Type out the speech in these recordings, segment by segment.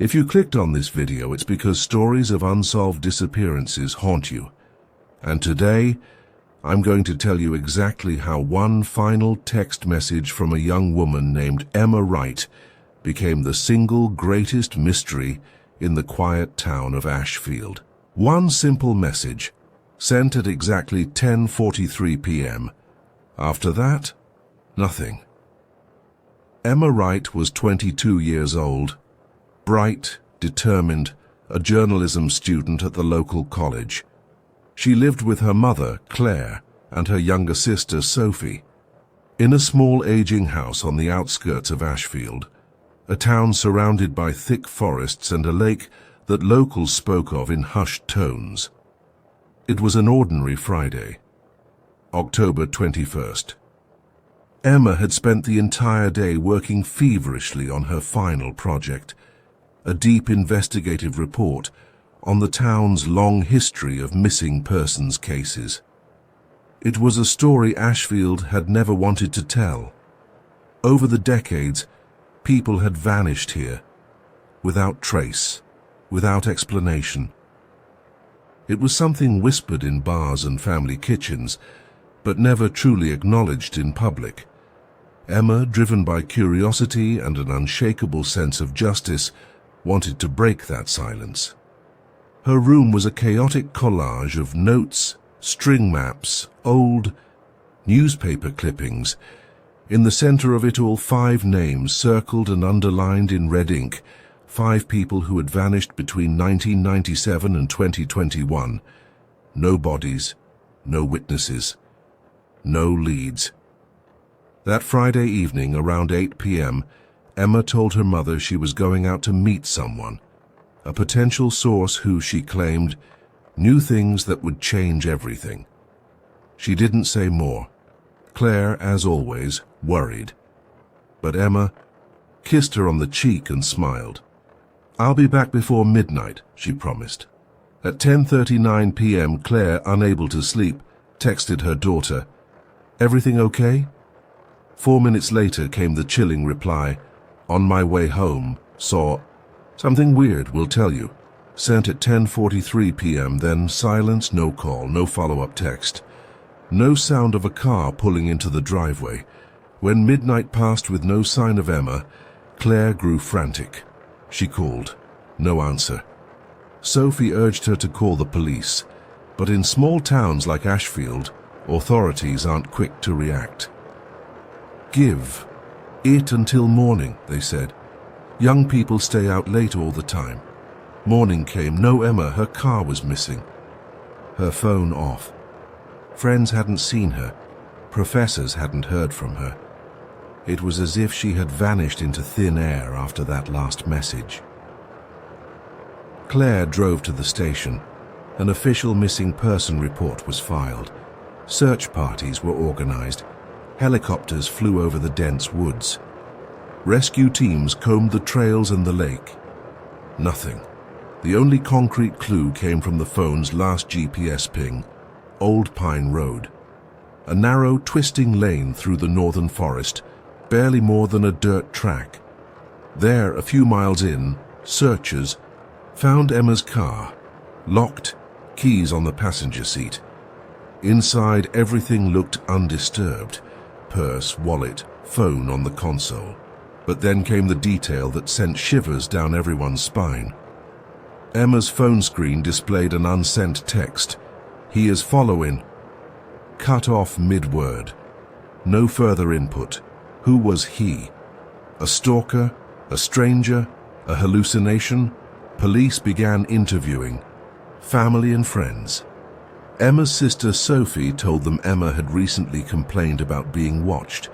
If you clicked on this video, it's because stories of unsolved disappearances haunt you. And today, I'm going to tell you exactly how one final text message from a young woman named Emma Wright became the single greatest mystery in the quiet town of Ashfield. One simple message, sent at exactly 10:43 p.m. After that, nothing. Emma Wright was 22 years old, bright, determined, a journalism student at the local college. She lived with her mother, Claire, and her younger sister, Sophie, in a small aging house on the outskirts of Ashfield, a town surrounded by thick forests and a lake that locals spoke of in hushed tones. It was an ordinary Friday, October 21st. Emma had spent the entire day working feverishly on her final project, a deep investigative report on the town's long history of missing persons cases. It was a story Ashfield had never wanted to tell. Over the decades, people had vanished here, without trace, without explanation. It was something whispered in bars and family kitchens, but never truly acknowledged in public. Emma, driven by curiosity and an unshakable sense of justice, wanted to break that silence. Her room was a chaotic collage of notes, string maps, old newspaper clippings. In the center of it all, 5 names circled and underlined in red ink, 5 people who had vanished between 1997 and 2021. No bodies, no witnesses, no leads. That Friday evening, around 8 p.m., Emma told her mother she was going out to meet someone, a potential source who, she claimed, knew things that would change everything. She didn't say more. Claire, as always, worried. But Emma kissed her on the cheek and smiled. "I'll be back before midnight," she promised. At 10:39 p.m., Claire, unable to sleep, texted her daughter, "Everything okay?" 4 minutes later came the chilling reply, "On my way home, saw something weird, will tell you." Sent at 10:43 p.m., then silence, no call, no follow-up text. No sound of a car pulling into the driveway. When midnight passed with no sign of Emma, Claire grew frantic. She called. No answer. Sophie urged her to call the police, but in small towns like Ashfield, authorities aren't quick to react. "Give it until morning," they said. "Young people stay out late all the time." Morning came. No Emma. Her car was missing. Her phone off. Friends hadn't seen her. Professors hadn't heard from her. It was as if she had vanished into thin air after that last message. Claire drove to the station. An official missing person report was filed. Search parties were organized. Helicopters flew over the dense woods. Rescue teams combed the trails and the lake. Nothing. The only concrete clue came from the phone's last GPS ping, Old Pine Road. A narrow, twisting lane through the northern forest, barely more than a dirt track. There, a few miles in, searchers found Emma's car, locked, keys on the passenger seat. Inside, everything looked undisturbed. Purse, wallet, phone on the console. But then came the detail that sent shivers down everyone's spine. Emma's phone screen displayed an unsent text. "He is following." Cut off mid-word. No further input. Who was he? A stalker? A stranger? A hallucination? Police began interviewing. Family and friends. Emma's sister Sophie told them Emma had recently complained about being watched.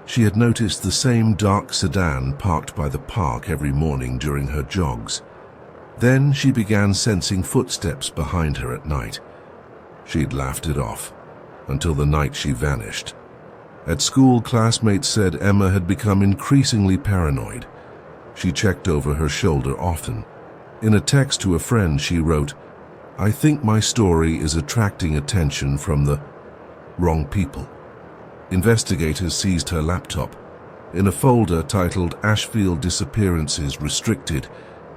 She had noticed the same dark sedan parked by the park every morning during her jogs. Then she began sensing footsteps behind her at night. She'd laughed it off, until the night she vanished. At school, classmates said Emma had become increasingly paranoid. She checked over her shoulder often. In a text to a friend, she wrote, "I think my story is attracting attention from the wrong people." Investigators seized her laptop. In a folder titled "Ashfield Disappearances Restricted,"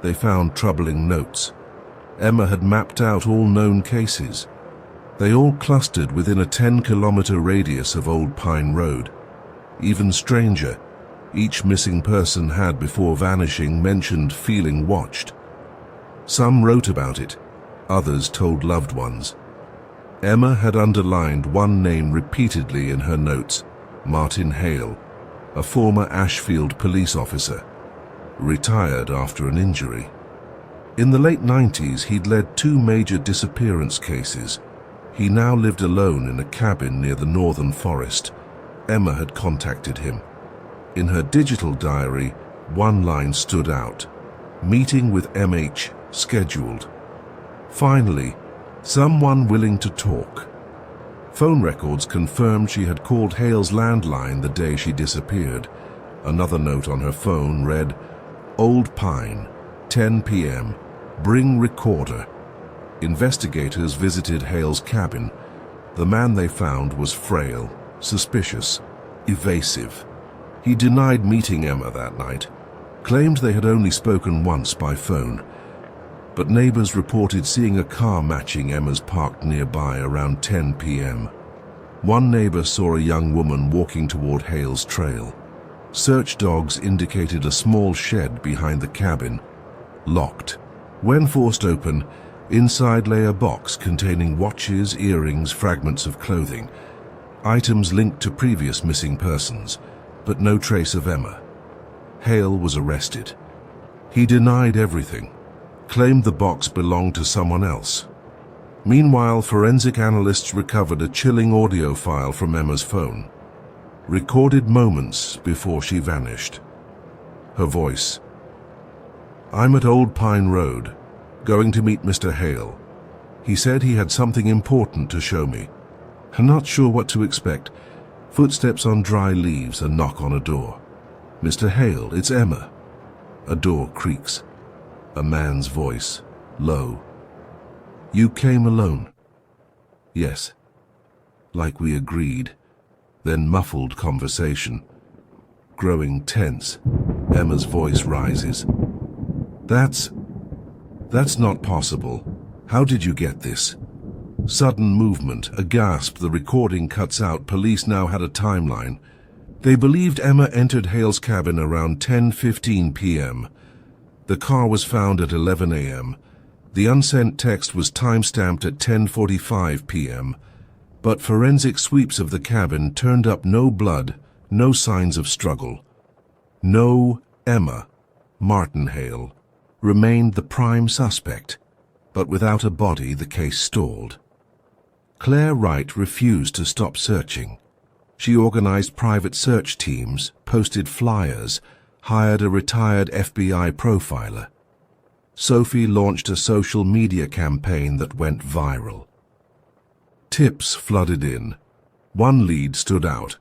they found troubling notes. Emma had mapped out all known cases. They all clustered within a 10-kilometer radius of Old Pine Road. Even stranger, each missing person had, before vanishing, mentioned feeling watched. Some wrote about it, others told loved ones. Emma had underlined one name repeatedly in her notes: Martin Hale, a former Ashfield police officer, retired after an injury. In the late 90s, he'd led 2 major disappearance cases. He now lived alone in a cabin near the northern forest. Emma had contacted him. In her digital diary, one line stood out: meeting with MH scheduled. Finally, someone willing to talk. Phone records confirmed she had called Hale's landline the day she disappeared. Another note on her phone read, "Old Pine, 10 p.m., bring recorder." Investigators visited Hale's cabin. The man they found was frail, suspicious, evasive. He denied meeting Emma that night, claimed they had only spoken once by phone. But neighbors reported seeing a car matching Emma's parked nearby around 10 p.m. One neighbor saw a young woman walking toward Hale's trail. Search dogs indicated a small shed behind the cabin, locked. When forced open, inside lay a box containing watches, earrings, fragments of clothing, items linked to previous missing persons, but no trace of Emma. Hale was arrested. He denied everything, claimed the box belonged to someone else. Meanwhile, forensic analysts recovered a chilling audio file from Emma's phone, recorded moments before she vanished. Her voice: "I'm at Old Pine Road, going to meet Mr. Hale. He said he had something important to show me. I'm not sure what to expect. Footsteps on dry leaves, a knock on a door. Mr. Hale, it's Emma." A door creaks. A man's voice, low: "You came alone?" "Yes." Like we agreed. Then muffled conversation. Growing tense, Emma's voice rises. That's not possible. How did you get this?" Sudden movement, a gasp, the recording cuts out. Police now had a timeline. They believed Emma entered Hale's cabin around 10:15 p.m. The car was found at 11 a.m. The unsent text was time-stamped at 10:45 p.m. But forensic sweeps of the cabin turned up no blood, no signs of struggle. No Emma. Martin Hale remained the prime suspect, but without a body, the case stalled. Claire Wright refused to stop searching. She organized private search teams, posted flyers, hired a retired FBI profiler. Sophie launched a social media campaign that went viral. Tips flooded in. One lead stood out: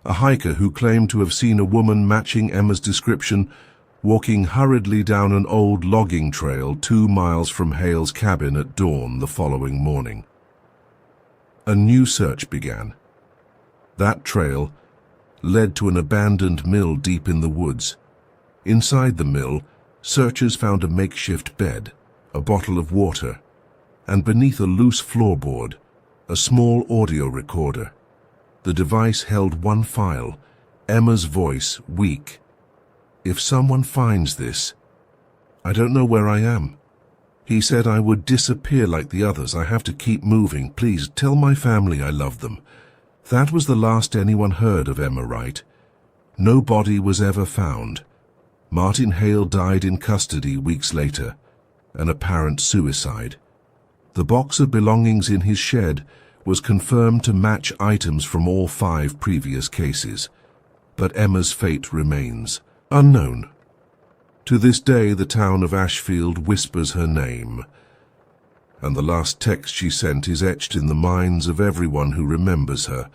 a hiker who claimed to have seen a woman matching Emma's description walking hurriedly down an old logging trail 2 miles from Hale's cabin at dawn the following morning. A new search began. That trail led to an abandoned mill deep in the woods. Inside the mill, searchers found a makeshift bed, a bottle of water, and beneath a loose floorboard, a small audio recorder. The device held one file, Emma's voice, weak. "If someone finds this, I don't know where I am. He said I would disappear like the others. I have to keep moving. Please tell my family I love them." That was the last anyone heard of Emma Wright. No body was ever found. Martin Hale died in custody weeks later, an apparent suicide. The box of belongings in his shed was confirmed to match items from all 5 previous cases, but Emma's fate remains unknown. To this day, the town of Ashfield whispers her name, and the last text she sent is etched in the minds of everyone who remembers her.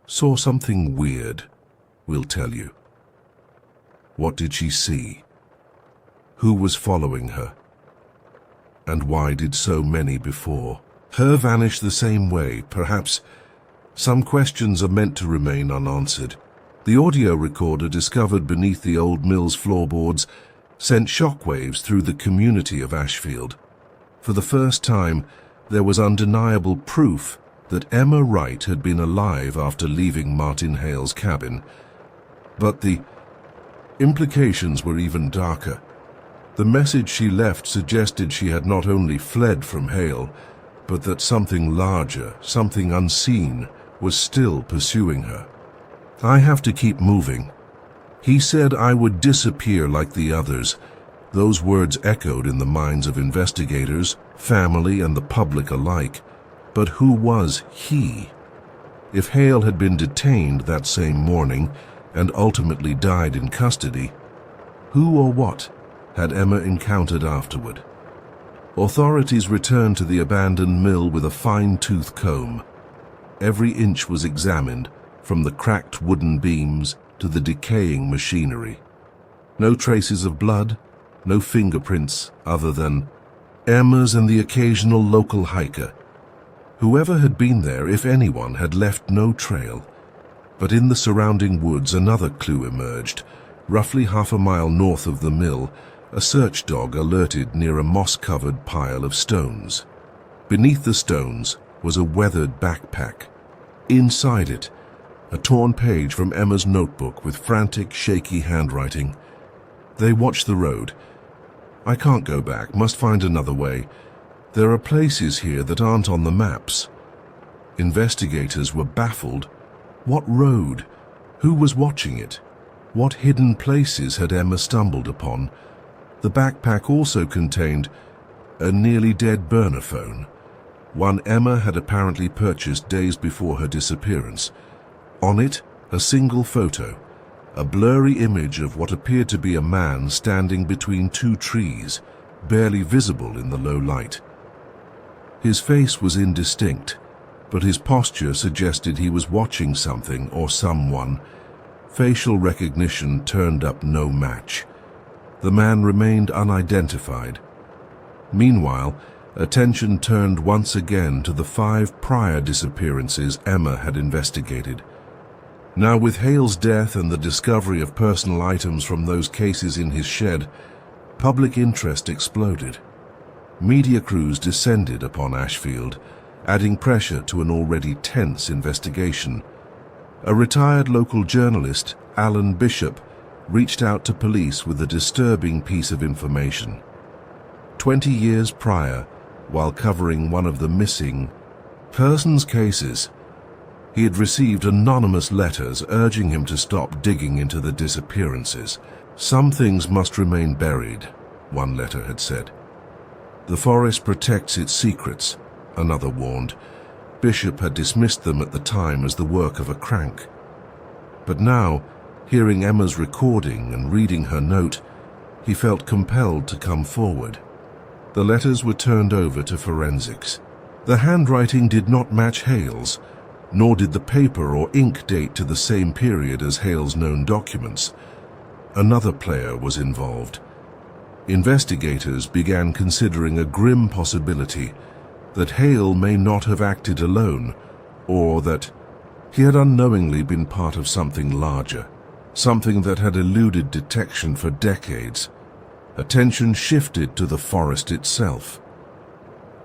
"Saw something weird, we'll tell you." What did she see? Who was following her? And why did so many before her vanish the same way? Perhaps some questions are meant to remain unanswered. The audio recorder discovered beneath the old mill's floorboards sent shockwaves through the community of Ashfield. For the first time, there was undeniable proof that Emma Wright had been alive after leaving Martin Hale's cabin. But the implications were even darker. The message she left suggested she had not only fled from Hale, but that something larger, something unseen, was still pursuing her. "I have to keep moving. He said I would disappear like the others." Those words echoed in the minds of investigators, family, and the public alike. But who was he? If Hale had been detained that same morning and ultimately died in custody, who or what had Emma encountered afterward? Authorities returned to the abandoned mill with a fine-tooth comb. Every inch was examined, from the cracked wooden beams to the decaying machinery. No traces of blood, no fingerprints other than Emma's and the occasional local hiker. Whoever had been there, if anyone, had left no trail. But in the surrounding woods another clue emerged. Roughly half a mile north of the mill, a search dog alerted near a moss-covered pile of stones. Beneath the stones was a weathered backpack. Inside it, a torn page from Emma's notebook with frantic, shaky handwriting. They watched the road. "I can't go back, must find another way. There are places here that aren't on the maps." Investigators were baffled. What road? Who was watching it? What hidden places had Emma stumbled upon? The backpack also contained a nearly dead burner phone, one Emma had apparently purchased days before her disappearance. On it, a single photo, a blurry image of what appeared to be a man standing between two trees, barely visible in the low light. His face was indistinct, but his posture suggested he was watching something or someone. Facial recognition turned up no match. The man remained unidentified. Meanwhile, attention turned once again to the 5 prior disappearances Emma had investigated. Now, with Hale's death and the discovery of personal items from those cases in his shed, public interest exploded. Media crews descended upon Ashfield, adding pressure to an already tense investigation. A retired local journalist, Alan Bishop, reached out to police with a disturbing piece of information. 20 years prior, while covering one of the missing persons cases, he had received anonymous letters urging him to stop digging into the disappearances. "Some things must remain buried," one letter had said. "The forest protects its secrets," another warned. Bishop had dismissed them at the time as the work of a crank. But now, hearing Emma's recording and reading her note, he felt compelled to come forward. The letters were turned over to forensics. The handwriting did not match Hale's, nor did the paper or ink date to the same period as Hale's known documents. Another player was involved. Investigators began considering a grim possibility that Hale may not have acted alone, or that he had unknowingly been part of something larger, something that had eluded detection for decades. Attention shifted to the forest itself.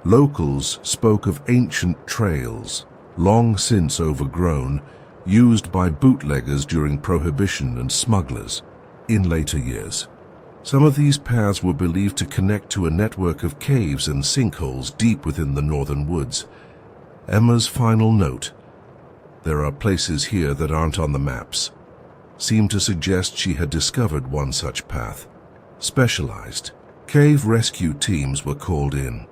Locals spoke of ancient trails, long since overgrown, used by bootleggers during Prohibition and smugglers in later years. Some of these paths were believed to connect to a network of caves and sinkholes deep within the northern woods. Emma's final note, "There are places here that aren't on the maps," seemed to suggest she had discovered one such path. Specialized cave rescue teams were called in.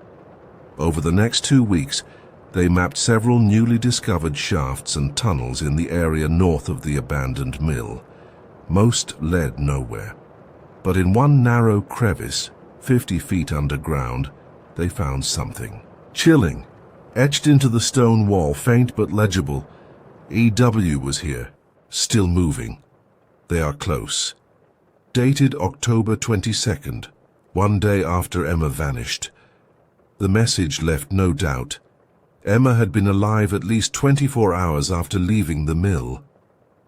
Over the next 2 weeks, they mapped several newly discovered shafts and tunnels in the area north of the abandoned mill. Most led nowhere. But in one narrow crevice, 50 feet underground, they found something. Chilling, etched into the stone wall, faint but legible. "EW was here, still moving. They are close." Dated October 22nd, one day after Emma vanished. The message left no doubt. Emma had been alive at least 24 hours after leaving the mill.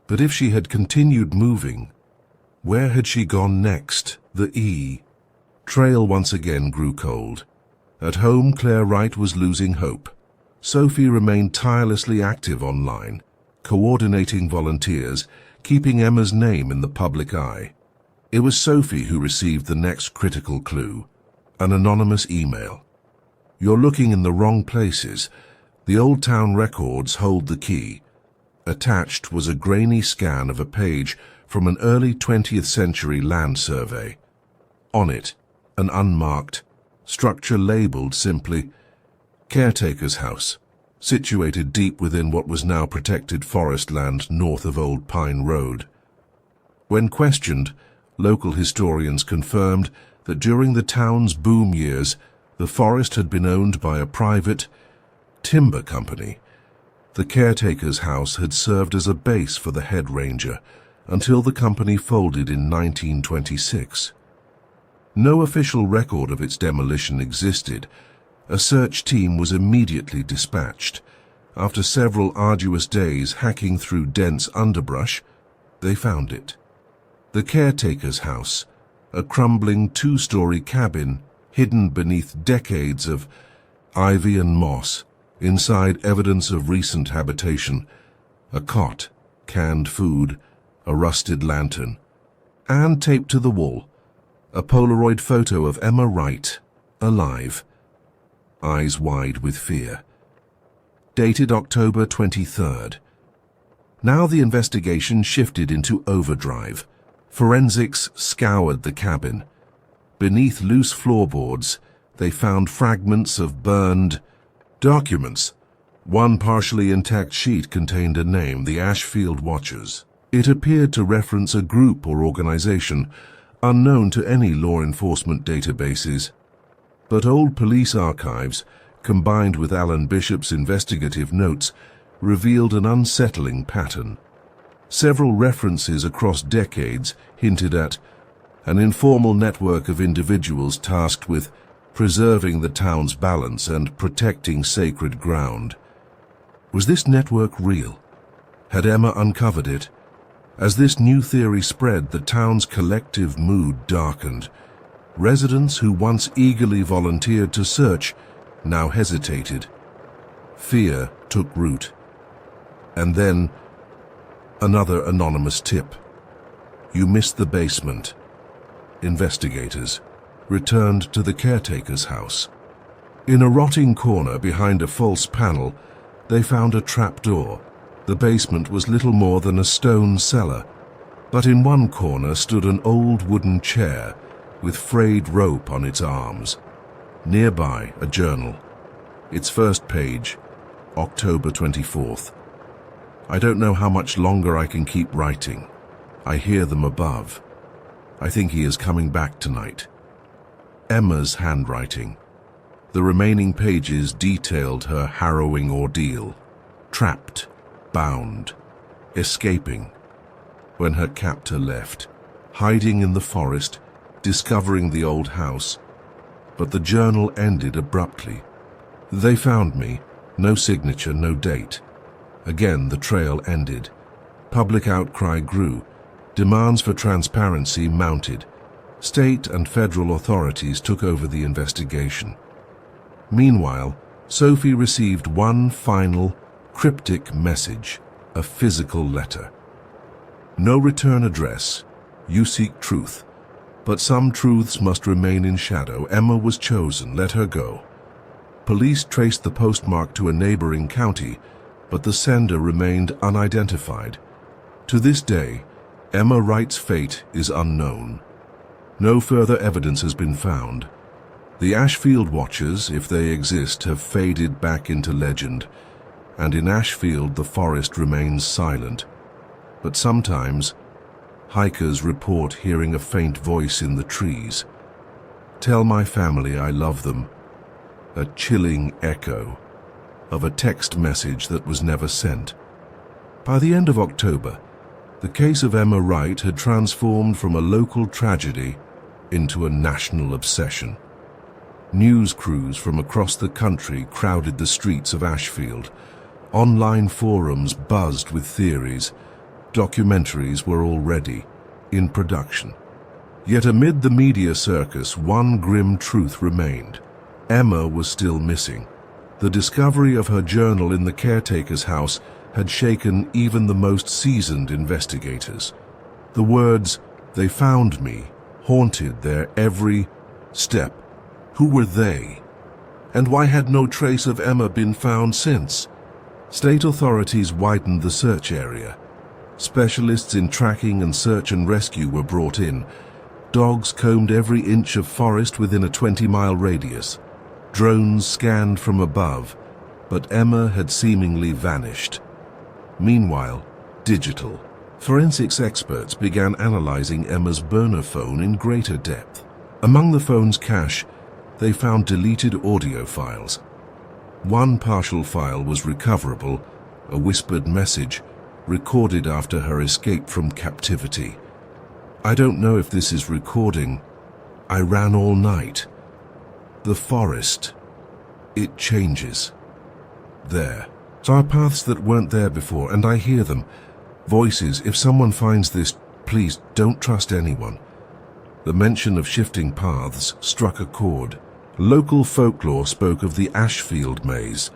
But if she had continued moving, where had she gone next? The trail once again grew cold. At home, Claire Wright was losing hope. Sophie remained tirelessly active online, coordinating volunteers, keeping Emma's name in the public eye. It was Sophie who received the next critical clue, an anonymous email. "You're looking in the wrong places. The Old Town records hold the key." Attached was a grainy scan of a page from an early 20th century land survey. On it, an unmarked structure labeled simply Caretaker's House, situated deep within what was now protected forest land north of Old Pine Road. When questioned, local historians confirmed that during the town's boom years, the forest had been owned by a private timber company. The Caretaker's House had served as a base for the head ranger until the company folded in 1926. No official record of its demolition existed. A search team was immediately dispatched. After several arduous days hacking through dense underbrush, they found it. The Caretaker's House, a crumbling two-story cabin hidden beneath decades of ivy and moss, inside evidence of recent habitation, a cot, canned food, a rusted lantern, and taped to the wall, a Polaroid photo of Emma Wright, alive, eyes wide with fear. Dated October 23rd. Now the investigation shifted into overdrive. Forensics scoured the cabin. Beneath loose floorboards, they found fragments of burned documents. One partially intact sheet contained a name, the Ashfield Watchers. It appeared to reference a group or organization unknown to any law enforcement databases. But old police archives, combined with Alan Bishop's investigative notes, revealed an unsettling pattern. Several references across decades hinted at an informal network of individuals tasked with preserving the town's balance and protecting sacred ground. Was this network real? Had Emma uncovered it? As this new theory spread, the town's collective mood darkened. Residents who once eagerly volunteered to search now hesitated. Fear took root. And then, another anonymous tip. "You missed the basement." Investigators returned to the Caretaker's House. In a rotting corner behind a false panel, they found a trapdoor. The basement was little more than a stone cellar, but in one corner stood an old wooden chair with frayed rope on its arms. Nearby, a journal. Its first page, October 24th. "I don't know how much longer I can keep writing. I hear them above. I think he is coming back tonight." Emma's handwriting. The remaining pages detailed her harrowing ordeal. Trapped, bound, escaping. When her captor left, hiding in the forest, discovering the old house. But the journal ended abruptly. "They found me. No signature, no date." Again the trail ended. Public outcry grew. Demands for transparency mounted. State and federal authorities took over the investigation. Meanwhile, Sophie received one final, cryptic message, a physical letter. "No return address. You seek truth. But some truths must remain in shadow. Emma was chosen. Let her go." Police traced the postmark to a neighboring county, but the sender remained unidentified. To this day, Emma Wright's fate is unknown. No further evidence has been found. The Ashfield Watchers, if they exist, have faded back into legend, and in Ashfield the forest remains silent. But sometimes, hikers report hearing a faint voice in the trees. "Tell my family I love them." A chilling echo of a text message that was never sent. By the end of October, the case of Emma Wright had transformed from a local tragedy into a national obsession. News crews from across the country crowded the streets of Ashfield. Online forums buzzed with theories. Documentaries were already in production. Yet amid the media circus, one grim truth remained. Emma was still missing. The discovery of her journal in the caretaker's house had shaken even the most seasoned investigators. The words, "They found me," haunted their every step. Who were they? And why had no trace of Emma been found since? State authorities widened the search area. Specialists in tracking and search and rescue were brought in. Dogs combed every inch of forest within a 20-mile radius. Drones scanned from above, but Emma had seemingly vanished. Meanwhile, digital. Forensics experts began analyzing Emma's burner phone in greater depth. Among the phone's cache, they found deleted audio files. One partial file was recoverable, a whispered message recorded after her escape from captivity. "I don't know if this is recording. I ran all night. The forest. It changes. There. There are paths that weren't there before, and I hear them. Voices. If someone finds this, please don't trust anyone." The mention of shifting paths struck a chord. Local folklore spoke of the Ashfield Maze,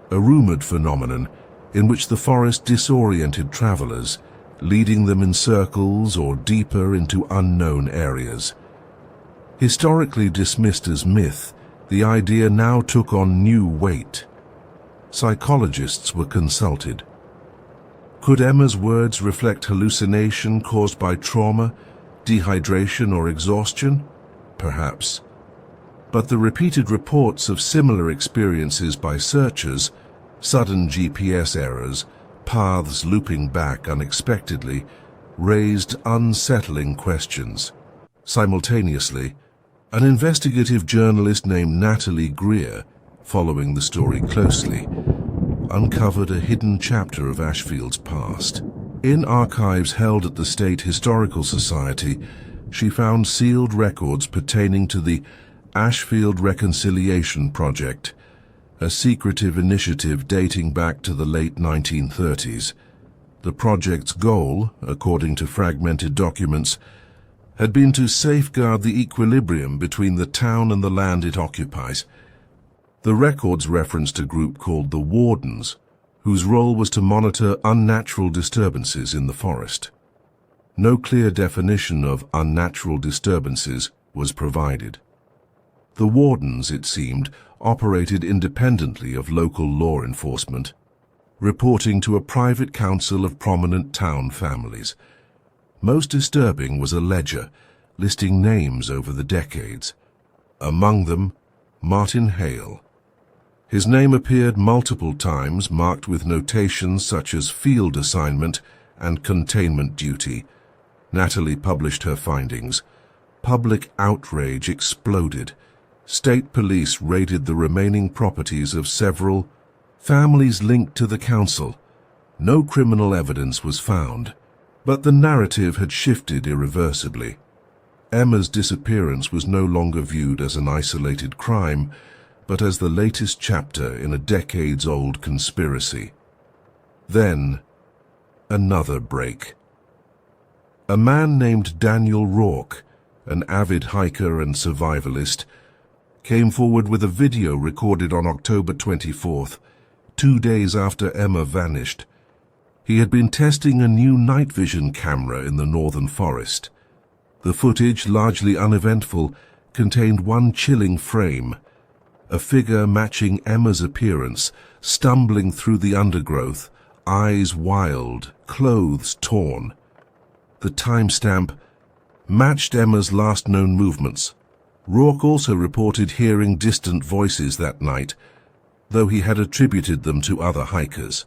a rumored phenomenon in which the forest disoriented travelers, leading them in circles or deeper into unknown areas. Historically dismissed as myth, the idea now took on new weight. Psychologists were consulted. Could Emma's words reflect hallucination caused by trauma, dehydration, or exhaustion? Perhaps. But the repeated reports of similar experiences by searchers, sudden GPS errors, paths looping back unexpectedly, raised unsettling questions. Simultaneously, an investigative journalist named Natalie Greer, following the story closely, uncovered a hidden chapter of Ashfield's past. In archives held at the State Historical Society, she found sealed records pertaining to the Ashfield Reconciliation Project, a secretive initiative dating back to the late 1930s. The project's goal, according to fragmented documents, had been to safeguard the equilibrium between the town and the land it occupies. The records referenced a group called the Wardens, whose role was to monitor unnatural disturbances in the forest. No clear definition of unnatural disturbances was provided. The Wardens, it seemed, operated independently of local law enforcement, reporting to a private council of prominent town families. Most disturbing was a ledger listing names over the decades. Among them, Martin Hale. His name appeared multiple times, marked with notations such as field assignment and containment duty. Natalie published her findings. Public outrage exploded. State police raided the remaining properties of several families linked to the council. No criminal evidence was found, but the narrative had shifted irreversibly. Emma's disappearance was no longer viewed as an isolated crime, but as the latest chapter in a decades-old conspiracy. Then, another break. A man named Daniel Rourke, an avid hiker and survivalist, came forward with a video recorded on October 24th, 2 days after Emma vanished. He had been testing a new night vision camera in the northern forest. The footage, largely uneventful, contained one chilling frame, a figure matching Emma's appearance, stumbling through the undergrowth, eyes wild, clothes torn. The timestamp matched Emma's last known movements. Rourke also reported hearing distant voices that night, though he had attributed them to other hikers.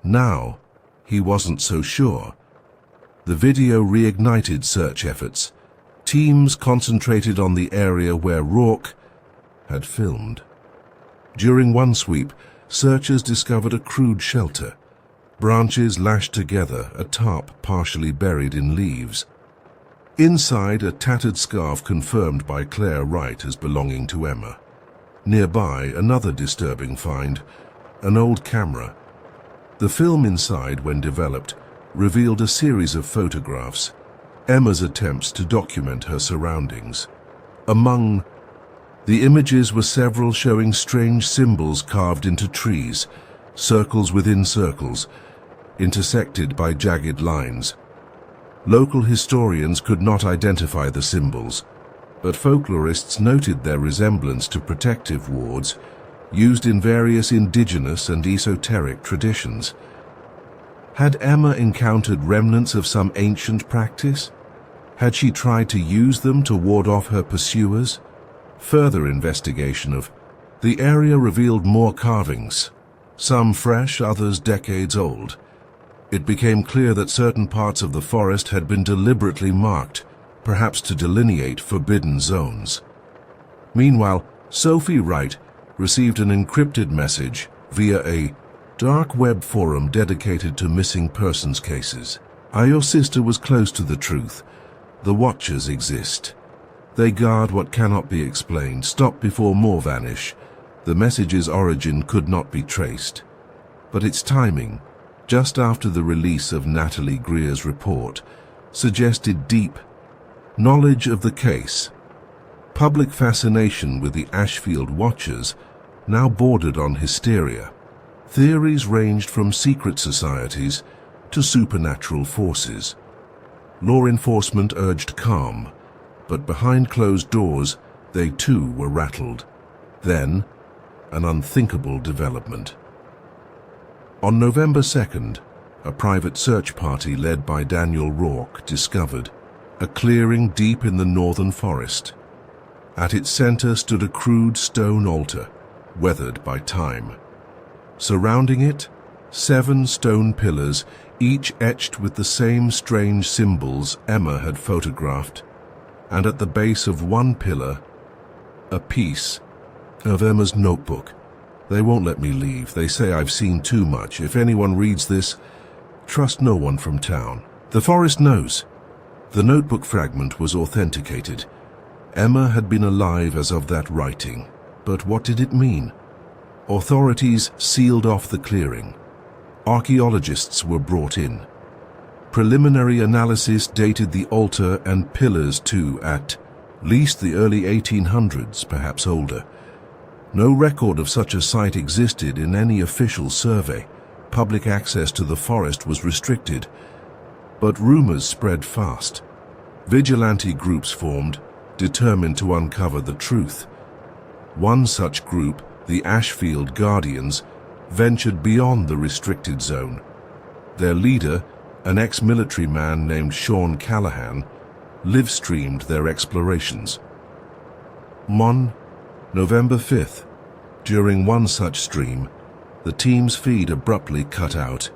Now, he wasn't so sure. The video reignited search efforts. Teams concentrated on the area where Rourke had filmed. During one sweep, searchers discovered a crude shelter. Branches lashed together, a tarp partially buried in leaves. Inside, a tattered scarf confirmed by Claire Wright as belonging to Emma. Nearby, another disturbing find, an old camera. The film inside, when developed, revealed a series of photographs. Emma's attempts to document her surroundings. Among the images were several showing strange symbols carved into trees, circles within circles, intersected by jagged lines. Local historians could not identify the symbols, but folklorists noted their resemblance to protective wards used in various indigenous and esoteric traditions. Had Emma encountered remnants of some ancient practice? Had she tried to use them to ward off her pursuers? Further investigation of the area revealed more carvings, some fresh, others decades old. It became clear that certain parts of the forest had been deliberately marked, perhaps to delineate forbidden zones. Meanwhile, Sophie Wright received an encrypted message via a dark web forum dedicated to missing persons cases. Your sister was close to the truth. The Watchers exist. They guard what cannot be explained, stop before more vanish. The message's origin could not be traced. But its timing, just after the release of Natalie Greer's report, suggested deep knowledge of the case. Public fascination with the Ashfield Watchers now bordered on hysteria. Theories ranged from secret societies to supernatural forces. Law enforcement urged calm, but behind closed doors, they too were rattled. Then, an unthinkable development. On November 2nd, a private search party led by Daniel Rourke discovered a clearing deep in the northern forest. At its center stood a crude stone altar, weathered by time. Surrounding it, 7 stone pillars, each etched with the same strange symbols Emma had photographed, and at the base of one pillar, a piece of Emma's notebook. They won't let me leave. They say I've seen too much. If anyone reads this, trust no one from town. The forest knows. The notebook fragment was authenticated. Emma had been alive as of that writing. But what did it mean? Authorities sealed off the clearing. Archaeologists were brought in. Preliminary analysis dated the altar and pillars to at least the early 1800s, perhaps older. No record of such a site existed in any official survey. Public access to the forest was restricted. But rumors spread fast. Vigilante groups formed, determined to uncover the truth. One such group, the Ashfield Guardians, ventured beyond the restricted zone. Their leader, an ex-military man named Sean Callahan, live-streamed their explorations. On November 5th, during one such stream, the team's feed abruptly cut out.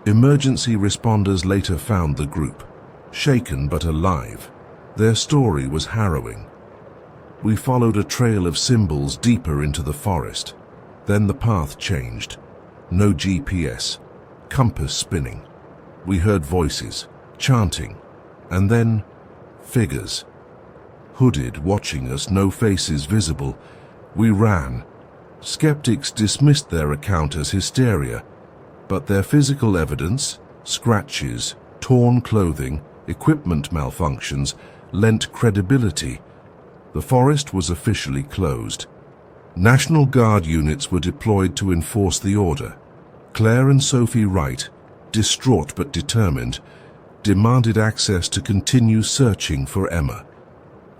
Emergency responders later found the group, shaken but alive. Their story was harrowing. We followed a trail of symbols deeper into the forest. Then the path changed. No GPS, compass spinning. We heard voices, chanting, and then figures. Hooded, watching us, no faces visible. We ran. Skeptics dismissed their account as hysteria, but their physical evidence, scratches, torn clothing, equipment malfunctions, lent credibility. The forest was officially closed. National Guard units were deployed to enforce the order. Claire and Sophie Wright, distraught but determined, demanded access to continue searching for Emma.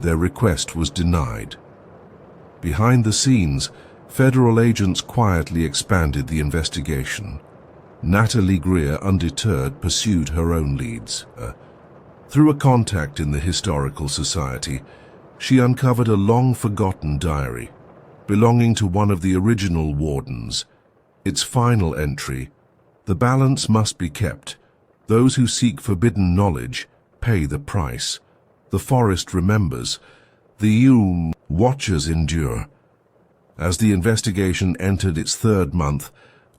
Their request was denied. Behind the scenes, federal agents quietly expanded the investigation. Natalie Greer, undeterred, pursued her own leads. Through a contact in the Historical Society, she uncovered a long-forgotten diary belonging to one of the original wardens. Its final entry: "The balance must be kept. Those who seek forbidden knowledge pay the price. The forest remembers. The Watchers endure." As the investigation entered its 3rd month,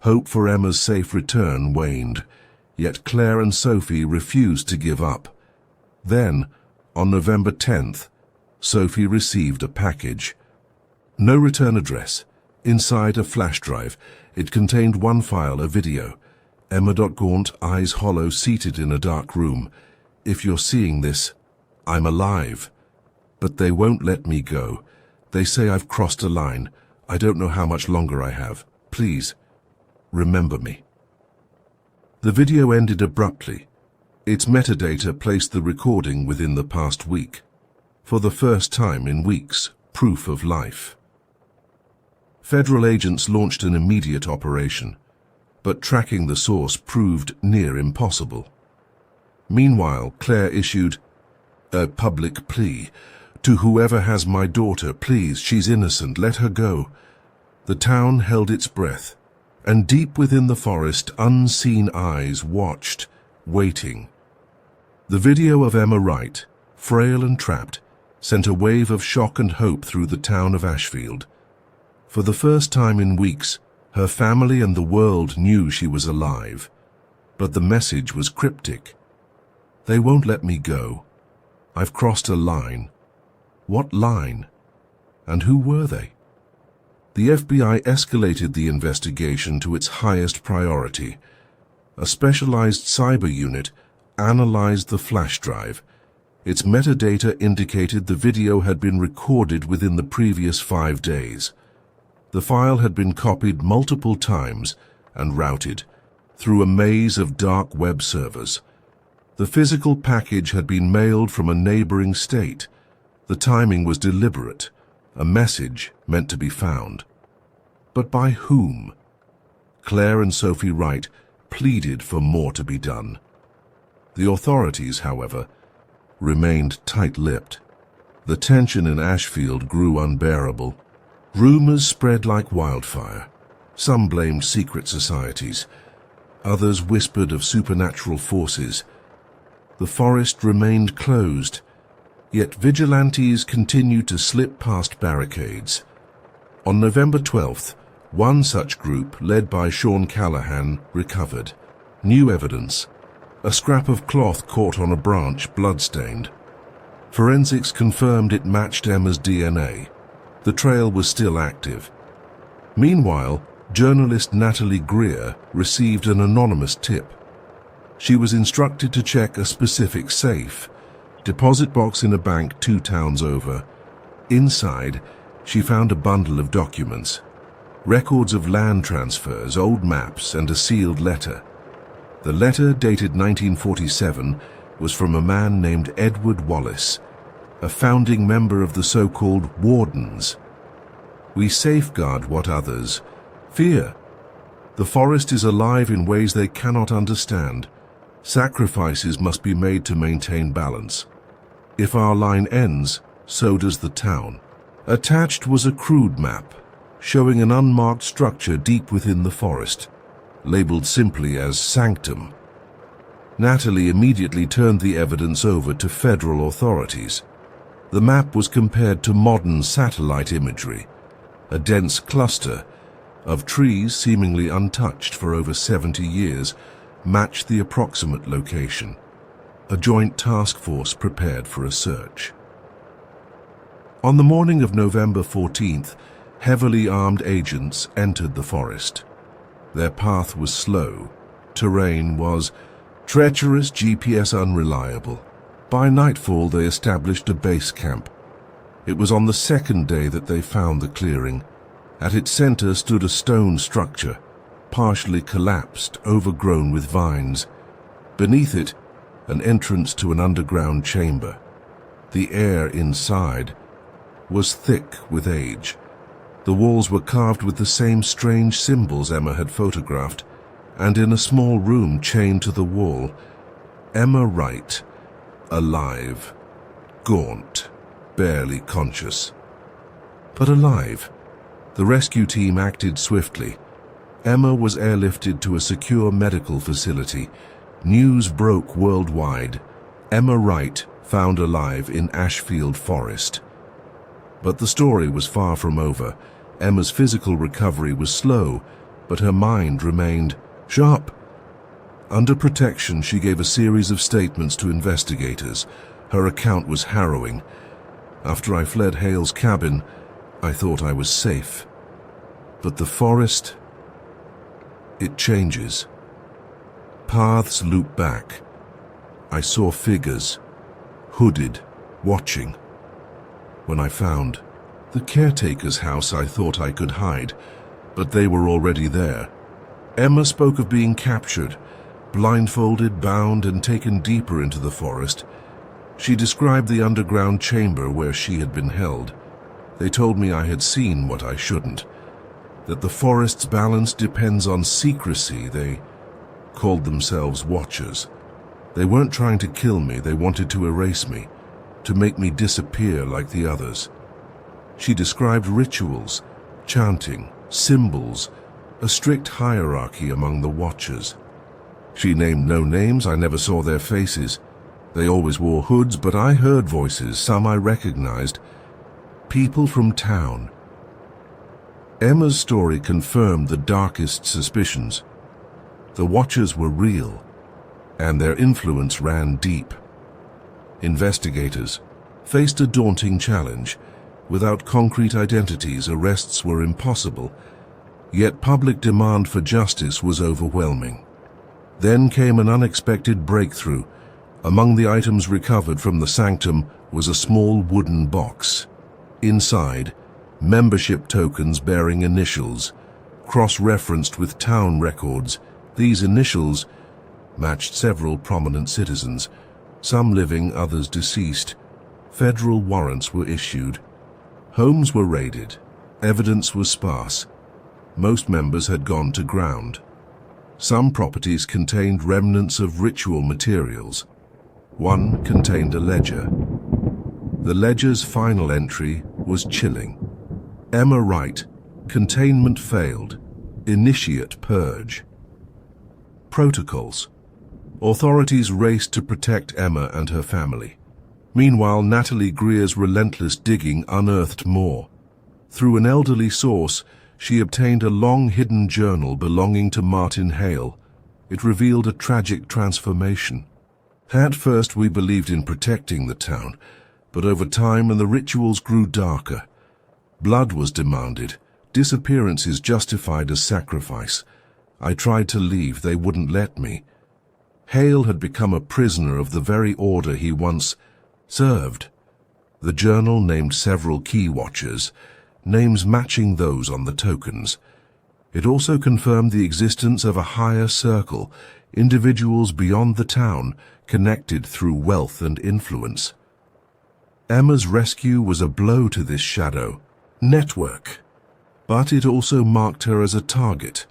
hope for Emma's safe return waned, yet Claire and Sophie refused to give up. Then, on November 10th, Sophie received a package. No return address. Inside, a flash drive. It contained one file, a video. Emma Gaunt, eyes hollow, seated in a dark room. if you're seeing this, I'm alive. But they won't let me go. They say I've crossed a line. I don't know how much longer I have. Please, remember me." The video ended abruptly. Its metadata placed the recording within the past week. For the first time in weeks, proof of life. Federal agents launched an immediate operation, but tracking the source proved near impossible. Meanwhile, Claire issued a public plea. "To whoever has my daughter, please, she's innocent, let her go." The town held its breath, and deep within the forest, unseen eyes watched, waiting. The video of Emma Wright, frail and trapped, sent a wave of shock and hope through the town of Ashfield. For the first time in weeks, her family and the world knew she was alive. But the message was cryptic. "They won't let me go. I've crossed a line." What line? And who were they? The FBI escalated the investigation to its highest priority. A specialized cyber unit analyzed the flash drive. Its metadata indicated the video had been recorded within the previous 5 days. The file had been copied multiple times and routed through a maze of dark web servers. The physical package had been mailed from a neighboring state. The timing was deliberate, a message meant to be found. But by whom? Claire and Sophie Wright pleaded for more to be done. The authorities, however, remained tight-lipped. The tension in Ashfield grew unbearable. Rumors spread like wildfire. Some blamed secret societies. Others whispered of supernatural forces. The forest remained closed, yet vigilantes continued to slip past barricades. On November 12th, one such group, led by Sean Callahan, recovered new evidence: a scrap of cloth caught on a branch, blood-stained. Forensics confirmed it matched Emma's DNA. The trail was still active. Meanwhile, journalist Natalie Greer received an anonymous tip. She was instructed to check a specific safe, deposit box in a bank 2 towns over. Inside, she found a bundle of documents, records of land transfers, old maps, and a sealed letter. The letter, dated 1947, was from a man named Edward Wallace, a founding member of the so-called Wardens. "We safeguard what others fear. The forest is alive in ways they cannot understand. Sacrifices must be made to maintain balance. If our line ends, so does the town." Attached was a crude map, showing an unmarked structure deep within the forest, labeled simply as Sanctum. Natalie immediately turned the evidence over to federal authorities. The map was compared to modern satellite imagery. A dense cluster of trees, seemingly untouched for over 70 years, matched the approximate location. A joint task force prepared for a search. On the morning of November 14th, heavily armed agents entered the forest. Their path was slow. Terrain was treacherous, GPS unreliable. By nightfall, they established a base camp. It was on the second day that they found the clearing. At its center stood a stone structure, partially collapsed, overgrown with vines. Beneath it, an entrance to an underground chamber. The air inside was thick with age. The walls were carved with the same strange symbols Emma had photographed, and in a small room chained to the wall, Emma Wright, alive, gaunt, barely conscious. But alive. The rescue team acted swiftly. Emma was airlifted to a secure medical facility. News broke worldwide. Emma Wright found alive in Ashfield Forest. But the story was far from over. Emma's physical recovery was slow, but her mind remained sharp. Under protection, she gave a series of statements to investigators. Her account was harrowing. "After I fled Hale's cabin, I thought I was safe. But the forest, it changes. Paths loop back. I saw figures, hooded, watching. When I found the caretaker's house, I thought I could hide, but they were already there. Emma spoke of being captured, blindfolded, bound, and taken deeper into the forest. She described the underground chamber where she had been held. They told me I had seen what I shouldn't, that the forest's balance depends on secrecy. They called themselves Watchers. They weren't trying to kill me, they wanted to erase me, to make me disappear like the others. She described rituals, chanting, symbols, a strict hierarchy among the Watchers. She named no names, I never saw their faces. They always wore hoods, but I heard voices, some I recognized. People from town. Emma's story confirmed the darkest suspicions. The Watchers were real, and their influence ran deep. Investigators faced a daunting challenge. Without concrete identities, arrests were impossible, yet public demand for justice was overwhelming. Then came an unexpected breakthrough. Among the items recovered from the sanctum was a small wooden box. Inside, membership tokens bearing initials, cross-referenced with town records. These initials matched several prominent citizens, some living, others deceased. Federal warrants were issued. Homes were raided. Evidence was sparse. Most members had gone to ground. Some properties contained remnants of ritual materials. One contained a ledger. The ledger's final entry was chilling. Emma Wright, containment failed. Initiate purge. Protocols. Authorities raced to protect Emma and her family. Meanwhile, Natalie Greer's relentless digging unearthed more. Through an elderly source, she obtained a long-hidden journal belonging to Martin Hale. It revealed a tragic transformation. At first, we believed in protecting the town, but over time, and the rituals grew darker. Blood was demanded, disappearances justified as sacrifice. I tried to leave, they wouldn't let me. Hale had become a prisoner of the very order he once served. The journal named several key watchers, names matching those on the tokens. It also confirmed the existence of a higher circle, individuals beyond the town, connected through wealth and influence. Emma's rescue was a blow to this shadow network, but it also marked her as a target.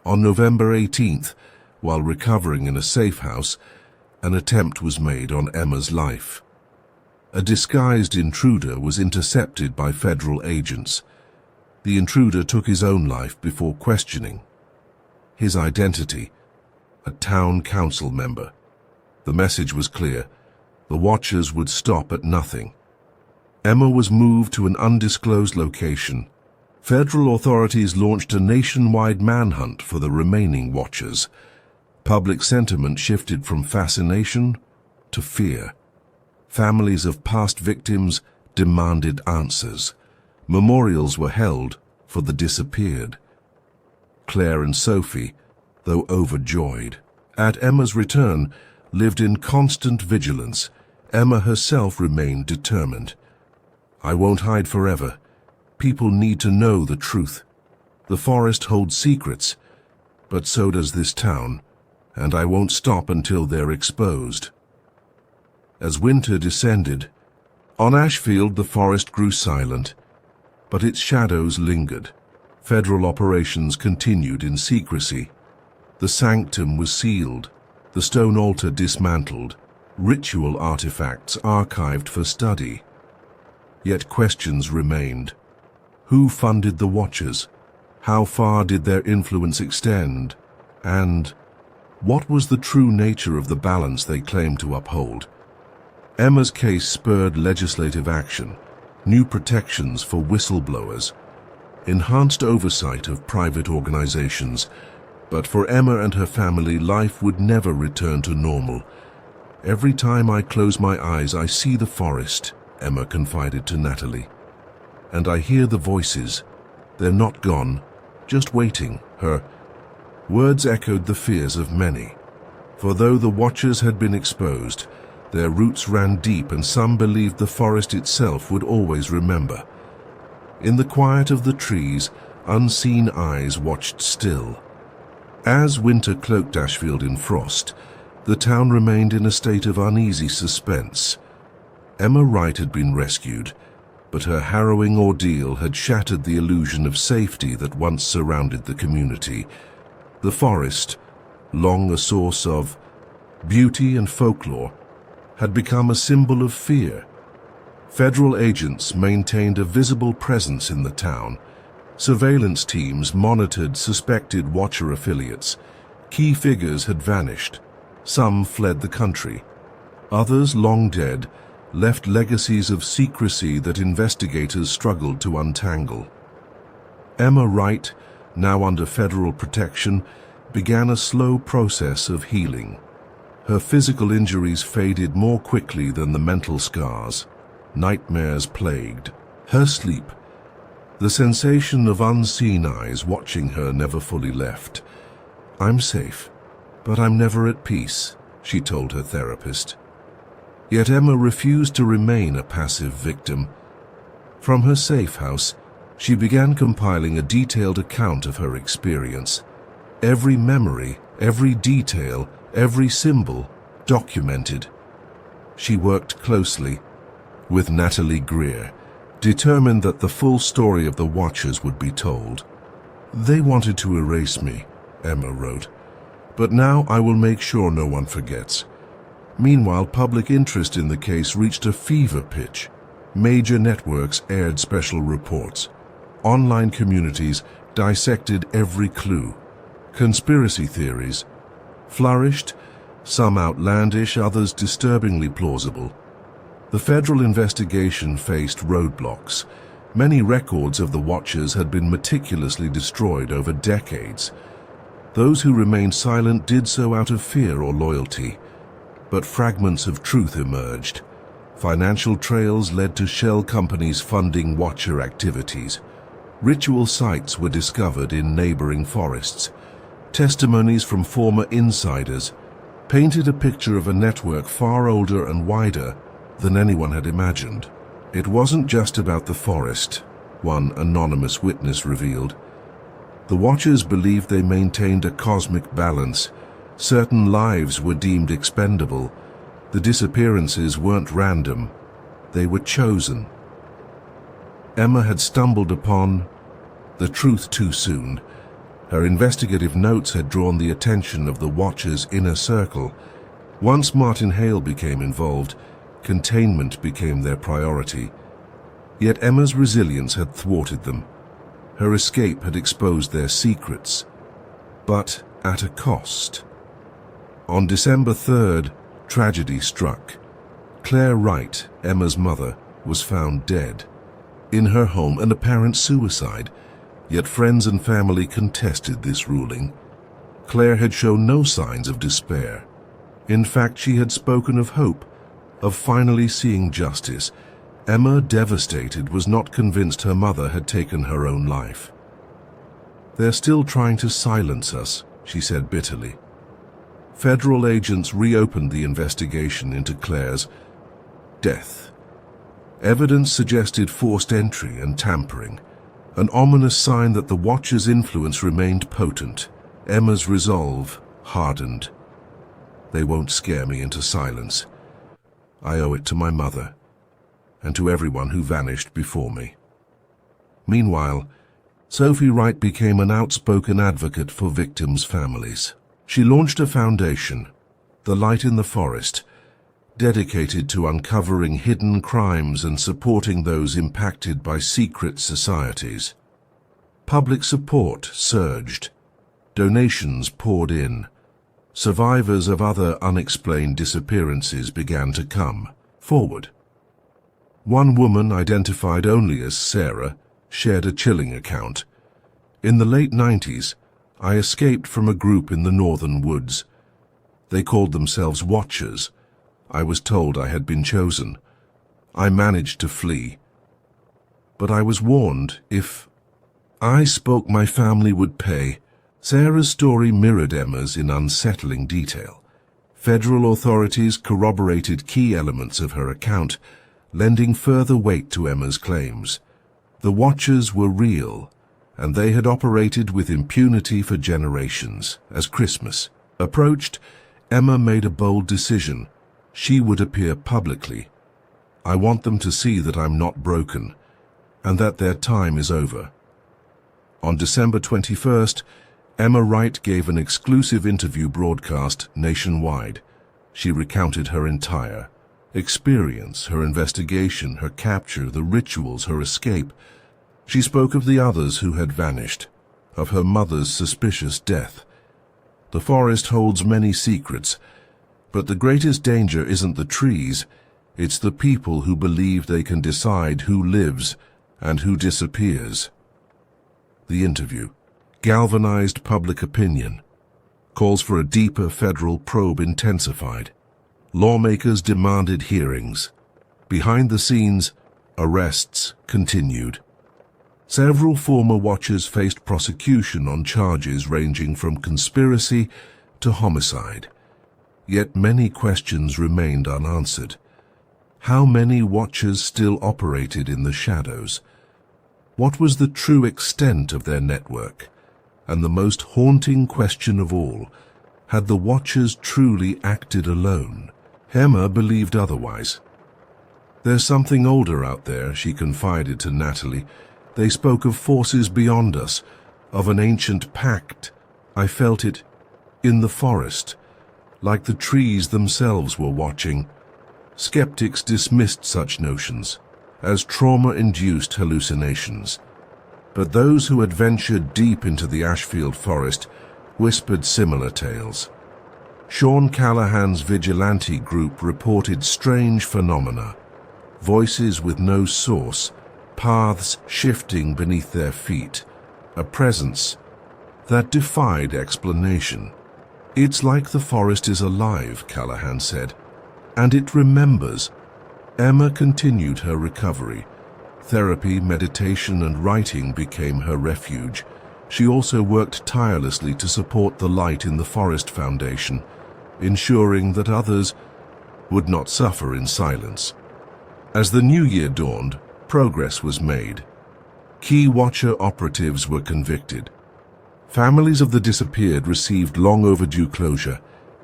On November 18th, while recovering in a safe house, an attempt was made on Emma's life. A disguised intruder was intercepted by federal agents. The intruder took his own life before questioning. His identity, a town council member. The message was clear. The Watchers would stop at nothing. Emma was moved to an undisclosed location. Federal authorities launched a nationwide manhunt for the remaining Watchers. Public sentiment shifted from fascination to fear. Families of past victims demanded answers. Memorials were held for the disappeared. Claire and Sophie, though overjoyed at Emma's return, lived in constant vigilance. Emma herself remained determined. I won't hide forever. People need to know the truth. The forest holds secrets, but so does this town, and I won't stop until they're exposed. As winter descended, on Ashfield the forest grew silent, but its shadows lingered. Federal operations continued in secrecy. The sanctum was sealed, the stone altar dismantled, ritual artifacts archived for study. Yet questions remained. Who funded the Watchers? How far did their influence extend? And what was the true nature of the balance they claimed to uphold? Emma's case spurred legislative action, new protections for whistleblowers, enhanced oversight of private organizations. But for Emma and her family, life would never return to normal. Every time I close my eyes, I see the forest, Emma confided to Natalie. And I hear the voices. They're not gone, just waiting. Her words echoed the fears of many. For though the watchers had been exposed, their roots ran deep, and some believed the forest itself would always remember. In the quiet of the trees, unseen eyes watched still. As winter cloaked Ashfield in frost, the town remained in a state of uneasy suspense. Emma Wright had been rescued, but her harrowing ordeal had shattered the illusion of safety that once surrounded the community. The forest, long a source of beauty and folklore, had become a symbol of fear. Federal agents maintained a visible presence in the town. Surveillance teams monitored suspected watcher affiliates. Key figures had vanished. Some fled the country. Others, long dead, left legacies of secrecy that investigators struggled to untangle. Emma Wright, now under federal protection, began a slow process of healing. Her physical injuries faded more quickly than the mental scars. Nightmares plagued her sleep. The sensation of unseen eyes watching her never fully left. "I'm safe, but I'm never at peace," she told her therapist. Yet Emma refused to remain a passive victim. From her safe house, she began compiling a detailed account of her experience. Every memory, every detail, every symbol documented. She worked closely with Natalie Greer, determined that the full story of the Watchers would be told. "They wanted to erase me," Emma wrote, "but now I will make sure no one forgets." Meanwhile, public interest in the case reached a fever pitch. Major networks aired special reports. Online communities dissected every clue. Conspiracy theories flourished, some outlandish, others disturbingly plausible. The federal investigation faced roadblocks. Many records of the Watchers had been meticulously destroyed over decades. Those who remained silent did so out of fear or loyalty. But fragments of truth emerged. Financial trails led to shell companies funding Watcher activities. Ritual sites were discovered in neighboring forests. Testimonies from former insiders painted a picture of a network far older and wider than anyone had imagined. It wasn't just about the forest, one anonymous witness revealed. The Watchers believed they maintained a cosmic balance. Certain lives were deemed expendable. The disappearances weren't random. They were chosen. Emma had stumbled upon the truth too soon. Her investigative notes had drawn the attention of the Watchers' inner circle. Once Martin Hale became involved, containment became their priority. Yet Emma's resilience had thwarted them. Her escape had exposed their secrets, but at a cost. On December 3rd, tragedy struck. Claire Wright, Emma's mother, was found dead. In her home, an apparent suicide, yet friends and family contested this ruling. Claire had shown no signs of despair. In fact, she had spoken of hope, of finally seeing justice. Emma, devastated, was not convinced her mother had taken her own life. "They're still trying to silence us," she said bitterly. Federal agents reopened the investigation into Claire's death. Evidence suggested forced entry and tampering, an ominous sign that the Watchers' influence remained potent. Emma's resolve hardened. "They won't scare me into silence. I owe it to my mother, and to everyone who vanished before me." Meanwhile, Sophie Wright became an outspoken advocate for victims' families. She launched a foundation, The Light in the Forest, dedicated to uncovering hidden crimes and supporting those impacted by secret societies. Public support surged. Donations poured in. Survivors of other unexplained disappearances began to come forward. One woman, identified only as Sarah, shared a chilling account. "In the late 90s, I escaped from a group in the northern woods. They called themselves Watchers. I was told I had been chosen. I managed to flee. But I was warned if I spoke, my family would pay." Sarah's story mirrored Emma's in unsettling detail. Federal authorities corroborated key elements of her account, lending further weight to Emma's claims. The watchers were real, and they had operated with impunity for generations. As Christmas approached, Emma made a bold decision. She would appear publicly. "I want them to see that I'm not broken, and that their time is over." On December 21st, Emma Wright gave an exclusive interview broadcast nationwide. She recounted her entire experience, her investigation, her capture, the rituals, her escape. She spoke of the others who had vanished, of her mother's suspicious death. "The forest holds many secrets, but the greatest danger isn't the trees, it's the people who believe they can decide who lives and who disappears." The interview galvanized public opinion. Calls for a deeper federal probe intensified. Lawmakers demanded hearings. Behind the scenes, arrests continued. Several former watchers faced prosecution on charges ranging from conspiracy to homicide. Yet many questions remained unanswered. How many watchers still operated in the shadows? What was the true extent of their network? And the most haunting question of all, had the watchers truly acted alone? Emma believed otherwise. "There's something older out there," she confided to Natalie. "They spoke of forces beyond us, of an ancient pact. I felt it in the forest, like the trees themselves were watching." Skeptics dismissed such notions as trauma-induced hallucinations. But those who had ventured deep into the Ashfield forest whispered similar tales. Sean Callahan's vigilante group reported strange phenomena, voices with no source, paths shifting beneath their feet, a presence that defied explanation. "It's like the forest is alive," Callahan said, "and it remembers." Emma continued her recovery. Therapy, meditation, and writing became her refuge. She also worked tirelessly to support the Light in the Forest Foundation, ensuring that others would not suffer in silence. As the new year dawned, progress was made. Key Watcher operatives were convicted. Families of the disappeared received long overdue closure,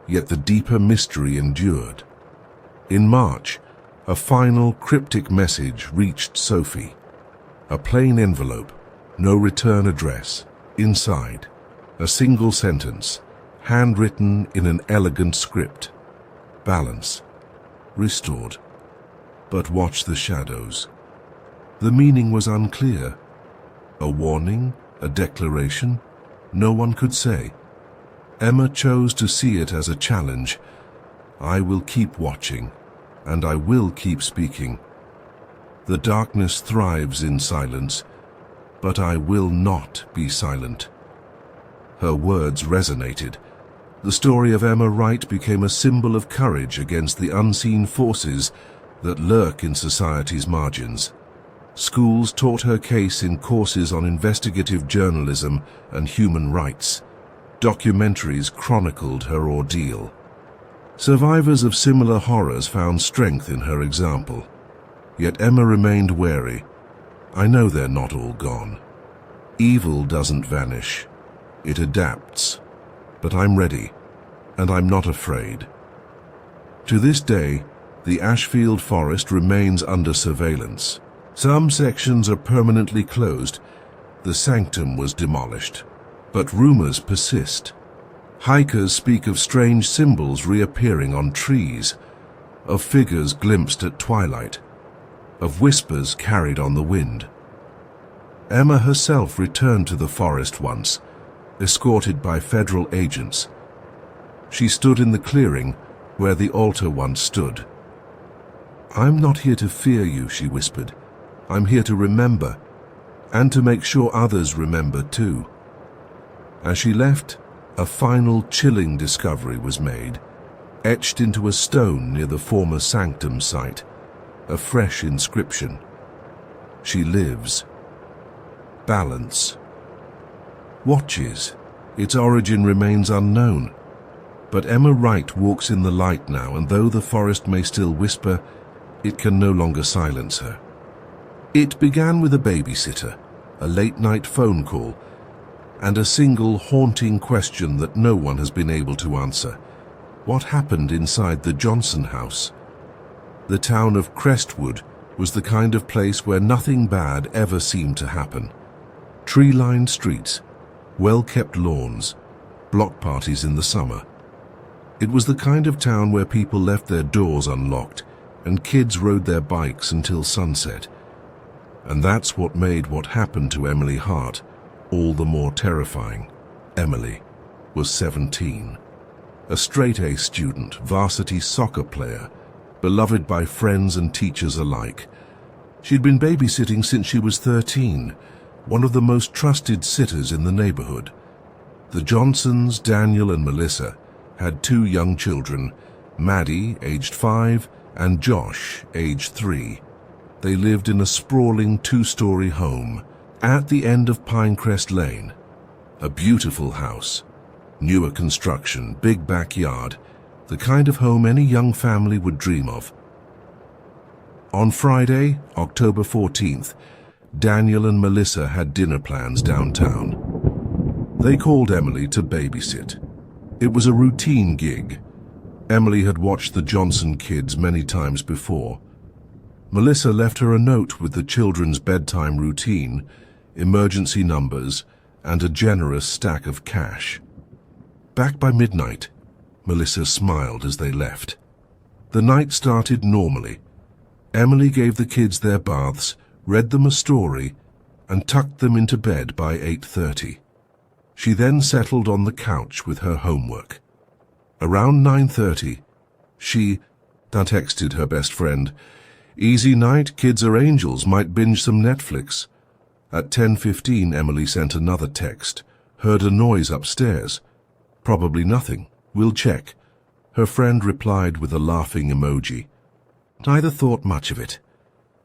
yet the deeper mystery endured. In March, a final cryptic message reached Sophie. A plain envelope, no return address. Inside, a single sentence, handwritten in an elegant script. "Balance. Restored. But watch the shadows." The meaning was unclear. A warning? A declaration? No one could say. Emma chose to see it as a challenge. "I will keep watching, and I will keep speaking. The darkness thrives in silence, but I will not be silent." Her words resonated. The story of Emma Wright became a symbol of courage against the unseen forces that lurk in society's margins. Schools taught her case in courses on investigative journalism and human rights. Documentaries chronicled her ordeal. Survivors of similar horrors found strength in her example. Yet Emma remained wary. "I know they're not all gone. Evil doesn't vanish. It adapts. But I'm ready, and I'm not afraid." To this day, the Ashfield forest remains under surveillance. Some sections are permanently closed. The sanctum was demolished. But rumors persist. Hikers speak of strange symbols reappearing on trees, of figures glimpsed at twilight, of whispers carried on the wind. Emma herself returned to the forest once, escorted by federal agents. She stood in the clearing where the altar once stood. "I'm not here to fear you," she whispered. "I'm here to remember, and to make sure others remember too." As she left, a final chilling discovery was made, etched into a stone near the former sanctum site, a fresh inscription. "She lives. Balance. Watches. Its origin remains unknown. But Emma Wright walks in the light now, and though the forest may still whisper, it can no longer silence her. It began with a babysitter, a late-night phone call, and a single haunting question that no one has been able to answer. What happened inside the Johnson house? The town of Crestwood was the kind of place where nothing bad ever seemed to happen. Tree-lined streets, well-kept lawns, block parties in the summer. It was the kind of town where people left their doors unlocked and kids rode their bikes until sunset. And that's what made what happened to Emily Hart all the more terrifying. Emily was 17. A straight-A student, varsity soccer player, beloved by friends and teachers alike. She'd been babysitting since she was 13, one of the most trusted sitters in the neighborhood. The Johnsons, Daniel and Melissa, had 2 young children, Maddie, aged 5, and Josh, aged 3. They lived in a sprawling 2-story home at the end of Pinecrest Lane. A beautiful house, newer construction, big backyard, the kind of home any young family would dream of. On Friday, October 14th, Daniel and Melissa had dinner plans downtown. They called Emily to babysit. It was a routine gig. Emily had watched the Johnson kids many times before. Melissa left her a note with the children's bedtime routine, emergency numbers, and a generous stack of cash. Back by midnight, Melissa smiled as they left. The night started normally. Emily gave the kids their baths, read them a story, and tucked them into bed by 8:30. She then settled on the couch with her homework. Around 9:30, she texted her best friend, "Easy night, kids are angels, might binge some Netflix." At 10:15, Emily sent another text, "Heard a noise upstairs. Probably nothing. We'll check." Her friend replied with a laughing emoji. Neither thought much of it.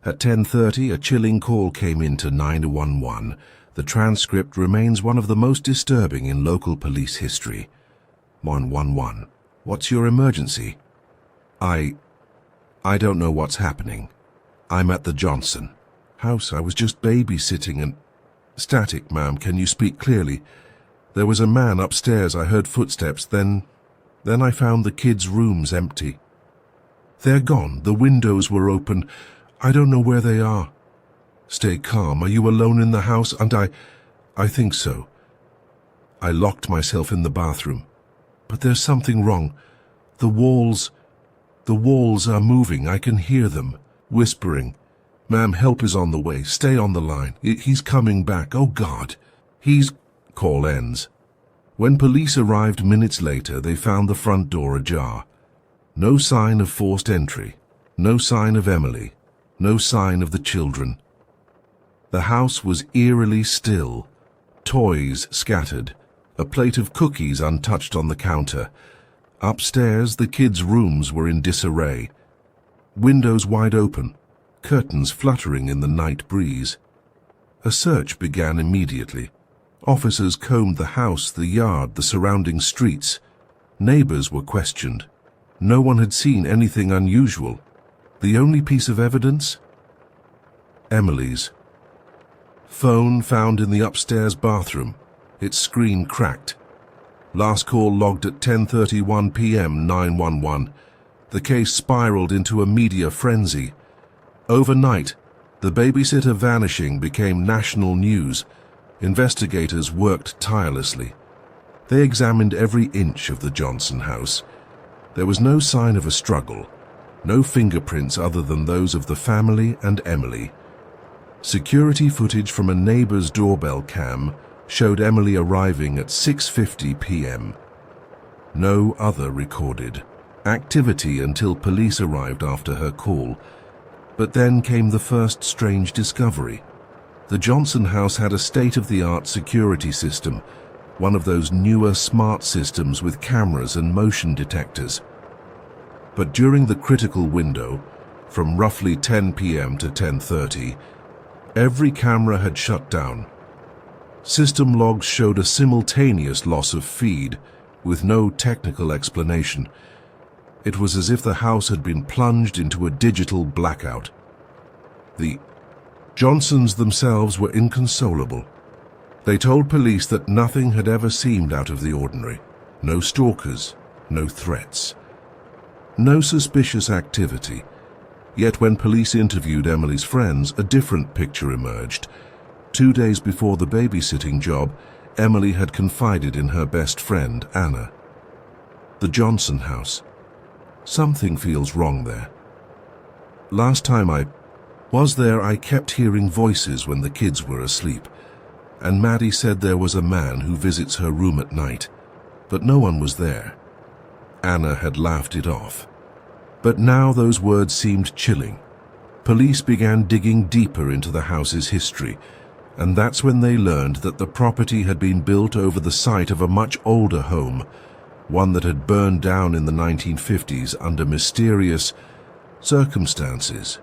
At 10:30, a chilling call came in to 911. The transcript remains one of the most disturbing in local police history. 111. What's your emergency? I don't know what's happening. I'm at the Johnson house. I was just babysitting and... Static, ma'am. Can you speak clearly? There was a man upstairs. I heard footsteps. Then I found the kids' rooms empty. They're gone. The windows were open. I don't know where they are. Stay calm. Are you alone in the house? And I think so. I locked myself in the bathroom. But there's something wrong. The walls are moving. I can hear them, whispering. Ma'am, help is on the way. Stay on the line. He's coming back. Oh, God. Call ends. When police arrived minutes later, they found the front door ajar. No sign of forced entry. No sign of Emily. No sign of the children. The house was eerily still. Toys scattered. A plate of cookies untouched on the counter. Upstairs, the kids' rooms were in disarray. Windows wide open, curtains fluttering in the night breeze. A search began immediately. Officers combed the house, the yard, the surrounding streets. Neighbors were questioned. No one had seen anything unusual. The only piece of evidence? Emily's phone found in the upstairs bathroom. Its screen cracked. Last call logged at 10:31 p.m. 911. The case spiraled into a media frenzy. Overnight, the babysitter vanishing became national news. Investigators worked tirelessly. They examined every inch of the Johnson house. There was no sign of a struggle, no fingerprints other than those of the family and Emily. Security footage from a neighbor's doorbell cam showed Emily arriving at 6:50 p.m. No other recorded activity until police arrived after her call. But then came the first strange discovery. The Johnson house had a state-of-the-art security system, one of those newer smart systems with cameras and motion detectors. But during the critical window, from roughly 10 p.m. to 10:30, every camera had shut down. System logs showed a simultaneous loss of feed, with no technical explanation. It was as if the house had been plunged into a digital blackout. The Johnsons themselves were inconsolable. They told police that nothing had ever seemed out of the ordinary. No stalkers, no threats, no suspicious activity. Yet when police interviewed Emily's friends, a different picture emerged. 2 days before the babysitting job, Emily had confided in her best friend, Anna. The Johnson house. Something feels wrong there. Last time I was there, I kept hearing voices when the kids were asleep, and Maddie said there was a man who visits her room at night, but no one was there. Anna had laughed it off. But now those words seemed chilling. Police began digging deeper into the house's history, and that's when they learned that the property had been built over the site of a much older home, one that had burned down in the 1950s under mysterious circumstances.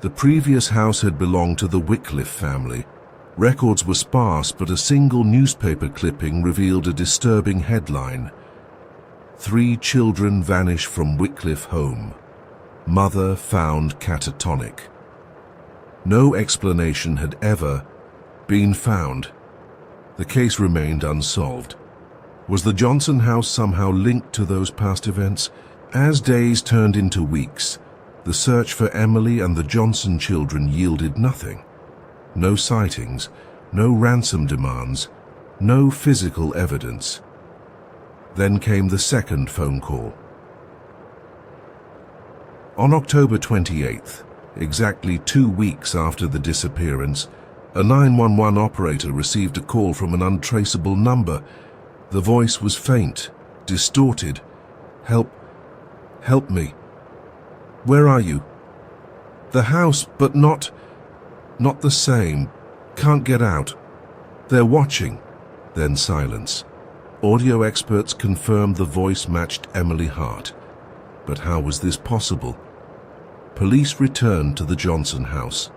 The previous house had belonged to the Wycliffe family. Records were sparse, but a single newspaper clipping revealed a disturbing headline: 3 children vanish from Wycliffe home. Mother found catatonic. No explanation had ever been found. The case remained unsolved. Was the Johnson house somehow linked to those past events? As days turned into weeks, the search for Emily and the Johnson children yielded nothing. No sightings, no ransom demands, no physical evidence. Then came the second phone call. On October 28th, exactly 2 weeks after the disappearance, a 911 operator received a call from an untraceable number. The voice was faint, distorted. Help me. Where are you? The house, but not the same. Can't get out. They're watching. Then silence. Audio experts confirmed the voice matched Emily Hart. But how was this possible? Police returned to the Johnson house.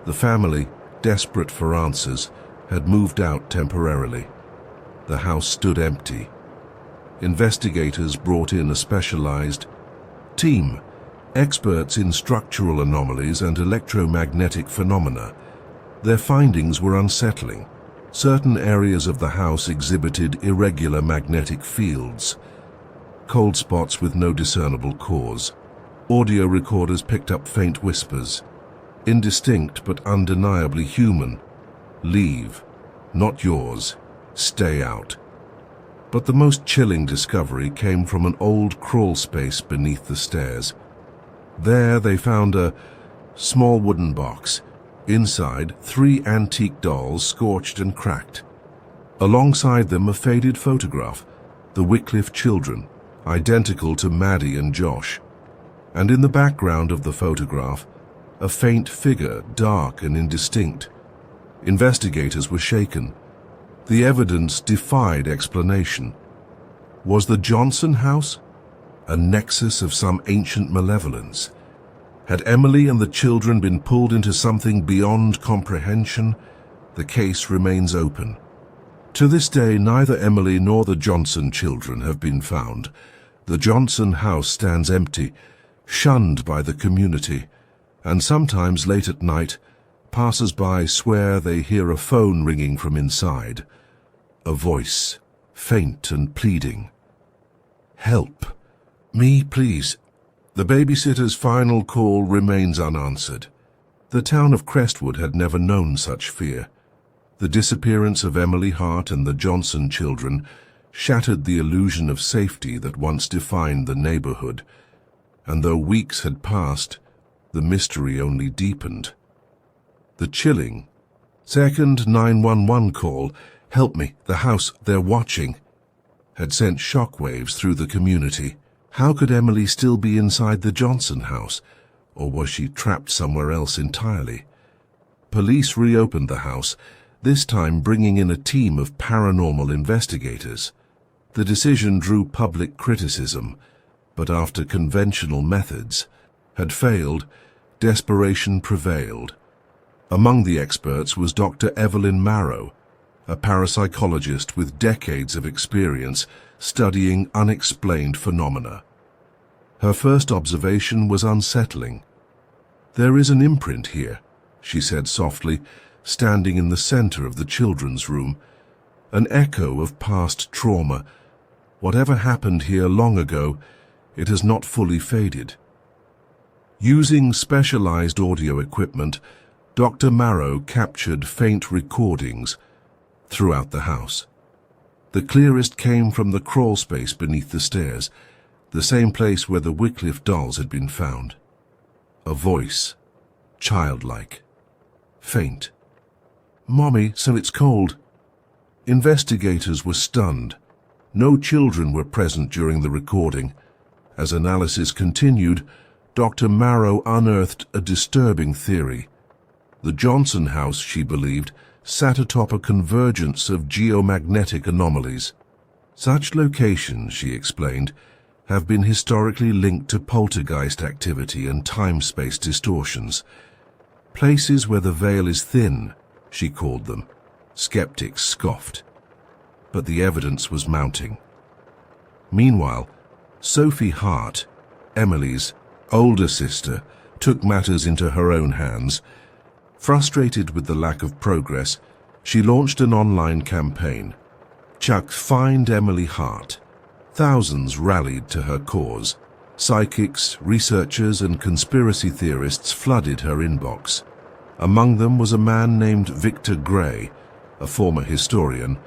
The family, desperate for answers, had moved out temporarily. The house stood empty. Investigators brought in a specialized team, experts in structural anomalies and electromagnetic phenomena. Their findings were unsettling. Certain areas of the house exhibited irregular magnetic fields, cold spots with no discernible cause. Audio recorders picked up faint whispers, indistinct but undeniably human. Leave, not yours, stay out. But the most chilling discovery came from an old crawl space beneath the stairs. There they found a small wooden box. Inside, 3 antique dolls, scorched and cracked. Alongside them, a faded photograph, the Wycliffe children, identical to Maddie and Josh. And in the background of the photograph, a faint figure, dark and indistinct. Investigators were shaken. The evidence defied explanation. Was the Johnson house a nexus of some ancient malevolence? Had Emily and the children been pulled into something beyond comprehension? The case remains open. To this day, neither Emily nor the Johnson children have been found. The Johnson house stands empty, shunned by the community, and sometimes late at night, passers-by swear they hear a phone ringing from inside. A voice, faint and pleading. Help. Me, please. The babysitter's final call remains unanswered. The town of Crestwood had never known such fear. The disappearance of Emily Hart and the Johnson children shattered the illusion of safety that once defined the neighborhood. And though weeks had passed, the mystery only deepened. The chilling second 911 call, "Help me, the house, they're watching," had sent shockwaves through the community. How could Emily still be inside the Johnson house? Or was she trapped somewhere else entirely? Police reopened the house, this time bringing in a team of paranormal investigators. The decision drew public criticism, but after conventional methods had failed, desperation prevailed. Among the experts was Dr. Evelyn Marrow, a parapsychologist with decades of experience studying unexplained phenomena. Her first observation was unsettling. "There is an imprint here," she said softly, standing in the center of the children's room. "An echo of past trauma. Whatever happened here long ago, it has not fully faded." Using specialized audio equipment, Dr. Marrow captured faint recordings throughout the house. The clearest came from the crawl space beneath the stairs, the same place where the Wycliffe dolls had been found. A voice, childlike, faint. "Mommy, so it's cold." Investigators were stunned. No children were present during the recording. As analysis continued, Dr. Marrow unearthed a disturbing theory. The Johnson house, she believed, sat atop a convergence of geomagnetic anomalies. Such locations, she explained, have been historically linked to poltergeist activity and time-space distortions. Places where the veil is thin, she called them. Skeptics scoffed. But the evidence was mounting. Meanwhile, Sophie Hart, Emily's older sister, took matters into her own hands. Frustrated with the lack of progress, she launched an online campaign. Find Emily Hart. Thousands rallied to her cause. Psychics, researchers, and conspiracy theorists flooded her inbox. Among them was a man named Victor Gray, a former historian.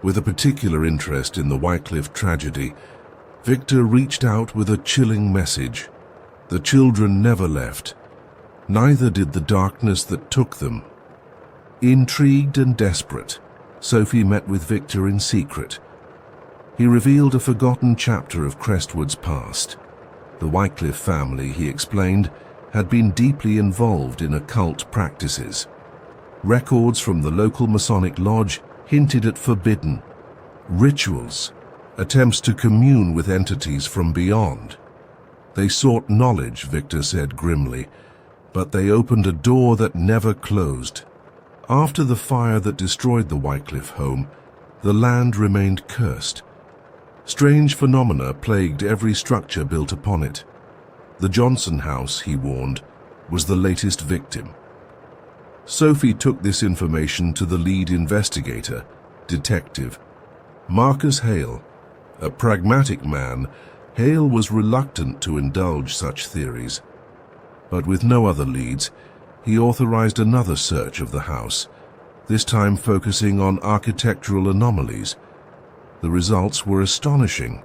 With a particular interest in the Wycliffe tragedy, Victor reached out with a chilling message. The children never left. Neither did the darkness that took them. Intrigued and desperate, Sophie met with Victor in secret. He revealed a forgotten chapter of Crestwood's past. The Wycliffe family, he explained, had been deeply involved in occult practices. Records from the local Masonic lodge hinted at forbidden rituals, attempts to commune with entities from beyond. They sought knowledge, Victor said grimly, but they opened a door that never closed. After the fire that destroyed the Wycliffe home, the land remained cursed. Strange phenomena plagued every structure built upon it. The Johnson house, he warned, was the latest victim. Sophie took this information to the lead investigator, Detective Marcus Hale. A pragmatic man, Hale was reluctant to indulge such theories. But with no other leads, he authorized another search of the house, this time focusing on architectural anomalies. The results were astonishing.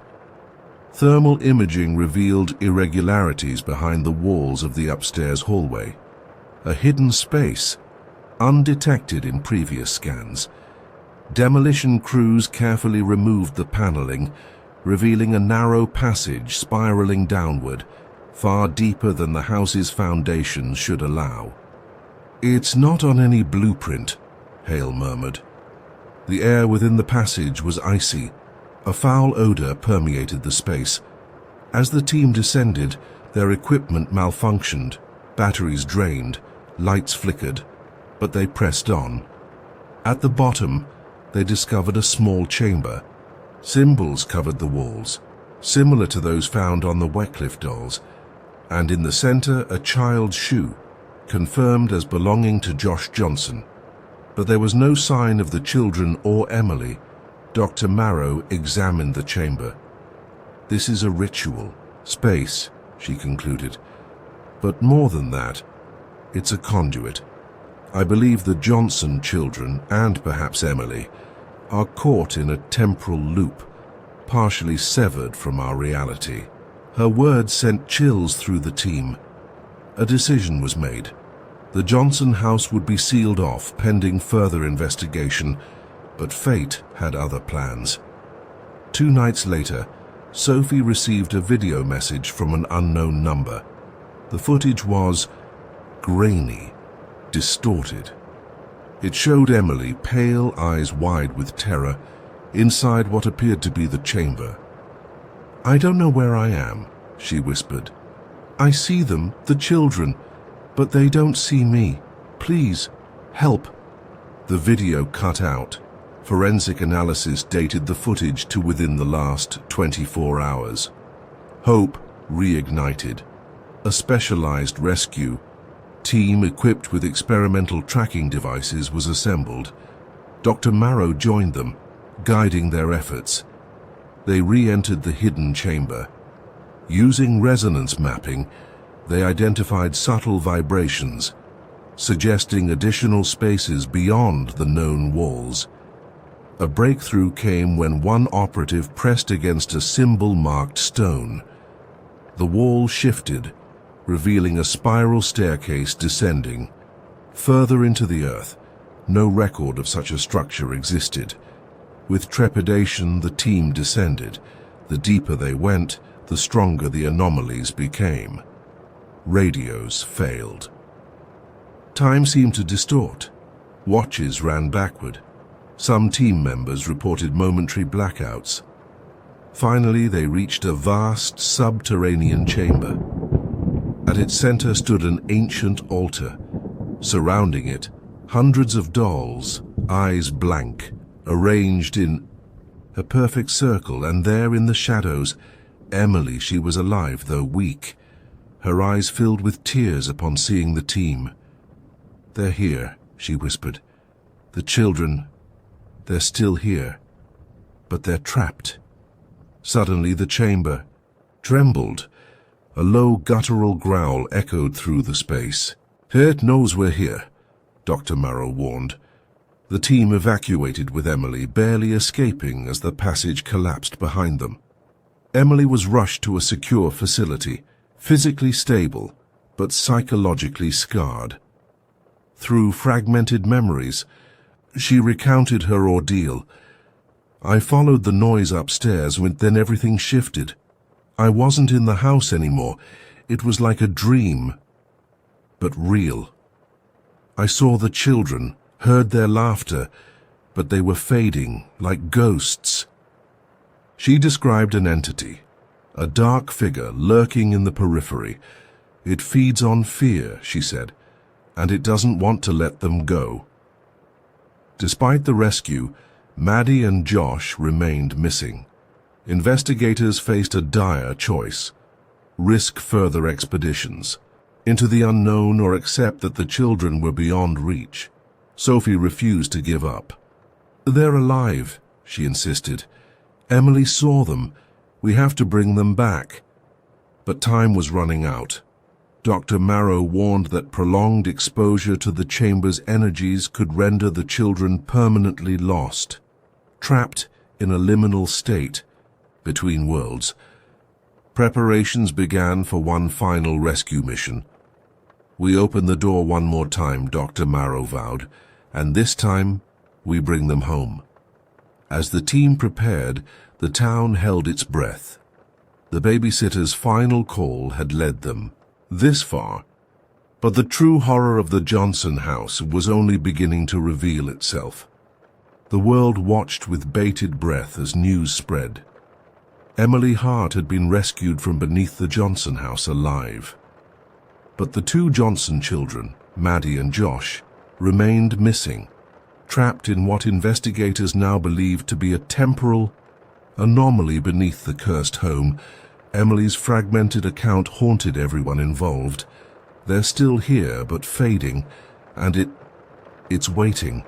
Thermal imaging revealed irregularities behind the walls of the upstairs hallway. A hidden space, undetected in previous scans. Demolition crews carefully removed the paneling, revealing a narrow passage spiraling downward, far deeper than the house's foundations should allow. "It's not on any blueprint," Hale murmured. The air within the passage was icy. A foul odor permeated the space. As the team descended, their equipment malfunctioned, batteries drained, lights flickered, but they pressed on. At the bottom, they discovered a small chamber. Symbols covered the walls, similar to those found on the Wycliffe dolls, and in the center a child's shoe, confirmed as belonging to Josh Johnson. But there was no sign of the children or Emily. Dr. Marrow examined the chamber. "This is a ritual space," she concluded. "But more than that, it's a conduit. I believe the Johnson children, and perhaps Emily, are caught in a temporal loop, partially severed from our reality." Her words sent chills through the team. A decision was made. The Johnson house would be sealed off pending further investigation, but fate had other plans. 2 nights later, Sophie received a video message from an unknown number. The footage was grainy, distorted. It showed Emily, pale, eyes wide with terror, inside what appeared to be the chamber. "I don't know where I am," she whispered. "I see them, the children, but they don't see me. Please, help." The video cut out. Forensic analysis dated the footage to within the last 24 hours. Hope reignited. A specialized rescue team equipped with experimental tracking devices was assembled. Dr. Marrow joined them, guiding their efforts. They re-entered the hidden chamber. Using resonance mapping, they identified subtle vibrations, suggesting additional spaces beyond the known walls. A breakthrough came when one operative pressed against a symbol-marked stone. The wall shifted, revealing a spiral staircase descending. Further into the earth, no record of such a structure existed. With trepidation, the team descended. The deeper they went, the stronger the anomalies became. Radios failed. Time seemed to distort. Watches ran backward. Some team members reported momentary blackouts. Finally, they reached a vast subterranean chamber. At its center stood an ancient altar. Surrounding it, hundreds of dolls, eyes blank, arranged in a perfect circle, and there in the shadows, Emily. She was alive, though weak. Her eyes filled with tears upon seeing the team. "They're here," she whispered. "The children, they're still here, but they're trapped." Suddenly the chamber trembled. A low guttural growl echoed through the space. "It knows we're here," Dr. Marrow warned. The team evacuated with Emily, barely escaping as the passage collapsed behind them. Emily was rushed to a secure facility, physically stable, but psychologically scarred. Through fragmented memories, she recounted her ordeal. "I followed the noise upstairs, then everything shifted. I wasn't in the house anymore. It was like a dream, but real. I saw the children, heard their laughter, but they were fading, like ghosts." She described an entity, a dark figure lurking in the periphery. "It feeds on fear," she said, "and it doesn't want to let them go." Despite the rescue, Maddie and Josh remained missing. Investigators faced a dire choice: risk further expeditions into the unknown or accept that the children were beyond reach. Sophie refused to give up. "They're alive," she insisted. "Emily saw them. We have to bring them back." But time was running out. Dr. Marrow warned that prolonged exposure to the chamber's energies could render the children permanently lost, trapped in a liminal state between worlds. Preparations began for one final rescue mission. "We open the door one more time," Dr. Marrow vowed, "and this time we bring them home." As the team prepared, the town held its breath. The babysitter's final call had led them this far, but the true horror of the Johnson house was only beginning to reveal itself. The world watched with bated breath as news spread. Emily Hart had been rescued from beneath the Johnson house alive. But the two Johnson children, Maddie and Josh, remained missing, trapped in what investigators now believed to be a temporal anomaly beneath the cursed home. Emily's fragmented account haunted everyone involved. They're still here, but fading, and it's waiting.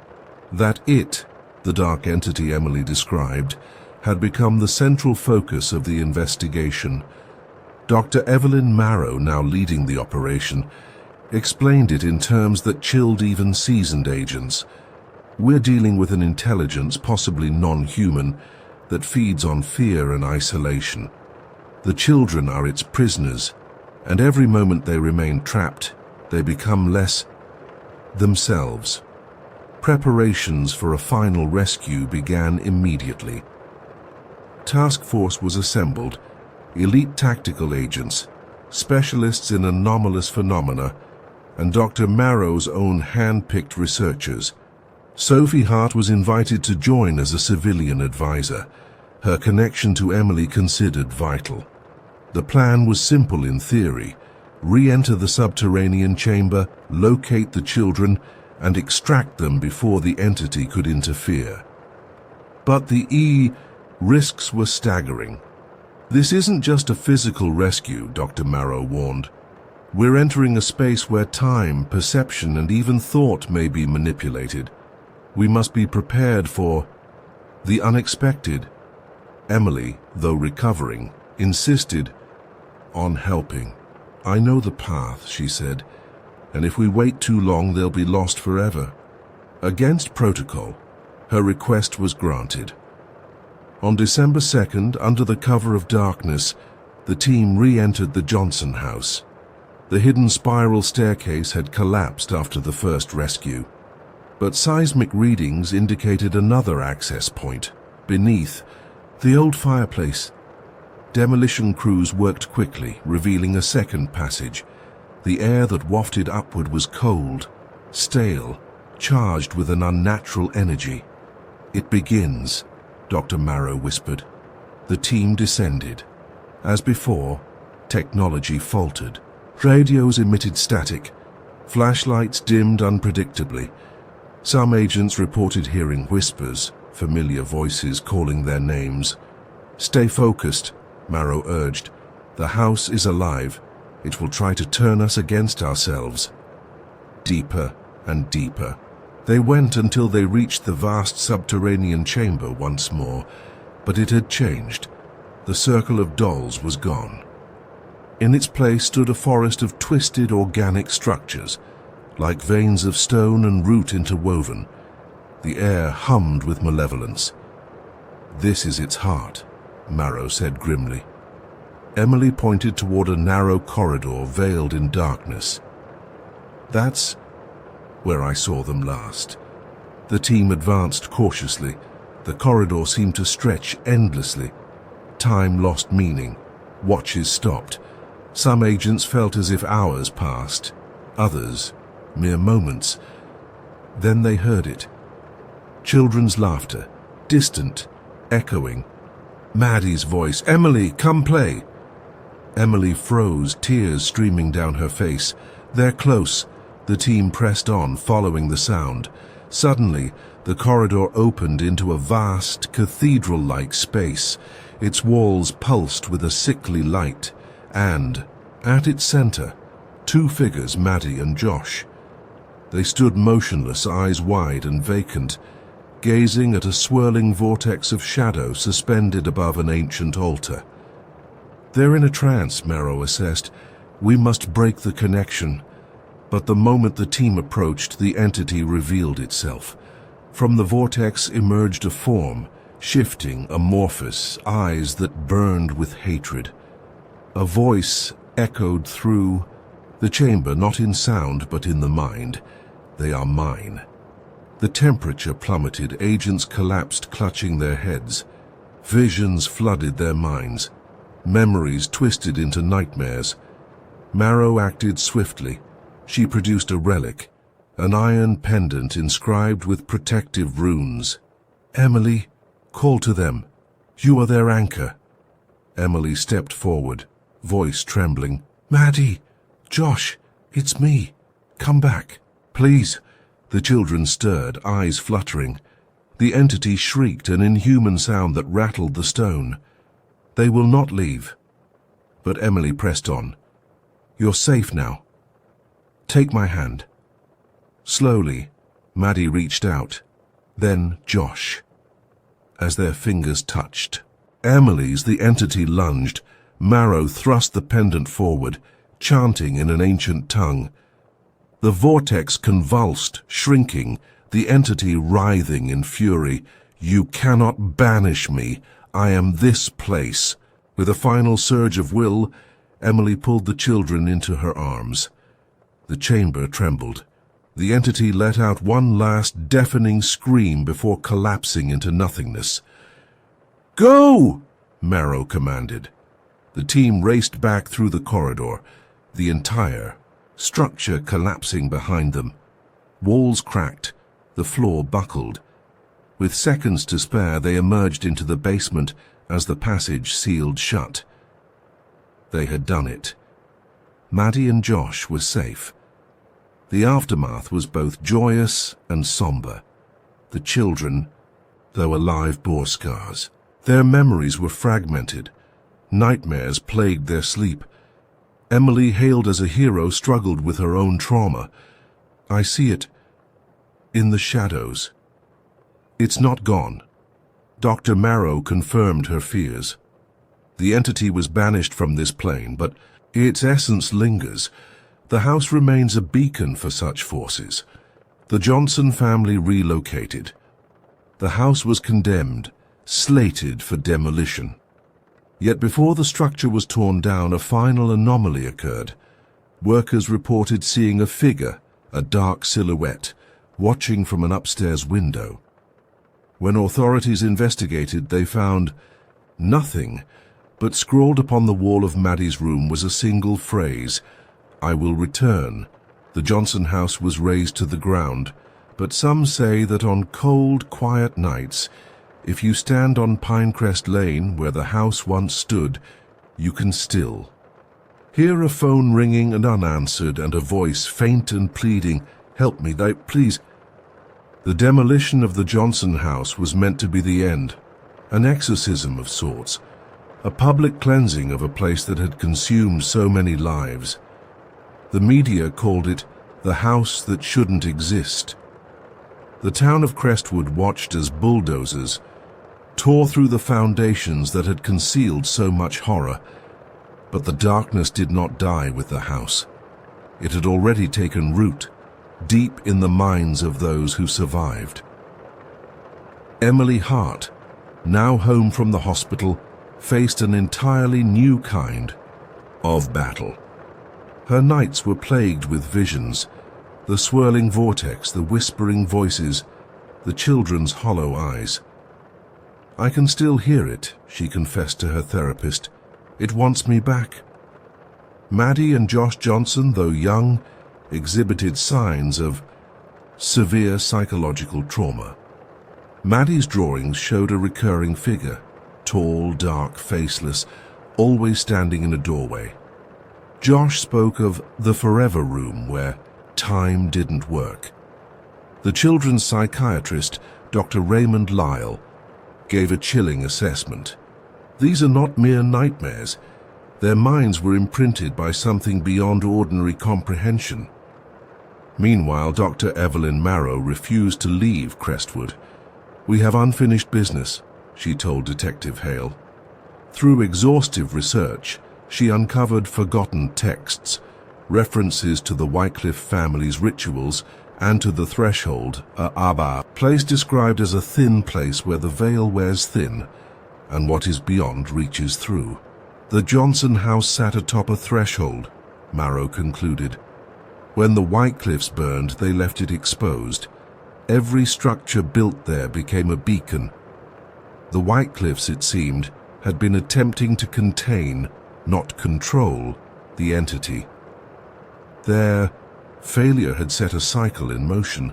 That the dark entity Emily described, had become the central focus of the investigation. Dr. Evelyn Marrow, now leading the operation, explained it in terms that chilled even seasoned agents. "We're dealing with an intelligence, possibly non-human, that feeds on fear and isolation. The children are its prisoners, and every moment they remain trapped, they become less themselves." Preparations for a final rescue began immediately. Task force was assembled, elite tactical agents, specialists in anomalous phenomena, and Dr. Marrow's own hand-picked researchers. Sophie Hart was invited to join as a civilian advisor, her connection to Emily considered vital. The plan was simple in theory: re-enter the subterranean chamber, locate the children, and extract them before the entity could interfere. But the risks were staggering. This isn't just a physical rescue, Dr. Marrow warned. We're entering a space where time, perception, and even thought may be manipulated. We must be prepared for the unexpected. Emily, though recovering, insisted on helping. I know the path, she said, and if we wait too long, they'll be lost forever. Against protocol, her request was granted. On December 2nd, under the cover of darkness, the team re-entered the Johnson house. The hidden spiral staircase had collapsed after the first rescue, but seismic readings indicated another access point, beneath the old fireplace. Demolition crews worked quickly, revealing a second passage. The air that wafted upward was cold, stale, charged with an unnatural energy. "It begins," Dr. Marrow whispered. The team descended. As before, technology faltered. Radios emitted static. Flashlights dimmed unpredictably. Some agents reported hearing whispers, familiar voices calling their names. "Stay focused," Marrow urged. "The house is alive. It will try to turn us against ourselves." Deeper and deeper. They went until they reached the vast subterranean chamber once more, but it had changed. The circle of dolls was gone. In its place stood a forest of twisted organic structures, like veins of stone and root interwoven. The air hummed with malevolence. "This is its heart," Marrow said grimly. Emily pointed toward a narrow corridor veiled in darkness. "That's where I saw them last." The team advanced cautiously. The corridor seemed to stretch endlessly. Time lost meaning. Watches stopped. Some agents felt as if hours passed, others mere moments. Then they heard it. Children's laughter, distant, echoing. Maddie's voice, "Emily, come play." Emily froze, tears streaming down her face. "They're close." The team pressed on, following the sound. Suddenly, the corridor opened into a vast, cathedral-like space. Its walls pulsed with a sickly light, and, at its center, two figures, Maddie and Josh. They stood motionless, eyes wide and vacant, gazing at a swirling vortex of shadow suspended above an ancient altar. "They're in a trance," Marrow assessed. "We must break the connection." But the moment the team approached, the entity revealed itself. From the vortex emerged a form, shifting, amorphous, eyes that burned with hatred. A voice echoed through the chamber, not in sound but in the mind. "They are mine." The temperature plummeted, agents collapsed, clutching their heads. Visions flooded their minds. Memories twisted into nightmares. Marrow acted swiftly. She produced a relic, an iron pendant inscribed with protective runes. "Emily, call to them. You are their anchor." Emily stepped forward, voice trembling. "Maddie, Josh, it's me. Come back, please." The children stirred, eyes fluttering. The entity shrieked, an inhuman sound that rattled the stone. "They will not leave." But Emily pressed on. "You're safe now. Take my hand." Slowly, Maddie reached out. Then Josh. As their fingers touched, Emily's, the entity lunged. Marrow thrust the pendant forward, chanting in an ancient tongue. The vortex convulsed, shrinking, the entity writhing in fury. "You cannot banish me. I am this place." With a final surge of will, Emily pulled the children into her arms. The chamber trembled. The entity let out one last deafening scream before collapsing into nothingness. "Go!" Marrow commanded. The team raced back through the corridor, the entire structure collapsing behind them. Walls cracked, the floor buckled. With seconds to spare, they emerged into the basement as the passage sealed shut. They had done it. Maddie and Josh were safe. The aftermath was both joyous and somber. The children There were live bore scars. Their memories were fragmented. Nightmares plagued their sleep. Emily, hailed as a hero, struggled with her own trauma. I see it in the shadows. It's not gone. Dr. Marrow confirmed her fears. The entity was banished from this plane, but its essence lingers. The house remains a beacon for such forces. The Johnson family relocated. The house was condemned, slated for demolition. Yet before the structure was torn down, a final anomaly occurred. Workers reported seeing a figure, a dark silhouette, watching from an upstairs window. When authorities investigated, they found nothing, but scrawled upon the wall of Maddie's room was a single phrase, "I will return." The Johnson house was razed to the ground, but some say that on cold, quiet nights, if you stand on Pinecrest Lane, where the house once stood, you can still hear a phone ringing and unanswered, and a voice, faint and pleading, "Help me, please." The demolition of the Johnson house was meant to be the end, an exorcism of sorts, a public cleansing of a place that had consumed so many lives. The media called it the house that shouldn't exist. The town of Crestwood watched as bulldozers tore through the foundations that had concealed so much horror. But the darkness did not die with the house. It had already taken root, deep in the minds of those who survived. Emily Hart, now home from the hospital, faced an entirely new kind of battle. Her nights were plagued with visions, the swirling vortex, the whispering voices, the children's hollow eyes. "I can still hear it," she confessed to her therapist. "It wants me back." Maddie and Josh Johnson, though young, exhibited signs of severe psychological trauma. Maddie's drawings showed a recurring figure, tall, dark, faceless, always standing in a doorway. Josh spoke of the forever room where time didn't work. The children's psychiatrist, Dr. Raymond Lyle, gave a chilling assessment. These are not mere nightmares. Their minds were imprinted by something beyond ordinary comprehension. Meanwhile, Dr. Evelyn Marrow refused to leave Crestwood. "We have unfinished business," she told Detective Hale. Through exhaustive research, she uncovered forgotten texts, references to the Wycliffe family's rituals and to the threshold, a Abba, place described as a thin place where the veil wears thin and what is beyond reaches through. The Johnson house sat atop a threshold, Marrow concluded. When the Wycliffes burned, they left it exposed. Every structure built there became a beacon. The Wycliffes, it seemed, had been attempting to contain, not control, the entity. Their failure had set a cycle in motion,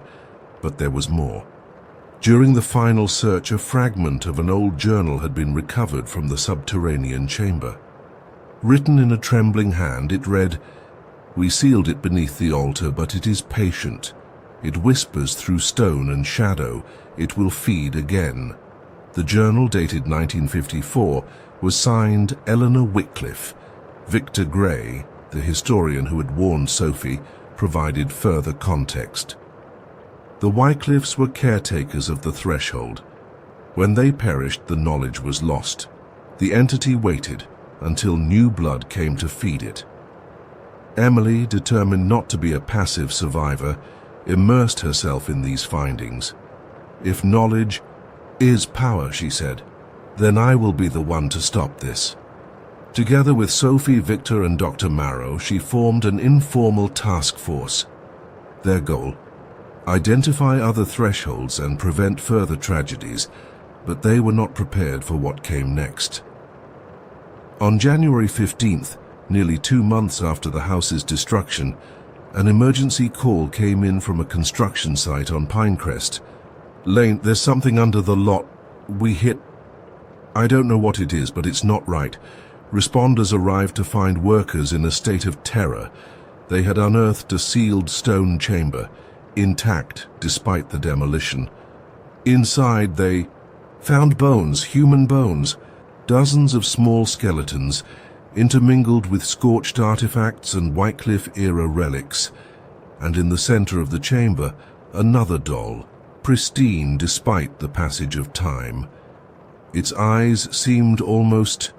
but there was more. During the final search, a fragment of an old journal had been recovered from the subterranean chamber. Written in a trembling hand, it read, "We sealed it beneath the altar, but it is patient. It whispers through stone and shadow. It will feed again." The journal, dated 1954, was signed Eleanor Wycliffe. Victor Gray, the historian who had warned Sophie, provided further context. The Wycliffes were caretakers of the threshold. When they perished, the knowledge was lost. The entity waited until new blood came to feed it. Emily, determined not to be a passive survivor, immersed herself in these findings. "If knowledge is power," she said, "then I will be the one to stop this." Together with Sophie, Victor, and Dr. Marrow, she formed an informal task force. Their goal: identify other thresholds and prevent further tragedies, but they were not prepared for what came next. On January 15th, nearly 2 months after the house's destruction, an emergency call came in from a construction site on Pinecrest Lane. "There's something under the lot. We hit. I don't know what it is, but it's not right." Responders arrived to find workers in a state of terror. They had unearthed a sealed stone chamber, intact despite the demolition. Inside, they found bones, human bones, dozens of small skeletons, intermingled with scorched artifacts and Wycliffe-era relics, and in the center of the chamber, another doll, pristine despite the passage of time. Its eyes seemed almost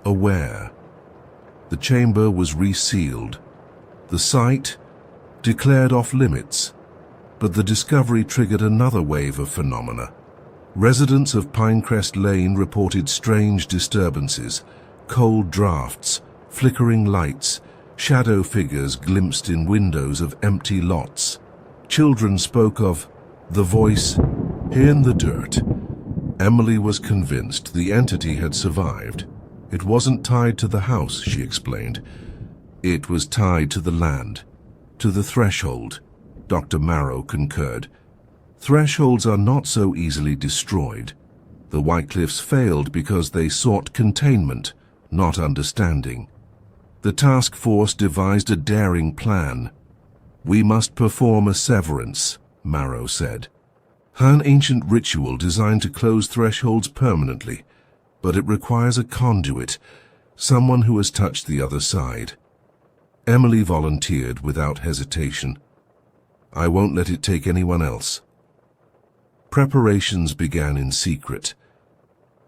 aware. The chamber was resealed. The site declared off limits, but the discovery triggered another wave of phenomena. Residents of Pinecrest Lane reported strange disturbances, cold drafts, flickering lights, shadow figures glimpsed in windows of empty lots. Children spoke of the voice in the dirt. Emily was convinced the entity had survived. It wasn't tied to the house, she explained. It was tied to the land, to the threshold. Dr. Marrow concurred. Thresholds are not so easily destroyed. The Wycliffes failed because they sought containment, not understanding. The task force devised a daring plan. "We must perform a severance," Marrow said. An ancient ritual designed to close thresholds permanently, but it requires a conduit, someone who has touched the other side. Emily volunteered without hesitation. "I won't let it take anyone else." Preparations began in secret.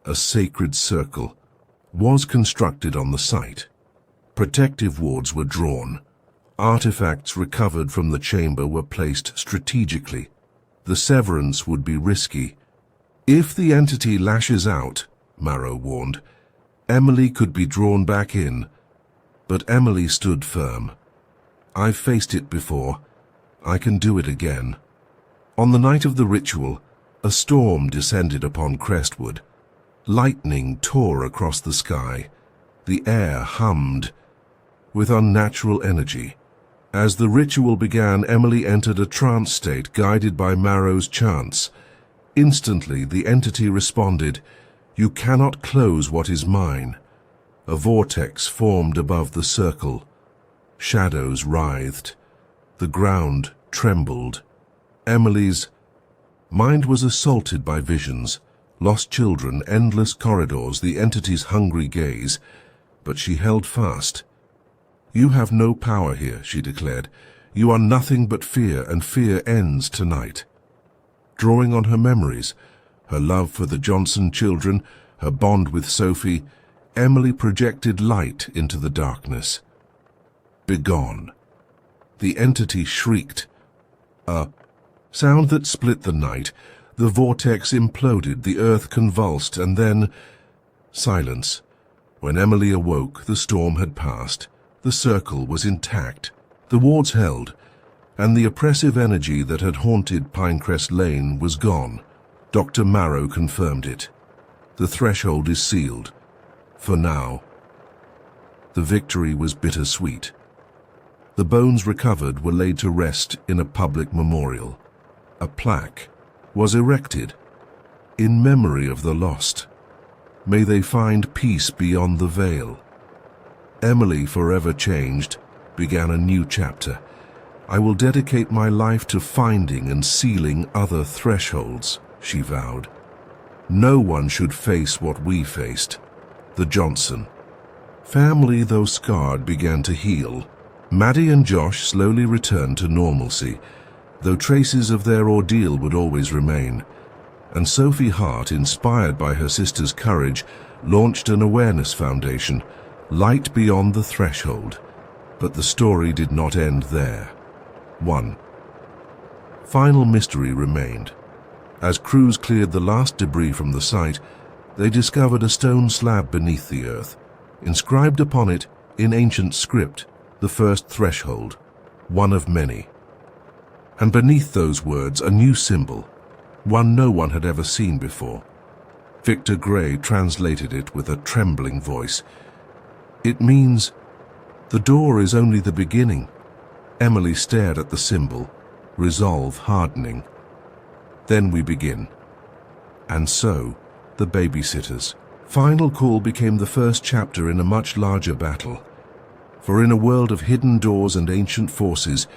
A sacred circle was constructed on the site. Protective wards were drawn. Artifacts recovered from the chamber were placed strategically. The severance would be risky. If the entity lashes out, Marrow warned, Emily could be drawn back in. But Emily stood firm. "I've faced it before. I can do it again." On the night of the ritual, a storm descended upon Crestwood. Lightning tore across the sky. The air hummed with unnatural energy. As the ritual began, Emily entered a trance state guided by Marrow's chants. Instantly, the entity responded, "You cannot close what is mine." A vortex formed above the circle. Shadows writhed. The ground trembled. Emily's mind was assaulted by visions, lost children, endless corridors, the entity's hungry gaze. But she held fast. "You have no power here," she declared. "You are nothing but fear, and fear ends tonight." Drawing on her memories, her love for the Johnson children, her bond with Sophie, Emily projected light into the darkness. "Begone." The entity shrieked. A sound that split the night. The vortex imploded, the earth convulsed, and then silence. When Emily awoke, the storm had passed. The circle was intact, the wards held, and the oppressive energy that had haunted Pinecrest Lane was gone. Dr. Marrow confirmed it. The threshold is sealed. For now. The victory was bittersweet. The bones recovered were laid to rest in a public memorial. A plaque was erected in memory of the lost. May they find peace beyond the veil. Emily, forever changed, began a new chapter. "I will dedicate my life to finding and sealing other thresholds," she vowed. "No one should face what we faced." The Johnson family, though scarred, began to heal. Maddie and Josh slowly returned to normalcy, though traces of their ordeal would always remain. And Sophie Hart, inspired by her sister's courage, launched an awareness foundation, Light Beyond the Threshold. But the story did not end there. 1. Final mystery remained. As crews cleared the last debris from the site, they discovered a stone slab beneath the earth. Inscribed upon it, in ancient script, the first threshold, one of many. And beneath those words, a new symbol, one no one had ever seen before. Victor Gray translated it with a trembling voice. "It means the door is only the beginning." Emily stared at the symbol, resolve hardening. "Then we begin." And so, the babysitters. Final Call became the first chapter in a much larger battle. For in a world of hidden doors and ancient forces,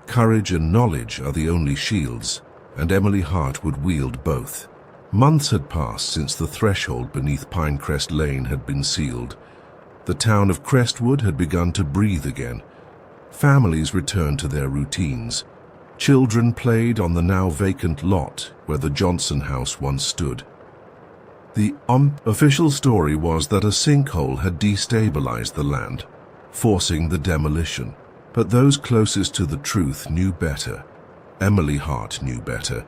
courage and knowledge are the only shields, and Emily Hart would wield both. Months had passed since the threshold beneath Pinecrest Lane had been sealed. The town of Crestwood had begun to breathe again. Families returned to their routines. Children played on the now vacant lot where the Johnson house once stood. The official story was that a sinkhole had destabilized the land, forcing the demolition. But those closest to the truth knew better. Emily Hart knew better.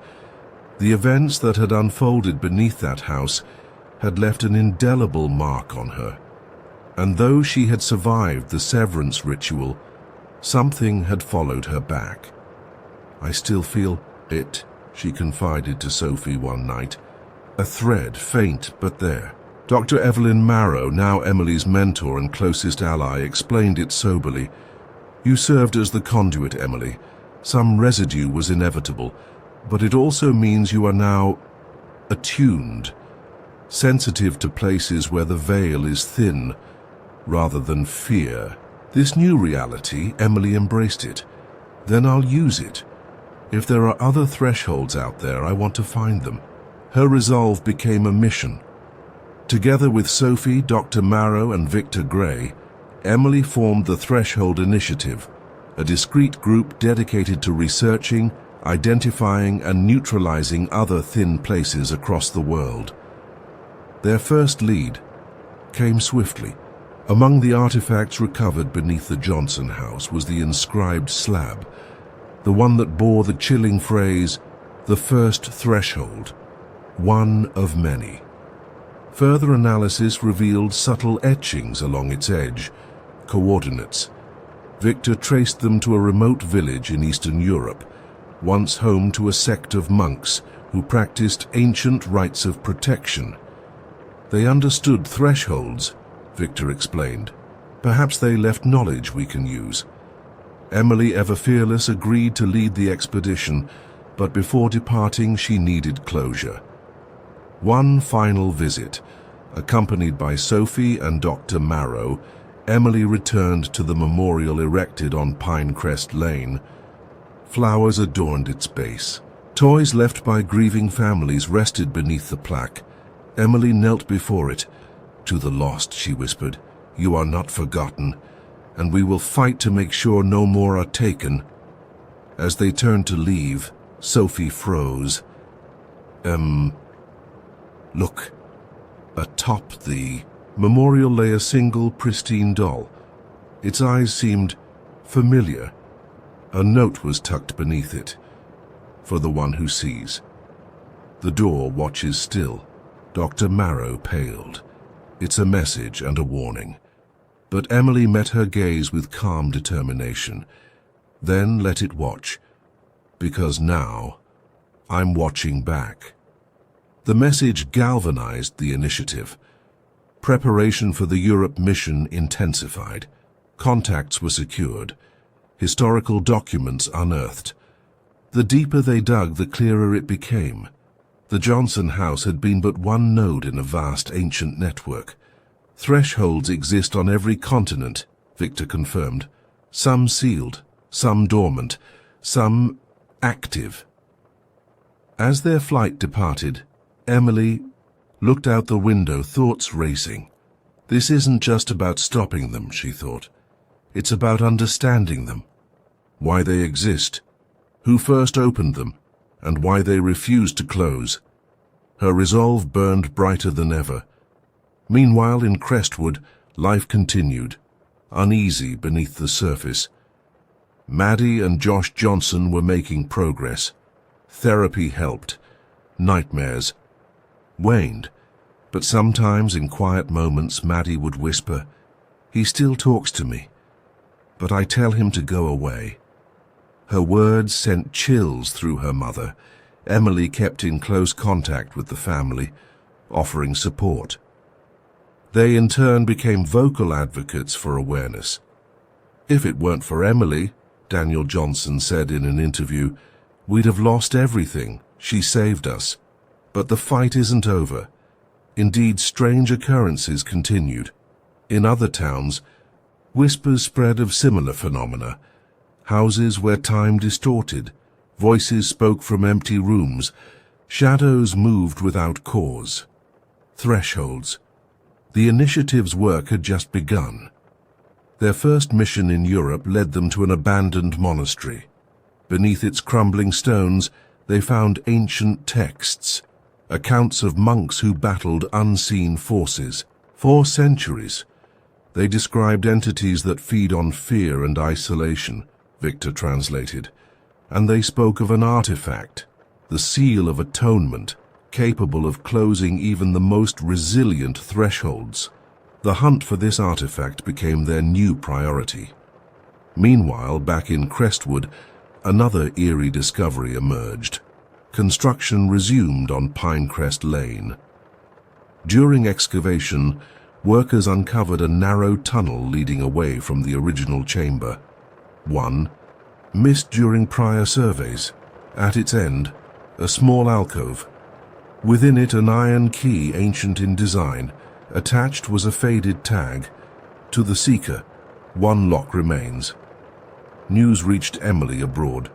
The events that had unfolded beneath that house had left an indelible mark on her. And though she had survived the severance ritual, something had followed her back. "I still feel it," she confided to Sophie one night. "A thread, faint but there." Dr. Evelyn Marrow, now Emily's mentor and closest ally, explained it soberly. "You served as the conduit, Emily. Some residue was inevitable, but it also means you are now attuned, sensitive to places where the veil is thin, rather than fear." This new reality, Emily embraced it. "Then I'll use it. If there are other thresholds out there, I want to find them." Her resolve became a mission. Together with Sophie, Dr. Marrow, and Victor Gray, Emily formed the Threshold Initiative, a discreet group dedicated to researching, identifying, and neutralizing other thin places across the world. Their first lead came swiftly. Among the artifacts recovered beneath the Johnson house was the inscribed slab, the one that bore the chilling phrase, "The first threshold, one of many." Further analysis revealed subtle etchings along its edge, coordinates. Victor traced them to a remote village in Eastern Europe, once home to a sect of monks who practiced ancient rites of protection. "They understood thresholds," Victor explained. "Perhaps they left knowledge we can use." Emily, ever fearless, agreed to lead the expedition, but before departing she needed closure. One final visit, accompanied by Sophie and Dr. Marrow, Emily returned to the memorial erected on Pinecrest Lane. Flowers adorned its base. Toys left by grieving families rested beneath the plaque. Emily knelt before it. "To the lost," she whispered, "you are not forgotten, and we will fight to make sure no more are taken." As they turned to leave, Sophie froze. Look." Atop the memorial lay a single, pristine doll. Its eyes seemed familiar. A note was tucked beneath it. "For the one who sees. The door watches still." Dr. Marrow paled. "It's a message and a warning." But Emily met her gaze with calm determination. "Then let it watch, because now I'm watching back." The message galvanized the initiative. Preparation for the Europe mission intensified. Contacts were secured. Historical documents unearthed. The deeper they dug, the clearer it became. The Johnson house had been but one node in a vast ancient network. "Thresholds exist on every continent," Victor confirmed. "Some sealed, some dormant, some active." As their flight departed, Emily looked out the window, thoughts racing. This isn't just about stopping them, she thought. It's about understanding them. Why they exist, who first opened them, and why they refuse to close. Her resolve burned brighter than ever. Meanwhile, in Crestwood, life continued, uneasy beneath the surface. Maddie and Josh Johnson were making progress. Therapy helped. Nightmares waned, but sometimes in quiet moments Maddie would whisper, "He still talks to me, but I tell him to go away." Her words sent chills through her mother. Emily kept in close contact with the family, offering support. They in turn became vocal advocates for awareness. "If it weren't for Emily," Daniel Johnson said in an interview, "we'd have lost everything. She saved us." But the fight isn't over. Indeed, strange occurrences continued. In other towns, whispers spread of similar phenomena. Houses where time distorted, voices spoke from empty rooms, Shadows moved without cause. Thresholds. The initiative's work had just begun. Their first mission in Europe led them to an abandoned monastery. Beneath its crumbling stones, they found ancient texts, accounts of monks who battled unseen forces. For centuries, they described entities that feed on fear and isolation, Victor translated, and they spoke of an artifact, the seal of atonement, capable of closing even the most resilient thresholds. The hunt for this artifact became their new priority. Meanwhile, back in Crestwood, another eerie discovery emerged. Construction resumed on Pinecrest Lane. During excavation, workers uncovered a narrow tunnel leading away from the original chamber. One, missed during prior surveys. At its end, a small alcove. Within it, an iron key, ancient in design. Attached was a faded tag. To the seeker, one lock remains. News reached Emily abroad.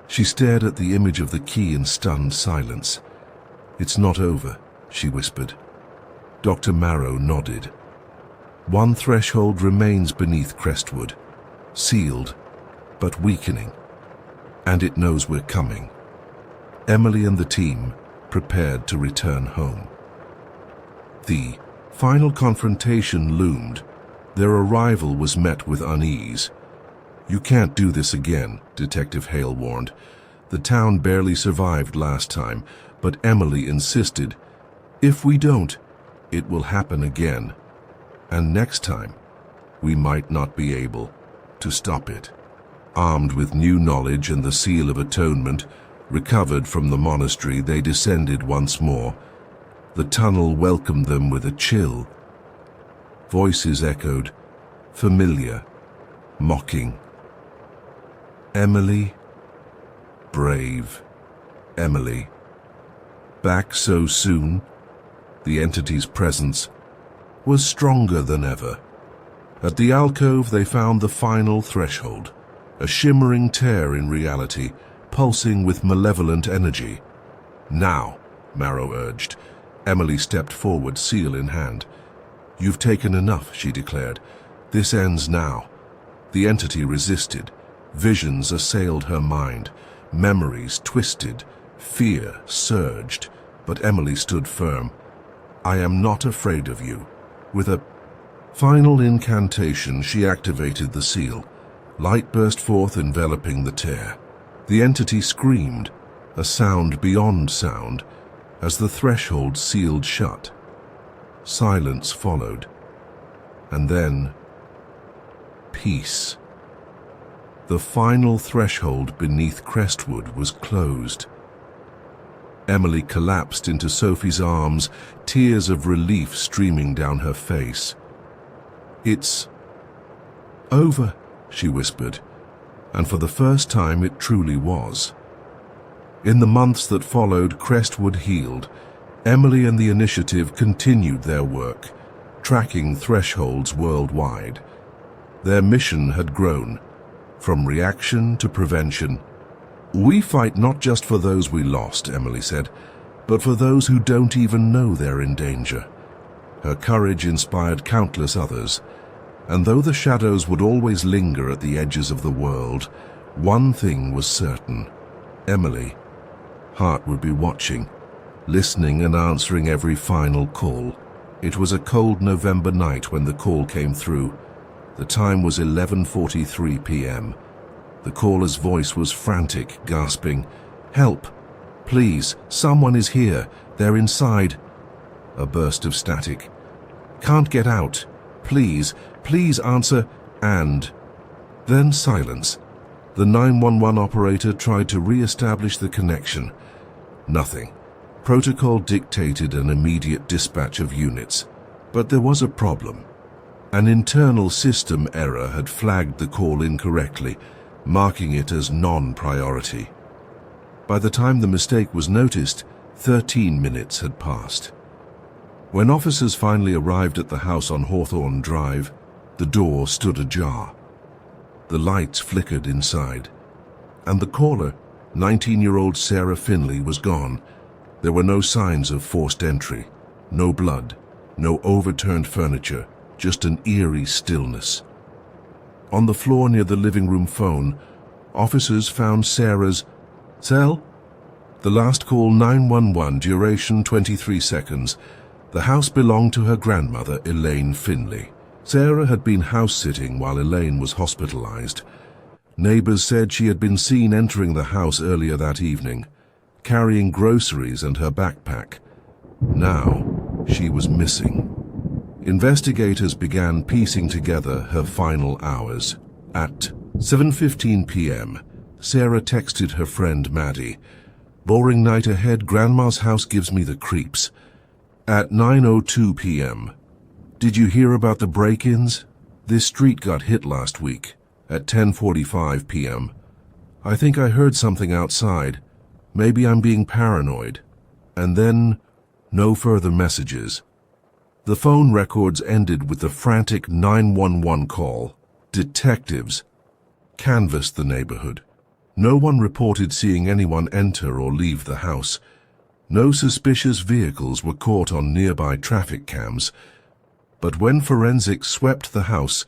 She stared at the image of the key in stunned silence. "It's not over," she whispered. Dr. Marrow nodded. "One threshold remains beneath Crestwood, sealed, but weakening. And it knows we're coming." Emily and the team prepared to return home. The final confrontation loomed. Their arrival was met with unease. "You can't do this again," Detective Hale warned. "The town barely survived last time," but Emily insisted, "If we don't, it will happen again. And next time, we might not be able to stop it." Armed with new knowledge and the seal of atonement, recovered from the monastery, they descended once more. The tunnel welcomed them with a chill. Voices echoed, familiar, mocking. Emily, brave Emily. Back so soon, the entity's presence was stronger than ever. At the alcove, they found the final threshold, a shimmering tear in reality, pulsing with malevolent energy. "Now," Marrow urged. Emily stepped forward, seal in hand. "You've taken enough," she declared. "This ends now." The entity resisted. Visions assailed her mind. Memories twisted. Fear surged. But Emily stood firm. "I am not afraid of you." With a final incantation, she activated the seal. Light burst forth, enveloping the tear. The entity screamed, a sound beyond sound, as the threshold sealed shut. Silence followed. And then, peace. The final threshold beneath Crestwood was closed. Emily collapsed into Sophie's arms, tears of relief streaming down her face. "It's over," she whispered, and for the first time it truly was. In the months that followed, Crestwood healed. Emily and the initiative continued their work, tracking thresholds worldwide. Their mission had grown, from reaction to prevention. "We fight not just for those we lost," Emily said, "but for those who don't even know they're in danger." Her courage inspired countless others, and though the shadows would always linger at the edges of the world, one thing was certain. Emily, Hart would be watching, listening and answering every final call. It was a cold November night when the call came through. The time was 11:43 p.m. The caller's voice was frantic, gasping, "Help! Please, someone is here. They're inside." A burst of static. "Can't get out. Please, please answer." And then silence. The 911 operator tried to re-establish the connection. Nothing. Protocol dictated an immediate dispatch of units. But there was a problem. An internal system error had flagged the call incorrectly, marking it as non-priority. By the time the mistake was noticed, 13 minutes had passed. When officers finally arrived at the house on Hawthorne Drive, the door stood ajar. The lights flickered inside, and the caller, 19-year-old Sarah Finley, was gone. There were no signs of forced entry, no blood, no overturned furniture, just an eerie stillness. On the floor near the living room phone, officers found Sarah's cell. The last call 911, duration 23 seconds. The house belonged to her grandmother, Elaine Finley. Sarah had been house-sitting while Elaine was hospitalized. Neighbors said she had been seen entering the house earlier that evening, carrying groceries and her backpack. Now, she was missing. Investigators began piecing together her final hours. At 7:15 p.m., Sarah texted her friend Maddie, "Boring night ahead, Grandma's house gives me the creeps." At 9:02 p.m., "Did you hear about the break-ins? This street got hit last week." At 10:45 p.m., "I think I heard something outside. Maybe I'm being paranoid." And then, no further messages. The phone records ended with the frantic 911 call. Detectives canvassed the neighborhood. No one reported seeing anyone enter or leave the house. No suspicious vehicles were caught on nearby traffic cams. But when forensics swept the house,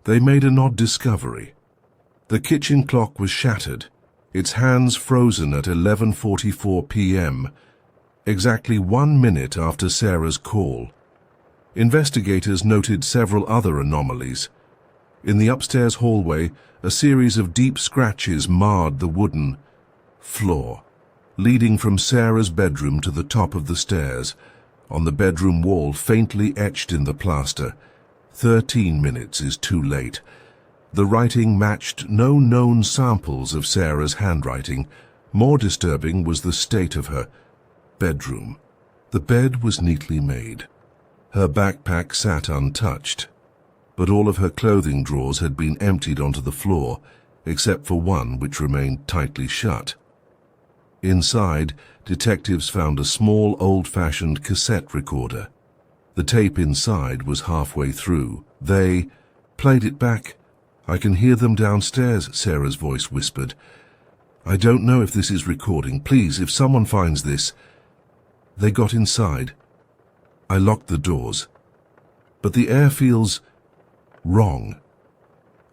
they made an odd discovery. The kitchen clock was shattered, its hands frozen at 11:44 p.m., exactly 1 minute after Sarah's call. Investigators noted several other anomalies. In the upstairs hallway, a series of deep scratches marred the wooden floor, leading from Sarah's bedroom to the top of the stairs. On the bedroom wall, faintly etched in the plaster, 13 minutes is too late. The writing matched no known samples of Sarah's handwriting. More disturbing was the state of her bedroom. The bed was neatly made. Her backpack sat untouched, but all of her clothing drawers had been emptied onto the floor, except for one which remained tightly shut. Inside, detectives found a small, old-fashioned cassette recorder. The tape inside was halfway through. "They played it back. I can hear them downstairs," Sarah's voice whispered. "I don't know if this is recording. Please, if someone finds this." They got inside. I locked the doors. But the air feels wrong.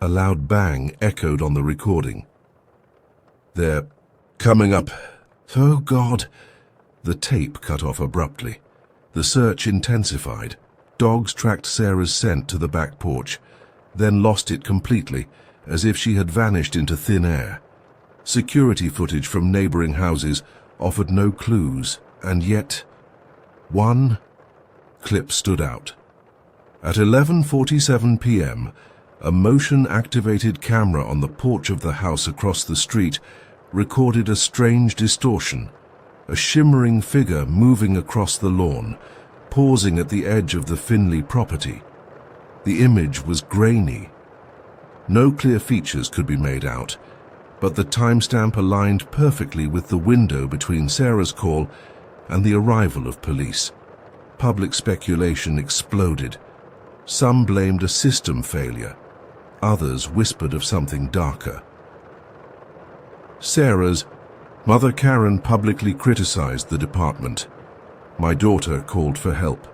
A loud bang echoed on the recording. "They're coming up." "Oh, God!" The tape cut off abruptly. The search intensified. Dogs tracked Sarah's scent to the back porch, then lost it completely, as if she had vanished into thin air. Security footage from neighboring houses offered no clues, and yet one clip stood out. At 11:47 p.m., a motion-activated camera on the porch of the house across the street recorded a strange distortion, a shimmering figure moving across the lawn, pausing at the edge of the Finley property. The image was grainy. No clear features could be made out, but the timestamp aligned perfectly with the window between Sarah's call and the arrival of police. Public speculation exploded. Some blamed a system failure. Others whispered of something darker. Sarah's mother, Karen, publicly criticized the department. My daughter called for help,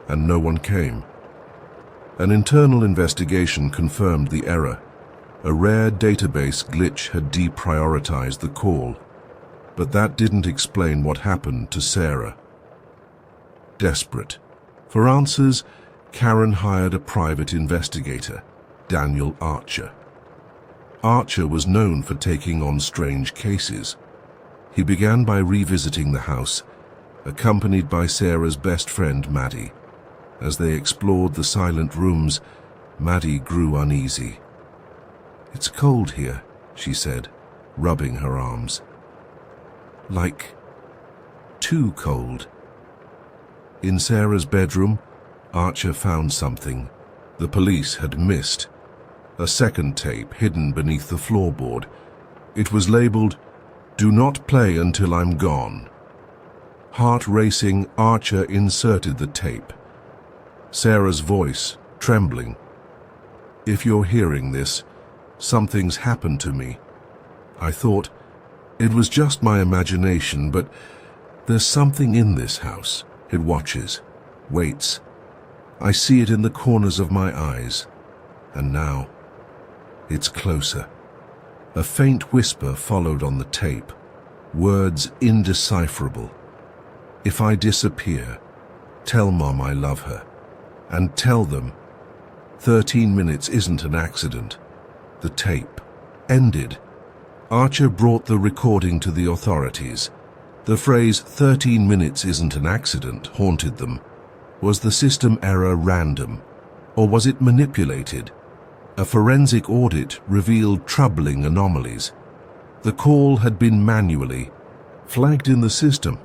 and no one came. An internal investigation confirmed the error. A rare database glitch had deprioritized the call, but that didn't explain what happened to Sarah. Desperate for answers, Karen hired a private investigator, Daniel Archer. Archer was known for taking on strange cases. He began by revisiting the house, accompanied by Sarah's best friend, Maddie. As they explored the silent rooms, Maddie grew uneasy. "It's cold here," she said, rubbing her arms. "Like, too cold." In Sarah's bedroom, Archer found something the police had missed. A second tape hidden beneath the floorboard. It was labeled, "Do not play until I'm gone." Heart racing, Archer inserted the tape. Sarah's voice, trembling. "If you're hearing this, something's happened to me. I thought it was just my imagination, but There's something in this house. It watches, waits. I see it in the corners of my eyes. And now, it's closer. A faint whisper followed on the tape, words indecipherable. If I disappear, tell Mom I love her. And tell them 13 minutes isn't an accident. The tape ended. Archer brought the recording to the authorities. The phrase 13 minutes isn't an accident haunted them. Was the system error random, or was it manipulated? A forensic audit revealed troubling anomalies. The call had been manually flagged in the system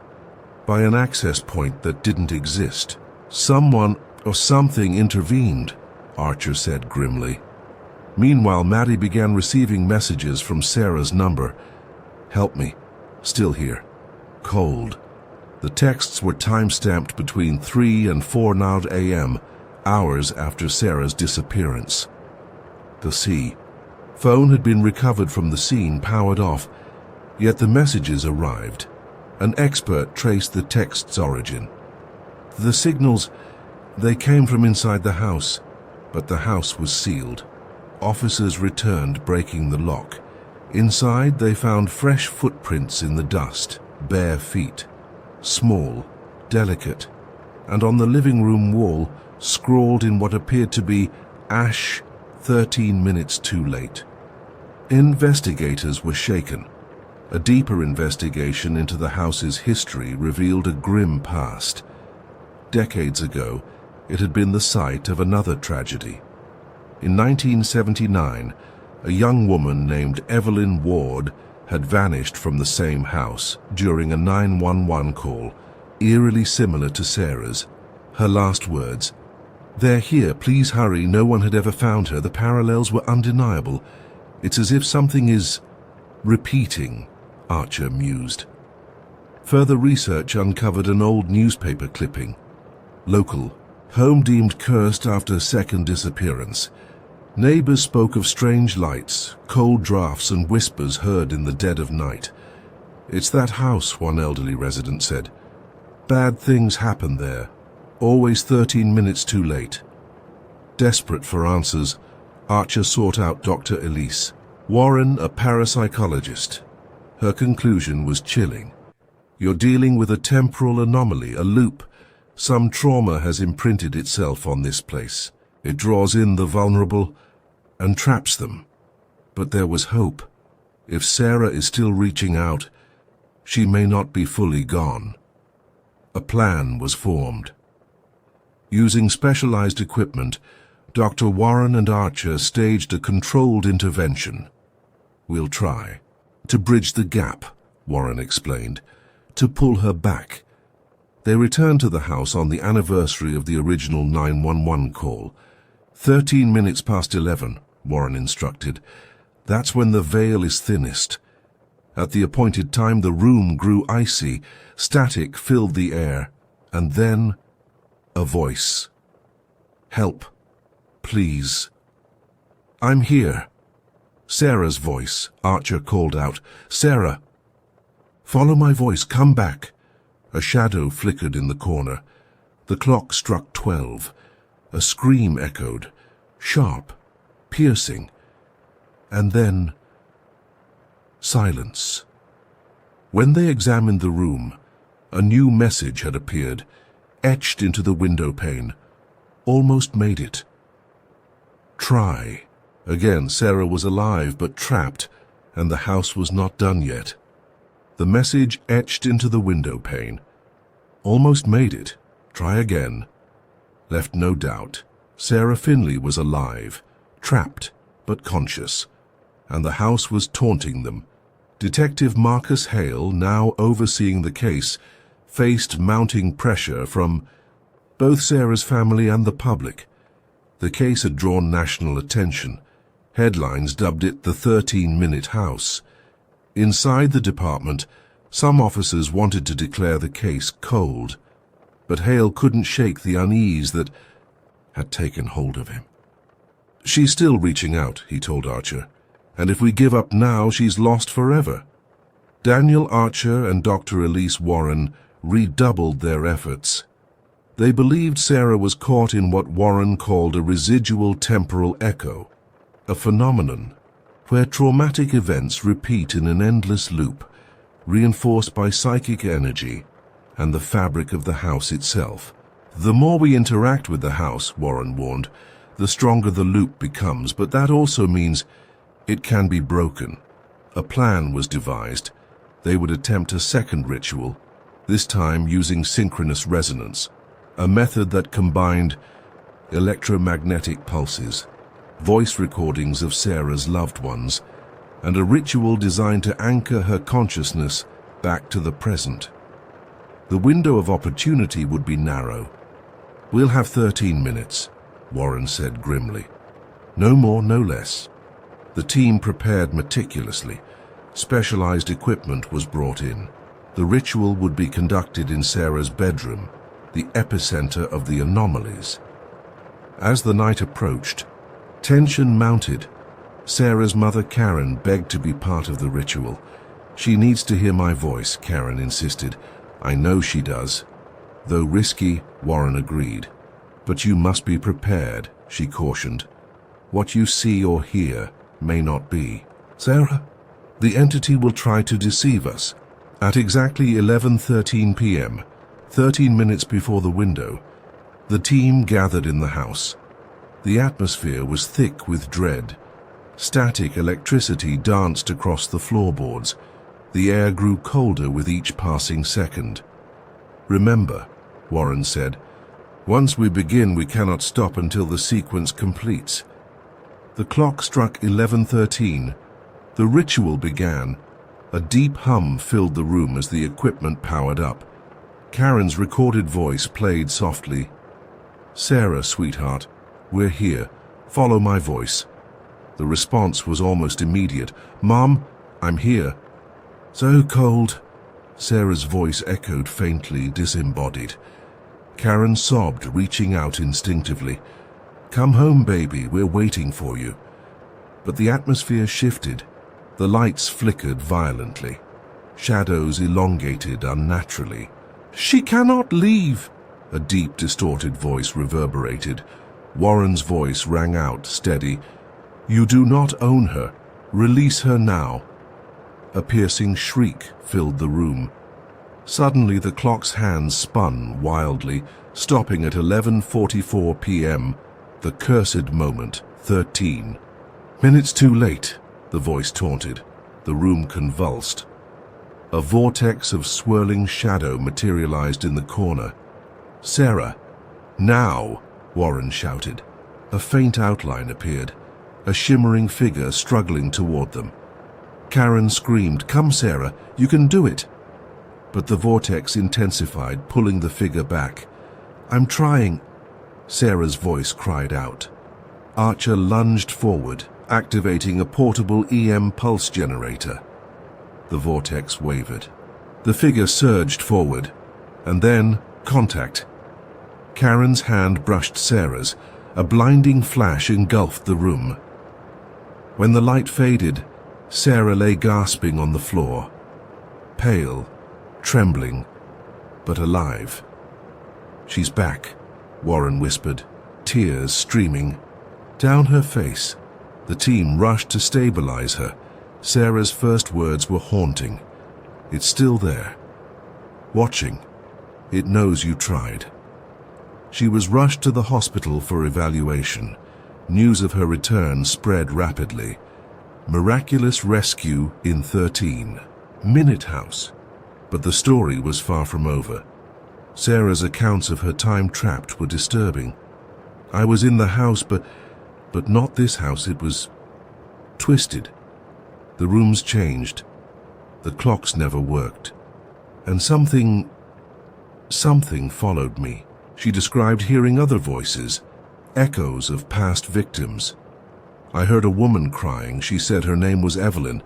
by an access point that didn't exist. Someone or something intervened, Archer said grimly. Meanwhile, Maddie began receiving messages from Sarah's number. Help me. Still here. Cold. The texts were time-stamped between 3 and 4 a.m., hours after Sarah's disappearance. The sea. Phone had been recovered from the scene, powered off, yet the messages arrived. An expert traced the text's origin. The signals, they came from inside the house, but the house was sealed. Officers returned, breaking the lock. Inside, they found fresh footprints in the dust, bare feet, small, delicate, and on the living room wall, scrawled in what appeared to be ash, 13 minutes too late. Investigators were shaken. A deeper investigation into the house's history revealed a grim past. Decades ago, it had been the site of another tragedy. In 1979, a young woman named Evelyn Ward had vanished from the same house during a 911 call, eerily similar to Sarah's. Her last words, "They're here, please hurry, no one had ever found her." The parallels were undeniable. It's as if something is repeating, Archer mused. Further research uncovered an old newspaper clipping. Local. Home deemed cursed after second disappearance. Neighbors spoke of strange lights, cold drafts and whispers heard in the dead of night. "It's that house," one elderly resident said. "Bad things happen there. Always 13 minutes too late." Desperate for answers, Archer sought out Dr. Elise Warren, a parapsychologist. Her conclusion was chilling. "You're dealing with a temporal anomaly, a loop. Some trauma has imprinted itself on this place. It draws in the vulnerable and traps them." But there was hope. If Sarah is still reaching out, she may not be fully gone. A plan was formed. Using specialized equipment, Dr. Warren and Archer staged a controlled intervention. "We'll try to bridge the gap," Warren explained, "to pull her back." They returned to the house on the anniversary of the original 911 call. 13 minutes past 11, Warren instructed. "That's when the veil is thinnest." At the appointed time, the room grew icy. Static filled the air. And then, a voice. "Help, please." "I'm here." Sarah's voice, Archer called out. "Sarah!" "Follow my voice, come back." A shadow flickered in the corner. The clock struck 12. A scream echoed, sharp, piercing. And then, silence. When they examined the room, a new message had appeared, etched into the window pane. Almost made it. "Try." Again, Sarah was alive but trapped, and the house was not done yet. The message etched into the window pane. "Almost made it. Try again." Left no doubt. Sarah Finley was alive, trapped but conscious, and the house was taunting them. Detective Marcus Hale, now overseeing the case, faced mounting pressure from both Sarah's family and the public. The case had drawn national attention. Headlines dubbed it the 13-minute house. Inside the department, some officers wanted to declare the case cold, but Hale couldn't shake the unease that had taken hold of him. "She's still reaching out," he told Archer, "and if we give up now, she's lost forever." Daniel Archer and Dr. Elise Warren redoubled their efforts. They believed Sarah was caught in what Warren called a residual temporal echo, a phenomenon where traumatic events repeat in an endless loop, reinforced by psychic energy and the fabric of the house itself. The more we interact with the house, Warren warned, the stronger the loop becomes, but that also means it can be broken. A plan was devised. They would attempt a second ritual, this time using synchronous resonance, a method that combined electromagnetic pulses, voice recordings of Sarah's loved ones, and a ritual designed to anchor her consciousness back to the present. The window of opportunity would be narrow. "We'll have 13 minutes, Warren said grimly. "No more, no less." The team prepared meticulously. Specialized equipment was brought in. The ritual would be conducted in Sarah's bedroom, the epicenter of the anomalies. As the night approached, tension mounted. Sarah's mother, Karen, begged to be part of the ritual. "She needs to hear my voice," Karen insisted. "I know she does." Though risky, Warren agreed. "But you must be prepared," she cautioned. "What you see or hear may not be." "Sarah, the entity will try to deceive us." At exactly 11:13 p.m., 13 minutes before the window, the team gathered in the house. The atmosphere was thick with dread. Static electricity danced across the floorboards. The air grew colder with each passing second. "Remember," Warren said, "once we begin, we cannot stop until the sequence completes." The clock struck 11:13. The ritual began. A deep hum filled the room as the equipment powered up. Karen's recorded voice played softly. "Sarah, sweetheart, we're here. Follow my voice." The response was almost immediate. "Mom, I'm here." "So cold." Sarah's voice echoed faintly, disembodied. Karen sobbed, reaching out instinctively. "Come home, baby, we're waiting for you." But the atmosphere shifted. The lights flickered violently. Shadows elongated unnaturally. "She cannot leave," a deep, distorted voice reverberated. Warren's voice rang out, steady. "You do not own her. Release her now." A piercing shriek filled the room. Suddenly the clock's hands spun wildly, stopping at 11:44 p.m., the cursed moment, 13. "Minutes too late," the voice taunted. The room convulsed. A vortex of swirling shadow materialized in the corner. "Sarah, now!" Warren shouted. A faint outline appeared, a shimmering figure struggling toward them. Karen screamed, "Come, Sarah, you can do it!" But the vortex intensified, pulling the figure back. "I'm trying," Sarah's voice cried out. Archer lunged forward, activating a portable EM pulse generator. The vortex wavered. The figure surged forward, and then contact. Karen's hand brushed Sarah's. A blinding flash engulfed the room. When the light faded, Sarah lay gasping on the floor, pale, trembling, but alive. "She's back," Warren whispered, tears streaming down her face. The team rushed to stabilize her. Sarah's first words were haunting. "It's still there. Watching. It knows you tried." She was rushed to the hospital for evaluation. News of her return spread rapidly. Miraculous rescue in 13. Minute House. But the story was far from over. Sarah's accounts of her time trapped were disturbing. "I was in the house, but not this house. It was twisted. The rooms changed. The clocks never worked. And something followed me." She described hearing other voices, echoes of past victims. "I heard a woman crying. She said her name was Evelyn."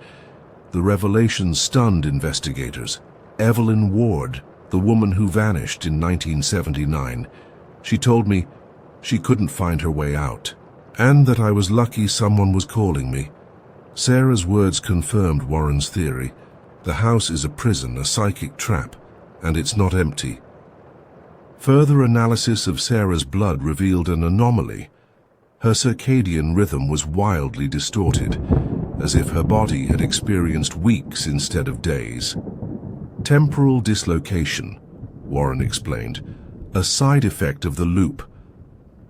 The revelation stunned investigators. Evelyn Ward, the woman who vanished in 1979. She told me she couldn't find her way out, and that I was lucky someone was calling me. Sarah's words confirmed Warren's theory. The house is a prison, a psychic trap. and it's not empty. Further analysis of Sarah's blood revealed an anomaly. Her circadian rhythm was wildly distorted, as if her body had experienced weeks instead of days. Temporal dislocation, Warren explained, a side effect of the loop.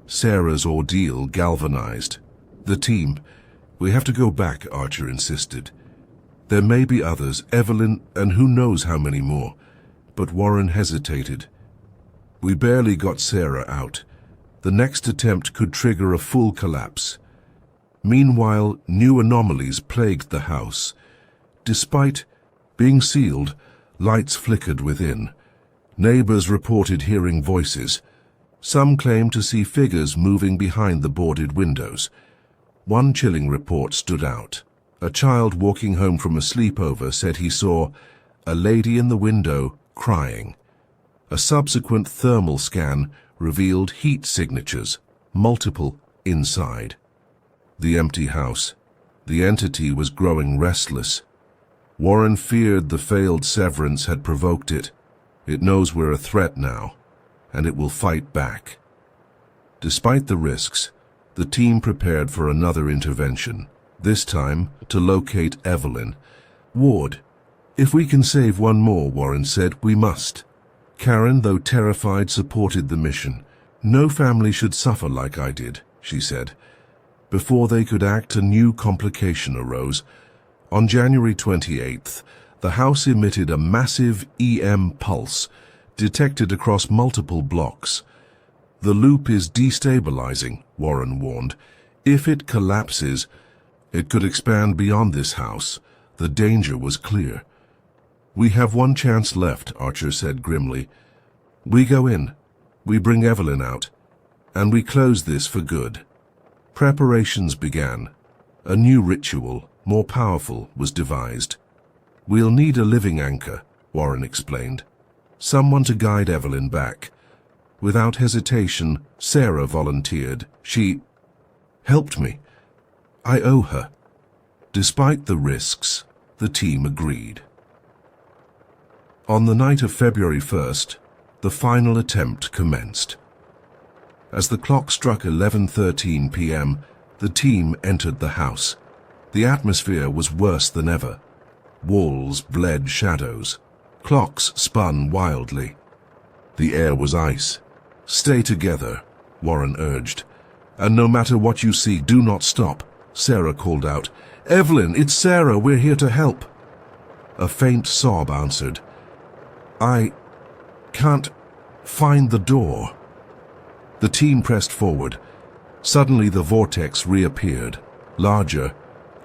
Sarah's ordeal galvanized the team. "We have to go back," Archer insisted. "There may be others, Evelyn, and who knows how many more." But Warren hesitated. "We barely got Sarah out. The next attempt could trigger a full collapse." Meanwhile, new anomalies plagued the house. Despite being sealed, lights flickered within. Neighbors reported hearing voices. Some claimed to see figures moving behind the boarded windows. One chilling report stood out. A child walking home from a sleepover said he saw a lady in the window crying. A subsequent thermal scan revealed heat signatures, multiple inside. The empty house. The entity was growing restless. Warren feared the failed severance had provoked it. It knows we're a threat now, and it will fight back. Despite the risks, the team prepared for another intervention, this time to locate Evelyn. "Ward, if we can save one more," Warren said, "we must." Karen, though terrified, supported the mission. "No family should suffer like I did," she said. Before they could act, a new complication arose. On January 28th, the house emitted a massive EM pulse, detected across multiple blocks. "The loop is destabilizing," Warren warned. "If it collapses, it could expand beyond this house." The danger was clear. "We have one chance left," Archer said grimly. "We go in, we bring Evelyn out, and we close this for good." Preparations began. A new ritual, more powerful, was devised. "We'll need a living anchor," Warren explained. "Someone to guide Evelyn back." Without hesitation, Sarah volunteered. "She helped me. I owe her." Despite the risks, the team agreed. On the night of February 1st, the final attempt commenced. As the clock struck 11:13 p.m., the team entered the house. The atmosphere was worse than ever. Walls bled shadows. Clocks spun wildly. The air was ice. "Stay together," Warren urged. "And no matter what you see, do not stop," Sarah called out. "Evelyn, it's Sarah, we're here to help." A faint sob answered. "I can't find the door." The team pressed forward. Suddenly the vortex reappeared, larger,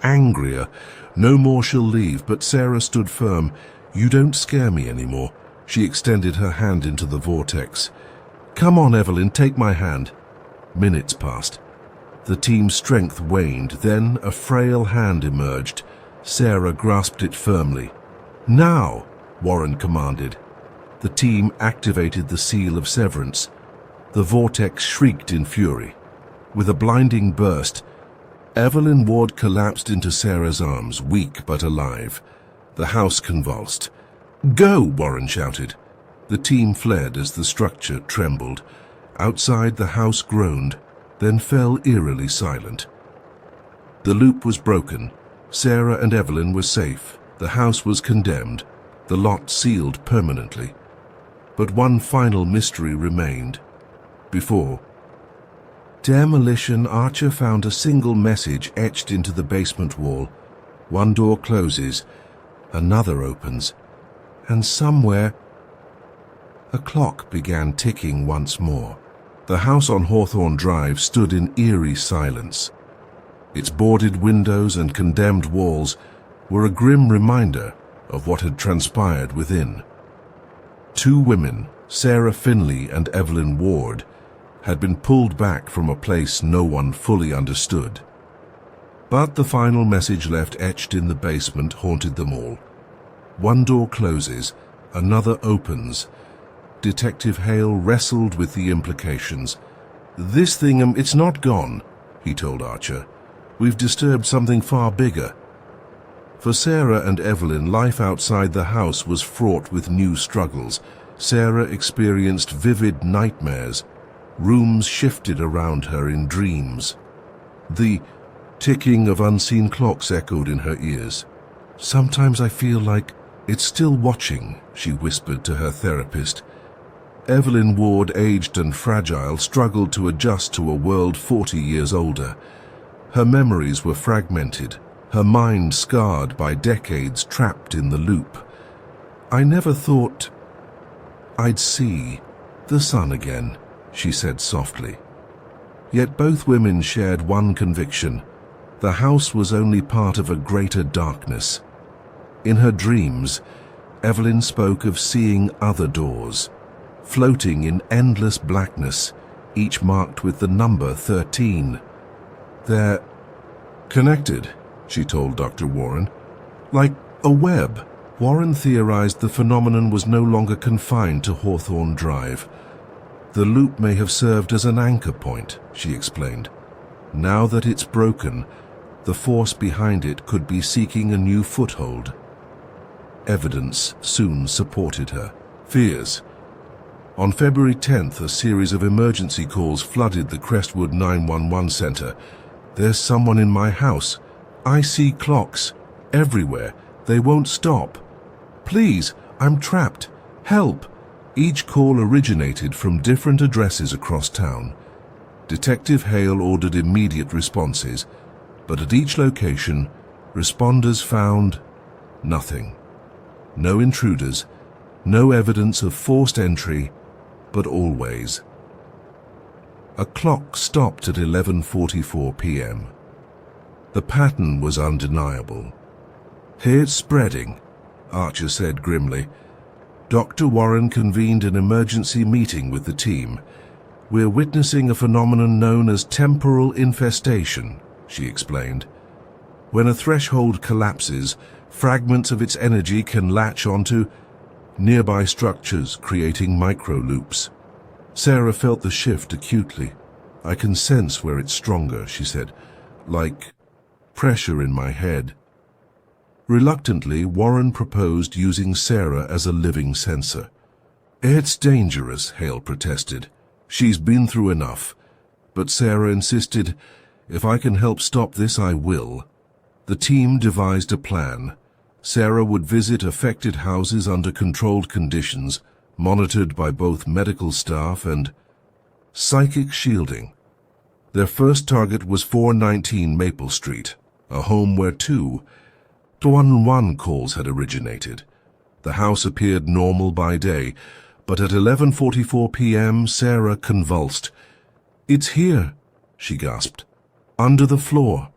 angrier. "No more she'll leave," but Sarah stood firm. "You don't scare me anymore." She extended her hand into the vortex. "Come on, Evelyn, take my hand." Minutes passed. The team's strength waned, then a frail hand emerged. Sarah grasped it firmly. "Now," Warren commanded. The team activated the seal of severance. The vortex shrieked in fury. With a blinding burst, Evelyn Ward collapsed into Sarah's arms, weak but alive. The house convulsed. "Go!" Warren shouted. The team fled as the structure trembled. Outside, the house groaned, then fell eerily silent. The loop was broken. Sarah and Evelyn were safe. The house was condemned. The lot sealed permanently. But one final mystery remained. Before demolition, Archer found a single message etched into the basement wall. One door closes, another opens, and somewhere a clock began ticking once more. The house on Hawthorne Drive stood in eerie silence. Its boarded windows and condemned walls were a grim reminder of what had transpired within. Two women, Sarah Finley and Evelyn Ward, had been pulled back from a place no one fully understood. But the final message left etched in the basement haunted them all. One door closes, another opens. Detective Hale wrestled with the implications. "This thing, it's not gone," he told Archer. "We've disturbed something far bigger." For Sarah and Evelyn, life outside the house was fraught with new struggles. Sarah experienced vivid nightmares. Rooms shifted around her in dreams. The ticking of unseen clocks echoed in her ears. "Sometimes I feel like it's still watching," she whispered to her therapist. Evelyn Ward, aged and fragile, struggled to adjust to a world 40 years older. Her memories were fragmented, her mind scarred by decades trapped in the loop. "I never thought I'd see the sun again," she said softly. Yet both women shared one conviction: the house was only part of a greater darkness. In her dreams, Evelyn spoke of seeing other doors, floating in endless blackness, each marked with the number 13. "They're connected," she told Dr. Warren. "Like a web." Warren theorized the phenomenon was no longer confined to Hawthorne Drive. "The loop may have served as an anchor point," she explained. "Now that it's broken, the force behind it could be seeking a new foothold." Evidence soon supported her fears. On February 10th, a series of emergency calls flooded the Crestwood 911 center. "There's someone in my house. I see clocks everywhere. They won't stop. Please, I'm trapped. Help!" Each call originated from different addresses across town. Detective Hale ordered immediate responses, but at each location, responders found nothing. No intruders, no evidence of forced entry, but always. A clock stopped at 11:44 p.m. The pattern was undeniable. "It's spreading," Archer said grimly. Dr. Warren convened an emergency meeting with the team. "We're witnessing a phenomenon known as temporal infestation," she explained. "When a threshold collapses, fragments of its energy can latch onto nearby structures, creating micro-loops." Sarah felt the shift acutely. "I can sense where it's stronger," she said, "like pressure in my head." Reluctantly, Warren proposed using Sarah as a living sensor. "It's dangerous," Hale protested. "She's been through enough." But Sarah insisted, "If I can help stop this, I will." The team devised a plan. Sarah would visit affected houses under controlled conditions, monitored by both medical staff and psychic shielding. Their first target was 419 Maple Street, a home where 211 calls had originated. The house appeared normal by day, but at 11:44 p.m. Sarah convulsed. "It's here," she gasped. "Under the floor."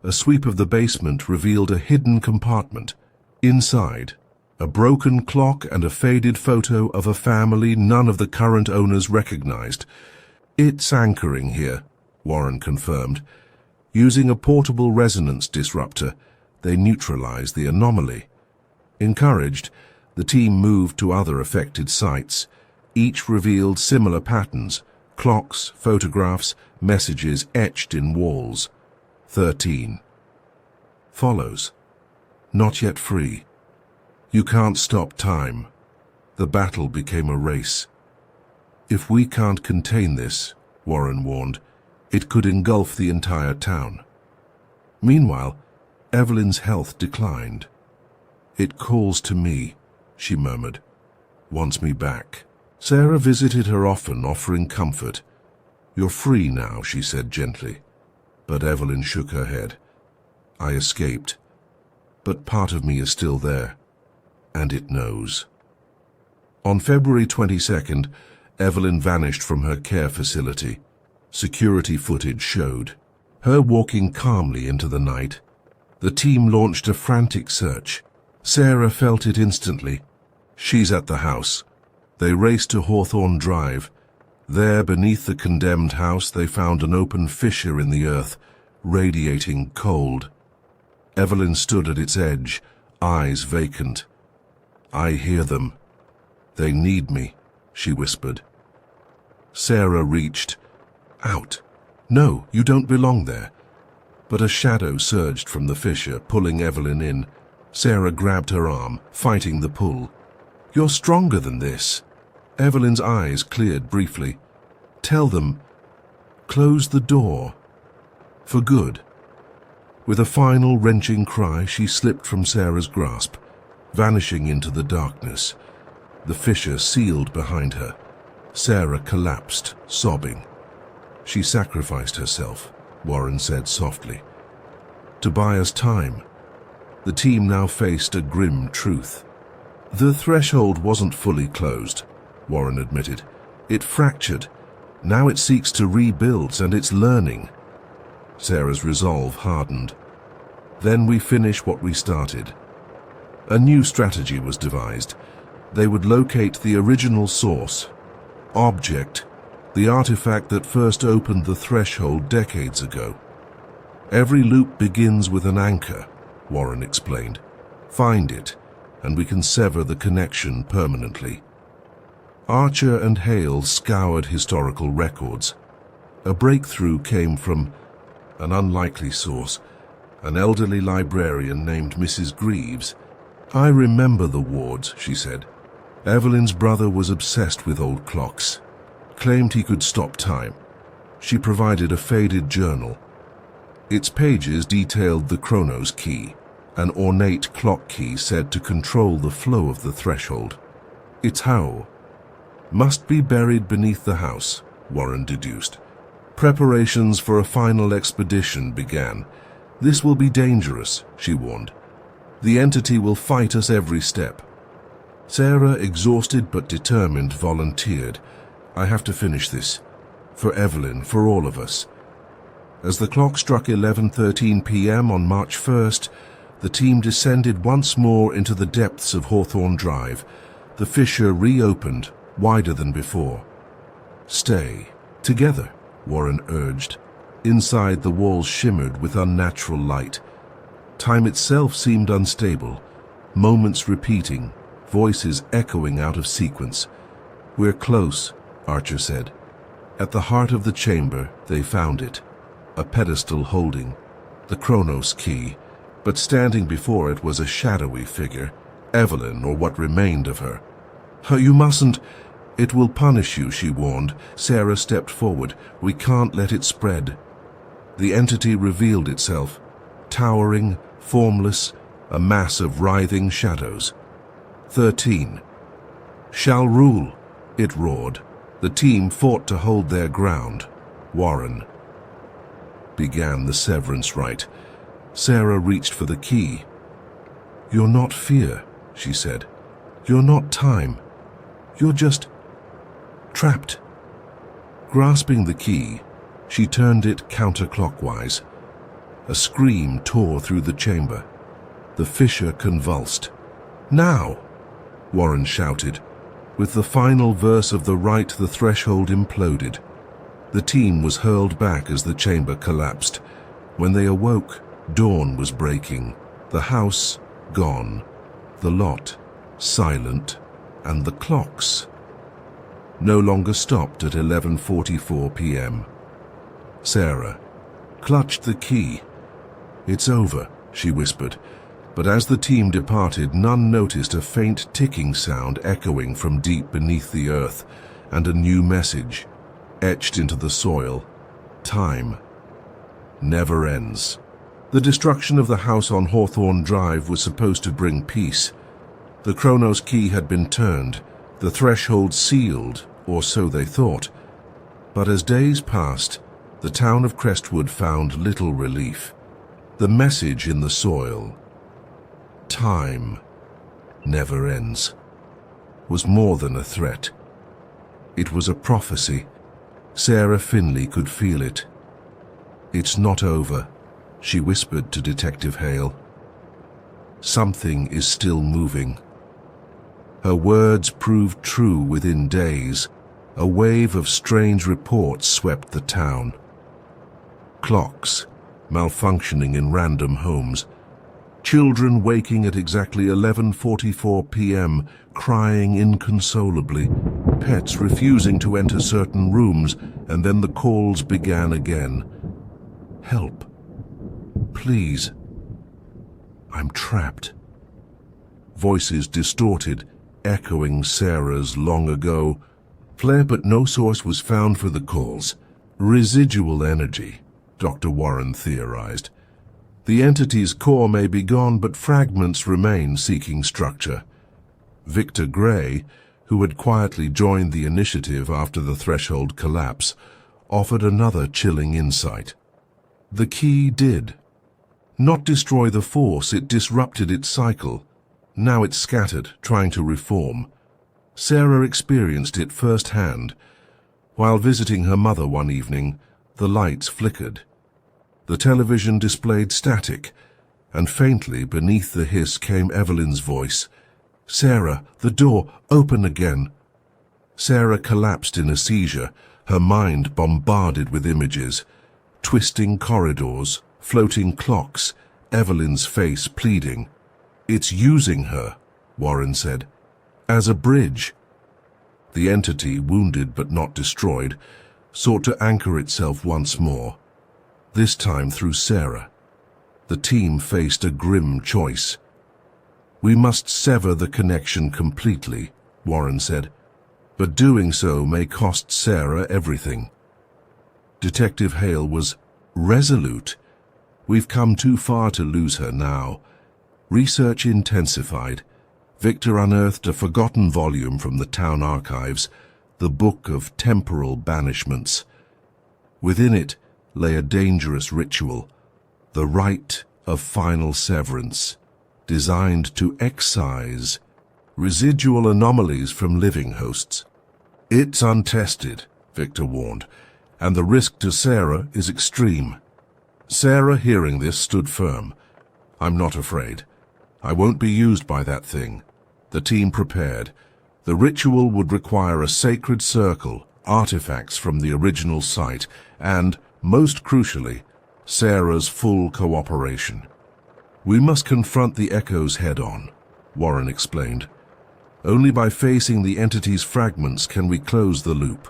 A sweep of the basement revealed a hidden compartment. Inside, a broken clock and a faded photo of a family none of the current owners recognized. "It's anchoring here," Warren confirmed. Using a portable resonance disruptor, they neutralized the anomaly. Encouraged, the team moved to other affected sites. Each revealed similar patterns: clocks, photographs, messages etched in walls. 13. Follows. Not yet free. You can't stop time. The battle became a race. "If we can't contain this," Warren warned, "it could engulf the entire town." Meanwhile, Evelyn's health declined. "It calls to me," she murmured. "Wants me back." Sarah visited her often, offering comfort. "You're free now," she said gently. But Evelyn shook her head. "I escaped, but part of me is still there, and it knows." On February 22nd, Evelyn vanished from her care facility. Security footage showed her walking calmly into the night. The team launched a frantic search. Sarah felt it instantly. "She's at the house." They raced to Hawthorne Drive. There, beneath the condemned house, they found an open fissure in the earth, radiating cold. Evelyn stood at its edge, eyes vacant. "I hear them. They need me," she whispered. Sarah reached out. "No, you don't belong there." But a shadow surged from the fissure, pulling Evelyn in. Sarah grabbed her arm, fighting the pull. "You're stronger than this." Evelyn's eyes cleared briefly. "Tell them, close the door. For good." With a final wrenching cry, she slipped from Sarah's grasp, vanishing into the darkness. The fissure sealed behind her. Sarah collapsed, sobbing. "She sacrificed herself," Warren said softly, "to buy us time." The team now faced a grim truth. "The threshold wasn't fully closed," Warren admitted. "It fractured. Now it seeks to rebuild, and it's learning." Sarah's resolve hardened. "Then we finish what we started." A new strategy was devised. They would locate the original source, object, the artifact that first opened the threshold decades ago. "Every loop begins with an anchor," Warren explained. "Find it, and we can sever the connection permanently." Archer and Hale scoured historical records. A breakthrough came from an unlikely source, an elderly librarian named Mrs. Greaves. "I remember the wards," she said. "Evelyn's brother was obsessed with old clocks, claimed he could stop time." She provided a faded journal. Its pages detailed the Chronos key, an ornate clock key said to control the flow of the threshold. "Its how must be buried beneath the house," Warren deduced. Preparations for a final expedition began. "This will be dangerous," she warned. "The entity will fight us every step." Sarah, exhausted but determined, volunteered. "I have to finish this. For Evelyn, for all of us." As the clock struck 11:13 p.m. on March 1st, the team descended once more into the depths of Hawthorne Drive. The fissure reopened, wider than before. "Stay together," Warren urged. Inside, the walls shimmered with unnatural light. Time itself seemed unstable, moments repeating, voices echoing out of sequence. "We're close," Archer said. At the heart of the chamber, they found it, a pedestal holding the Chronos key, but standing before it was a shadowy figure, Evelyn, or what remained of her. "You mustn't. It will punish you," she warned. Sarah stepped forward. "We can't let it spread." The entity revealed itself, towering, formless, a mass of writhing shadows. 13. "Shall rule," it roared. The team fought to hold their ground. Warren began the severance rite. Sarah reached for the key. "You're not fear," she said. "You're not time. You're just trapped." Grasping the key, she turned it counterclockwise. A scream tore through the chamber. The fissure convulsed. "Now!" Warren shouted. With the final verse of the rite, the threshold imploded. The team was hurled back as the chamber collapsed. When they awoke, dawn was breaking. The house gone. The lot silent. And the clocks no longer stopped at 11:44 p.m. Sarah clutched the key. "It's over," she whispered. But as the team departed, none noticed a faint ticking sound echoing from deep beneath the earth, and a new message, etched into the soil. Time never ends. The destruction of the house on Hawthorne Drive was supposed to bring peace. The Chronos key had been turned, the threshold sealed, or so they thought. But as days passed, the town of Crestwood found little relief. The message in the soil, "Time never ends," was more than a threat. It was a prophecy. Sarah Finley could feel it. "It's not over," she whispered to Detective Hale. "Something is still moving." Her words proved true within days. A wave of strange reports swept the town. Clocks malfunctioning in random homes. Children waking at exactly 11:44 p.m., crying inconsolably. Pets refusing to enter certain rooms, and then the calls began again. "Help! please. I'm trapped. Voices distorted, echoing Sarah's long ago flare, but no source was found for the calls. Residual energy, Dr. Warren theorized. The entity's core may be gone, but fragments remain seeking structure. Victor Gray, who had quietly joined the initiative after the threshold collapse, offered another chilling insight. The key did not destroy the force, it disrupted its cycle. Now it's scattered, trying to reform. Sarah experienced it firsthand. While visiting her mother one evening, the lights flickered. The television displayed static, and faintly beneath the hiss came Evelyn's voice. "Sarah, the door, open again." Sarah collapsed in a seizure, her mind bombarded with images. Twisting corridors, floating clocks, Evelyn's face pleading. "It's using her," Warren said, "as a bridge." The entity, wounded but not destroyed, sought to anchor itself once more, this time through Sarah. The team faced a grim choice. "We must sever the connection completely," Warren said, "but doing so may cost Sarah everything." Detective Hale was resolute. "We've come too far to lose her now." Research intensified. Victor unearthed a forgotten volume from the town archives, the Book of Temporal Banishments. Within it lay a dangerous ritual, the rite of final severance, designed to excise residual anomalies from living hosts. "It's untested," Victor warned, "and the risk to Sarah is extreme." Sarah, hearing this, stood firm. "I'm not afraid. I won't be used by that thing." The team prepared. The ritual would require a sacred circle, artifacts from the original site, and, most crucially, Sarah's full cooperation. "We must confront the echoes head-on," Warren explained. "Only by facing the entity's fragments can we close the loop."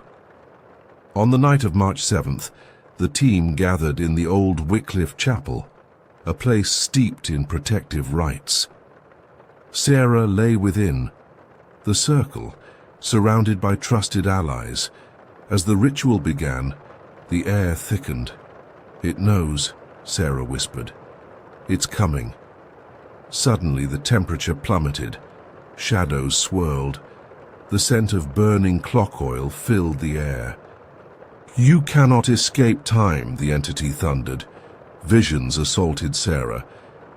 On the night of March 7th, the team gathered in the old Wycliffe Chapel, a place steeped in protective rites. Sarah lay within, the circle, surrounded by trusted allies. As the ritual began, the air thickened. "It knows," Sarah whispered. "It's coming." Suddenly the temperature plummeted. Shadows swirled. The scent of burning clock oil filled the air. "You cannot escape time," the entity thundered. Visions assaulted Sarah,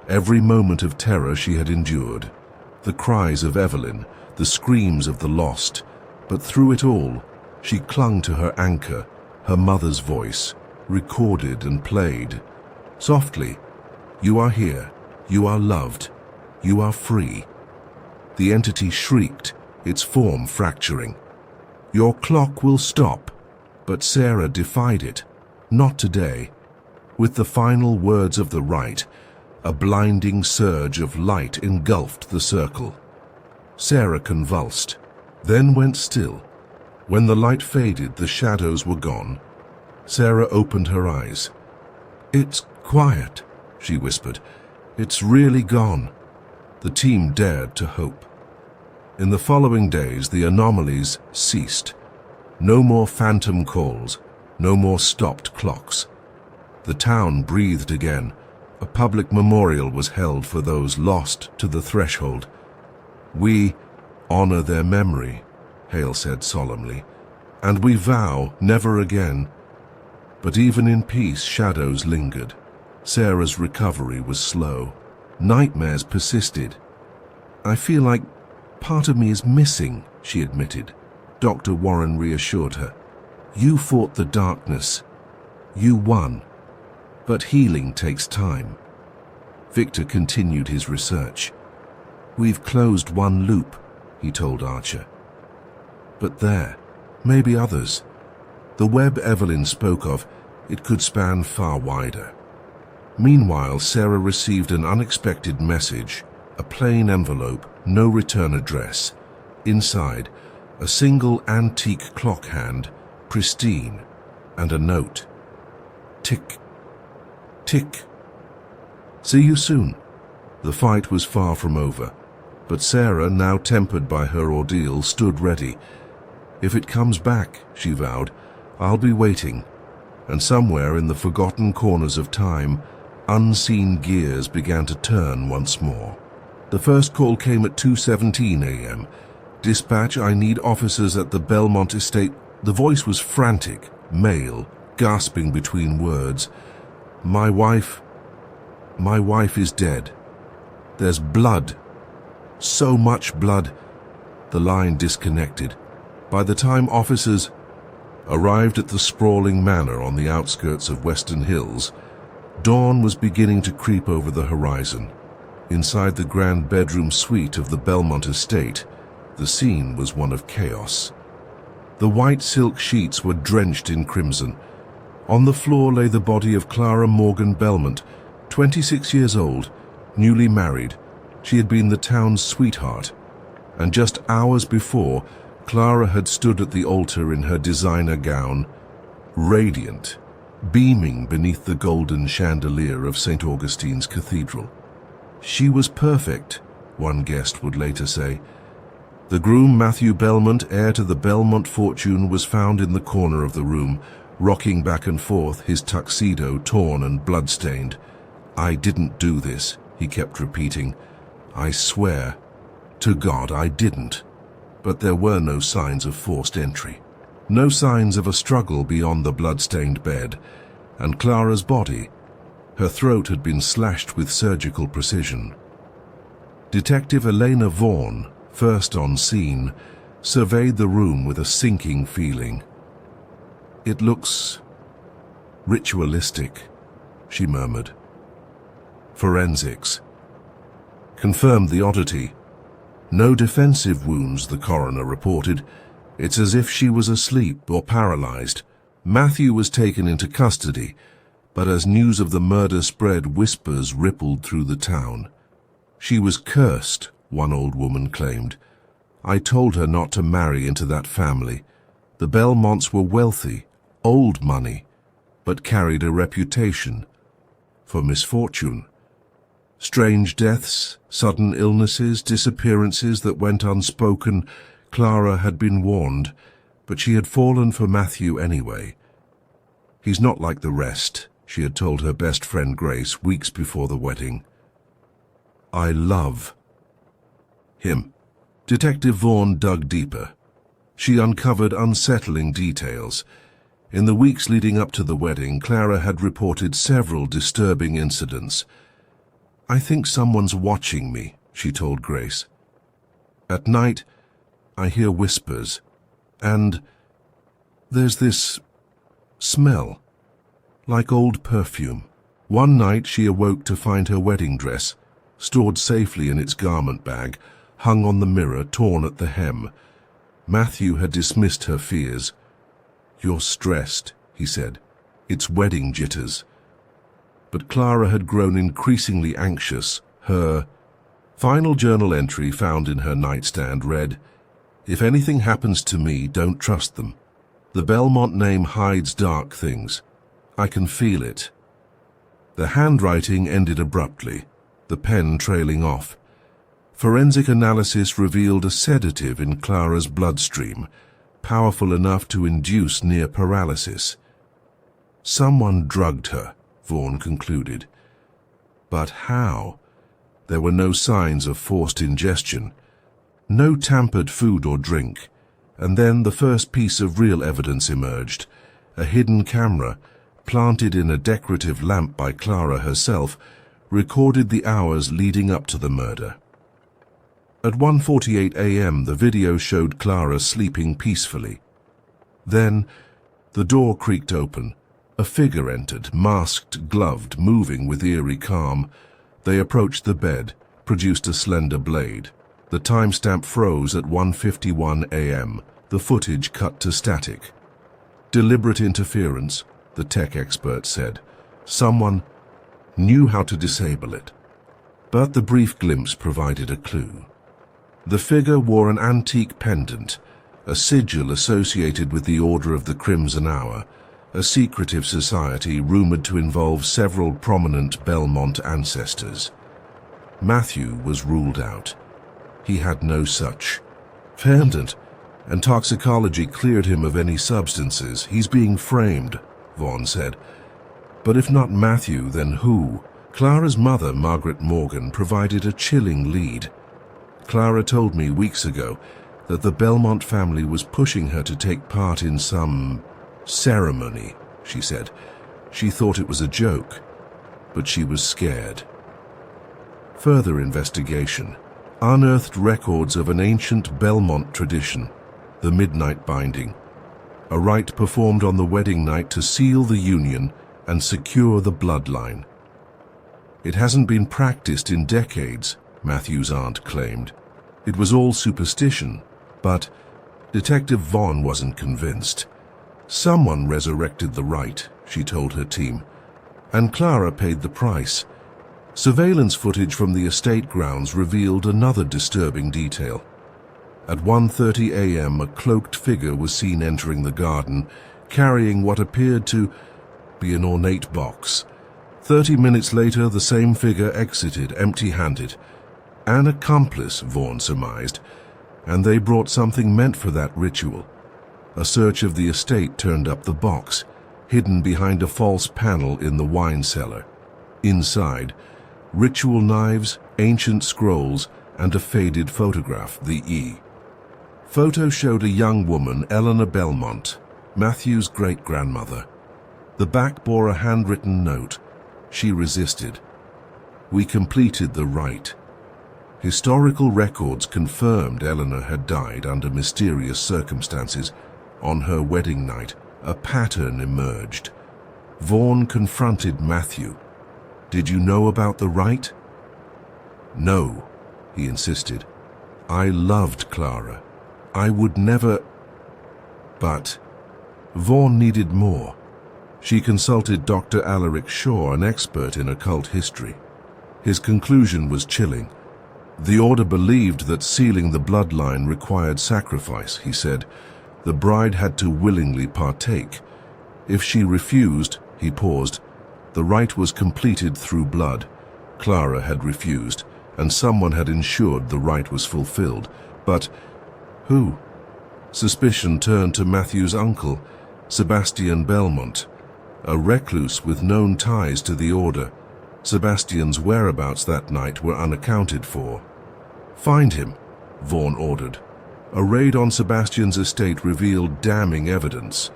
every moment of terror she had endured. The cries of Evelyn, the screams of the lost, but through it all, she clung to her anchor, her mother's voice, recorded and played. Softly, "You are here, you are loved, you are free." The entity shrieked, its form fracturing. "Your clock will stop," but Sarah defied it. "Not today." With the final words of the rite, a blinding surge of light engulfed the circle. Sarah convulsed, then went still. When the light faded, the shadows were gone. Sarah opened her eyes. "It's quiet," she whispered. "It's really gone." The team dared to hope. In the following days, the anomalies ceased. No more phantom calls, no more stopped clocks. The town breathed again. A public memorial was held for those lost to the threshold. "We honor their memory," Hale said solemnly, "and we vow never again." But even in peace, shadows lingered. Sarah's recovery was slow. Nightmares persisted. "I feel like part of me is missing," she admitted. Dr. Warren reassured her. "You fought the darkness. You won. But healing takes time." Victor continued his research. "We've closed one loop," he told Archer. "But there, maybe others. The web Evelyn spoke of, it could span far wider." Meanwhile, Sarah received an unexpected message, a plain envelope, no return address. Inside, a single antique clock hand, pristine, and a note. Tick, tick. See you soon." The fight was far from over, but Sarah, now tempered by her ordeal, stood ready. "If it comes back," she vowed, "I'll be waiting." And somewhere in the forgotten corners of time, unseen gears began to turn once more. The first call came at 2:17 a.m. "Dispatch, I need officers at the Belmont estate." The voice was frantic, male, gasping between words. My wife is dead. There's blood. So much blood." The line disconnected. By the time officers arrived at the sprawling manor on the outskirts of Western Hills, dawn was beginning to creep over the horizon. Inside the grand bedroom suite of the Belmont estate, the scene was one of chaos. The white silk sheets were drenched in crimson. On the floor lay the body of Clara Morgan Belmont, 26 years old, newly married. She had been the town's sweetheart, and just hours before, Clara had stood at the altar in her designer gown, radiant, beaming beneath the golden chandelier of St. Augustine's Cathedral. She was perfect, one guest would later say. The groom, Matthew Belmont, heir to the Belmont fortune, was found in the corner of the room, rocking back and forth, his tuxedo torn and blood-stained. "I didn't do this," he kept repeating. "I swear to God I didn't." But there were no signs of forced entry. No signs of a struggle beyond the blood-stained bed, and Clara's body, her throat had been slashed with surgical precision. Detective Elena Vaughan, first on scene, surveyed the room with a sinking feeling. "It looks ritualistic," she murmured. Forensics confirmed the oddity. No defensive wounds, the coroner reported. It's as if she was asleep or paralyzed. Matthew was taken into custody, but as news of the murder spread, whispers rippled through the town. "She was cursed," one old woman claimed. "I told her not to marry into that family. The Belmonts were wealthy, old money, but carried a reputation for misfortune. Strange deaths, sudden illnesses, disappearances that went unspoken. Clara had been warned, but she had fallen for Matthew anyway. He's not like the rest," she had told her best friend Grace weeks before the wedding. "I love him." Detective Vaughan dug deeper. She uncovered unsettling details. In the weeks leading up to the wedding, Clara had reported several disturbing incidents. "I think someone's watching me," she told Grace. "At night, I hear whispers, and there's this smell, like old perfume." One night she awoke to find her wedding dress, stored safely in its garment bag, hung on the mirror, torn at the hem. Matthew had dismissed her fears. "You're stressed," he said. "It's wedding jitters." But Clara had grown increasingly anxious. Her final journal entry found in her nightstand read, "If anything happens to me, don't trust them. The Belmont name hides dark things. I can feel it." The handwriting ended abruptly, the pen trailing off. Forensic analysis revealed a sedative in Clara's bloodstream, powerful enough to induce near paralysis. Someone drugged her, Vaughan concluded. But how? There were no signs of forced ingestion, no tampered food or drink. And then the first piece of real evidence emerged. A hidden camera, planted in a decorative lamp by Clara herself, recorded the hours leading up to the murder. At 1:48 a.m. the video showed Clara sleeping peacefully. Then the door creaked open. A figure entered, masked, gloved, moving with eerie calm. They approached the bed, produced a slender blade. The timestamp froze at 1:51 a.m. The footage cut to static. Deliberate interference, the tech expert said. Someone knew how to disable it. But the brief glimpse provided a clue. The figure wore an antique pendant, a sigil associated with the Order of the Crimson Hour, a secretive society rumored to involve several prominent Belmont ancestors. Matthew was ruled out. He had no such pendant, and toxicology cleared him of any substances. He's being framed, Vaughn said. But if not Matthew, then who? Clara's mother, Margaret Morgan, provided a chilling lead. Clara told me weeks ago that the Belmont family was pushing her to take part in some ceremony, she said. She thought it was a joke, but she was scared. Further investigation unearthed records of an ancient Belmont tradition, the midnight binding, a rite performed on the wedding night to seal the union and secure the bloodline. It hasn't been practiced in decades, Matthew's aunt claimed. It was all superstition, but Detective Vaughn wasn't convinced. Someone resurrected the rite, she told her team, and Clara paid the price. Surveillance footage from the estate grounds revealed another disturbing detail. At 1:30 a.m., a cloaked figure was seen entering the garden, carrying what appeared to be an ornate box. 30 minutes later, the same figure exited empty-handed. An accomplice, Vaughn surmised, and they brought something meant for that ritual. A search of the estate turned up the box, hidden behind a false panel in the wine cellar. Inside, ritual knives, ancient scrolls, and a faded photograph, the E. Photo showed a young woman, Eleanor Belmont, Matthew's great-grandmother. The back bore a handwritten note. She resisted. We completed the rite. Historical records confirmed Eleanor had died under mysterious circumstances. On her wedding night, a pattern emerged. Vaughn confronted Matthew. Did you know about the rite? No, he insisted. I loved Clara. I would never... But Vaughn needed more. She consulted Dr. Alaric Shaw, an expert in occult history. His conclusion was chilling. The order believed that sealing the bloodline required sacrifice, he said. The bride had to willingly partake. If she refused, he paused. The rite was completed through blood. Clara had refused, and someone had ensured the rite was fulfilled. But who? Suspicion turned to Matthew's uncle, Sebastian Belmont, a recluse with known ties to the order. Sebastian's whereabouts that night were unaccounted for. Find him, Vaughn ordered. A raid on Sebastian's estate revealed damning evidence.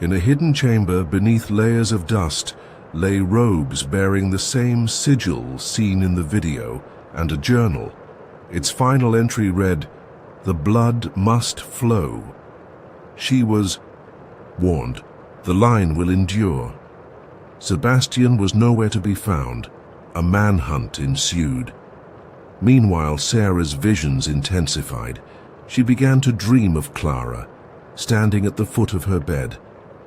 In a hidden chamber beneath layers of dust lay robes bearing the same sigil seen in the video and a journal. Its final entry read, "The blood must flow." She was warned. The line will endure. Sebastian was nowhere to be found. A manhunt ensued. Meanwhile, Sarah's visions intensified. She began to dream of Clara, standing at the foot of her bed,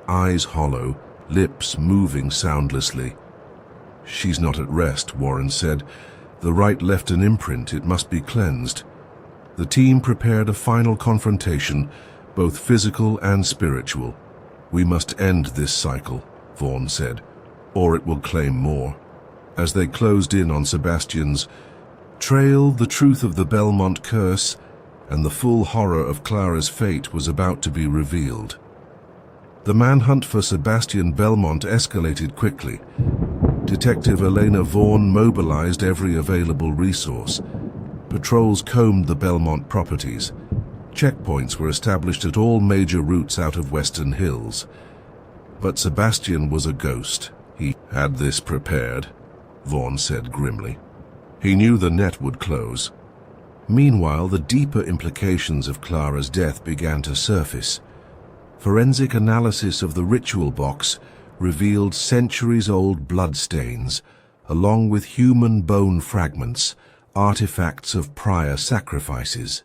eyes hollow, lips moving soundlessly. She's not at rest, Warren said. The rite left an imprint. It must be cleansed. The team prepared a final confrontation, both physical and spiritual. We must end this cycle, Vaughn said, or it will claim more. As they closed in on Sebastian's trail, the truth of the Belmont curse and the full horror of Clara's fate was about to be revealed. The manhunt for Sebastian Belmont escalated quickly. Detective Elena Vaughn mobilized every available resource. Patrols combed the Belmont properties. Checkpoints were established at all major routes out of Western Hills. But Sebastian was a ghost. He had this prepared, Vaughn said grimly. He knew the net would close. Meanwhile, the deeper implications of Clara's death began to surface. Forensic analysis of the ritual box revealed centuries-old bloodstains, along with human bone fragments, artifacts of prior sacrifices.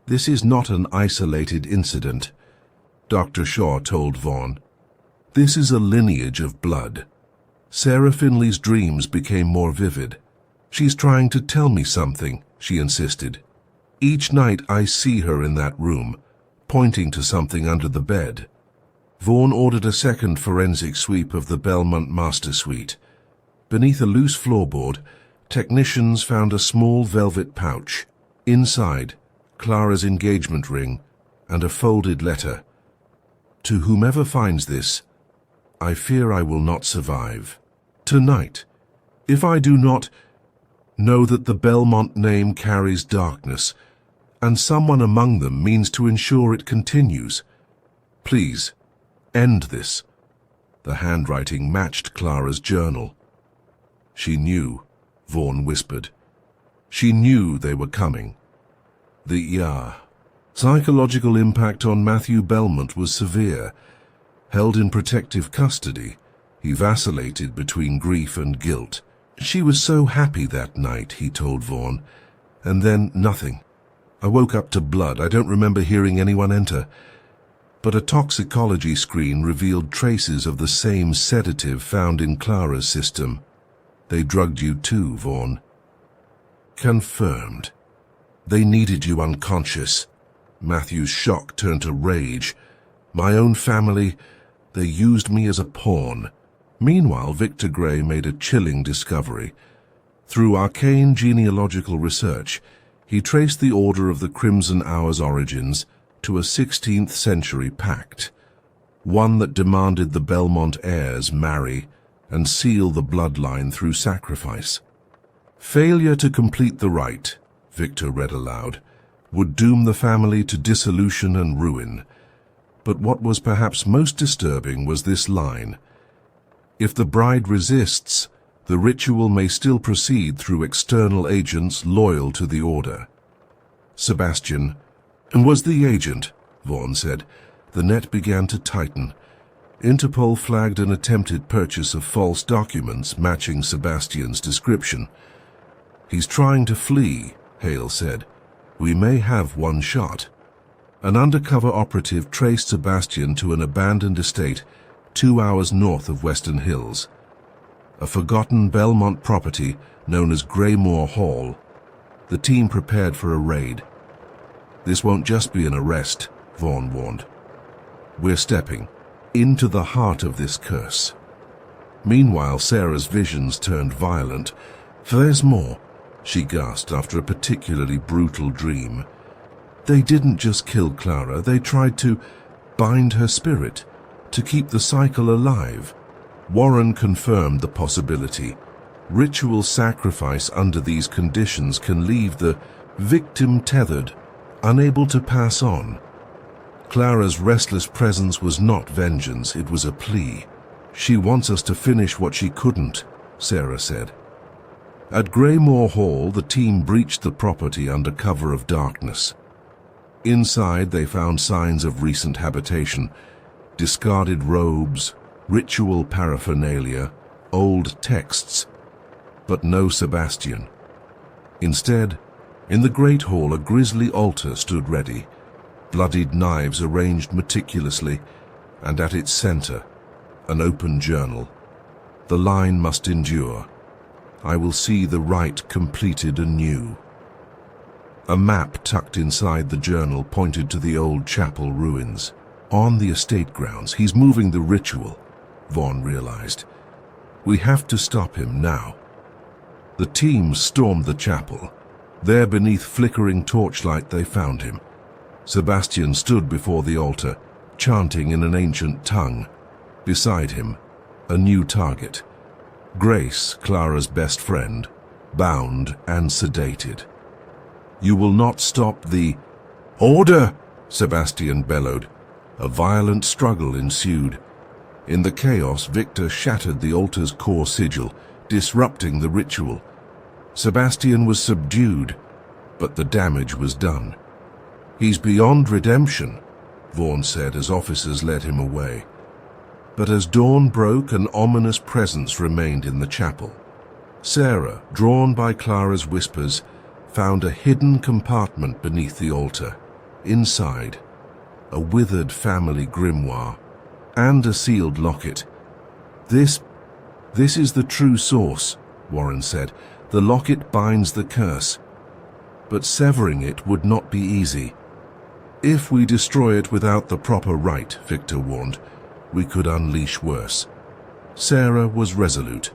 This is not an isolated incident, Dr. Shaw told Vaughn. This is a lineage of blood. Sarah Finley's dreams became more vivid. She's trying to tell me something, she insisted. Each night I see her in that room, pointing to something under the bed. Vaughan ordered a second forensic sweep of the Belmont master suite. Beneath a loose floorboard, technicians found a small velvet pouch. Inside, Clara's engagement ring and a folded letter. To whomever finds this, I fear I will not survive. Tonight, if I do not, know that the Belmont name carries darkness, and someone among them means to ensure it continues. Please, end this. The handwriting matched Clara's journal. She knew, Vaughan whispered. She knew they were coming. The psychological impact on Matthew Belmont was severe. Held in protective custody, he vacillated between grief and guilt. She was so happy that night, he told Vaughan, and then nothing. I woke up to blood. I don't remember hearing anyone enter. But a toxicology screen revealed traces of the same sedative found in Clara's system. They drugged you too, Vaughan. Confirmed. They needed you unconscious. Matthew's shock turned to rage. My own family, they used me as a pawn. Meanwhile, Victor Gray made a chilling discovery. Through arcane genealogical research, he traced the Order of the Crimson Hour's origins to a 16th century pact, one that demanded the Belmont heirs marry and seal the bloodline through sacrifice. Failure to complete the rite, Victor read aloud, would doom the family to dissolution and ruin. But what was perhaps most disturbing was this line: if the bride resists, the ritual may still proceed through external agents loyal to the order. Sebastian was the agent, Vaughan said. The net began to tighten. Interpol flagged an attempted purchase of false documents matching Sebastian's description. He's trying to flee, Hale said. We may have one shot. An undercover operative traced Sebastian to an abandoned estate 2 hours north of Western Hills. A forgotten Belmont property known as Graymore Hall. The team prepared for a raid. This won't just be an arrest, Vaughan warned. We're stepping into the heart of this curse. Meanwhile, Sarah's visions turned violent. There's more, she gasped after a particularly brutal dream. They didn't just kill Clara, they tried to bind her spirit, to keep the cycle alive. Warren confirmed the possibility. Ritual sacrifice under these conditions can leave the victim tethered, unable to pass on. Clara's restless presence was not vengeance, it was a plea. She wants us to finish what she couldn't, Sarah said. At Graymore Hall, the team breached the property under cover of darkness. Inside, they found signs of recent habitation, discarded robes, ritual paraphernalia, old texts, but no Sebastian. Instead, in the great hall, a grisly altar stood ready, bloodied knives arranged meticulously, and at its center, an open journal. The line must endure. I will see the rite completed anew. A map tucked inside the journal pointed to the old chapel ruins. On the estate grounds, he's moving the ritual, Vaughan realized. We have to stop him now. The team stormed the chapel. There, beneath flickering torchlight, they found him. Sebastian stood before the altar, chanting in an ancient tongue. Beside him, a new target. Grace, Clara's best friend, bound and sedated. You will not stop the... Order! Sebastian bellowed. A violent struggle ensued. In the chaos, Victor shattered the altar's core sigil, disrupting the ritual. Sebastian was subdued, but the damage was done. He's beyond redemption, Vaughan said as officers led him away. But as dawn broke, an ominous presence remained in the chapel. Sarah, drawn by Clara's whispers, found a hidden compartment beneath the altar. Inside, a withered family grimoire, and a sealed locket. This is the true source, Warren said. The locket binds the curse. But severing it would not be easy. If we destroy it without the proper rite, Victor warned, we could unleash worse. Sarah was resolute.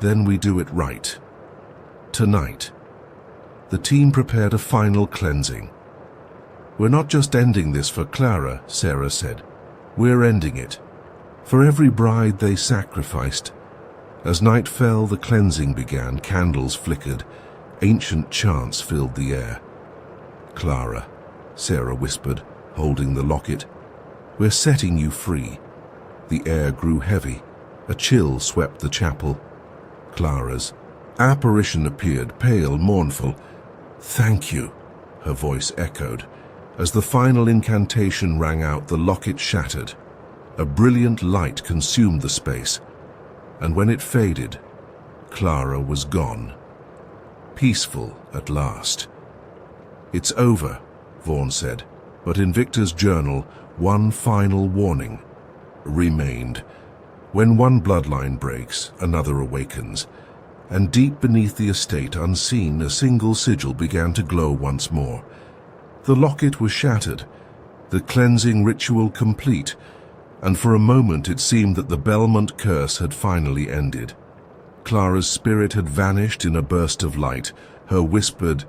Then we do it right. Tonight. The team prepared a final cleansing. We're not just ending this for Clara, Sarah said. We're ending it. For every bride they sacrificed. As night fell, the cleansing began, candles flickered, ancient chants filled the air. Clara, Sarah whispered, holding the locket. We're setting you free. The air grew heavy. A chill swept the chapel. Clara's apparition appeared, pale, mournful. Thank you, her voice echoed. As the final incantation rang out, the locket shattered. A brilliant light consumed the space, and when it faded, Clara was gone. Peaceful at last. It's over, Vaughan said, but in Victor's journal, one final warning remained. When one bloodline breaks, another awakens, and deep beneath the estate, unseen, a single sigil began to glow once more. The locket was shattered, the cleansing ritual complete, and for a moment it seemed that the Belmont curse had finally ended. Clara's spirit had vanished in a burst of light, her whispered,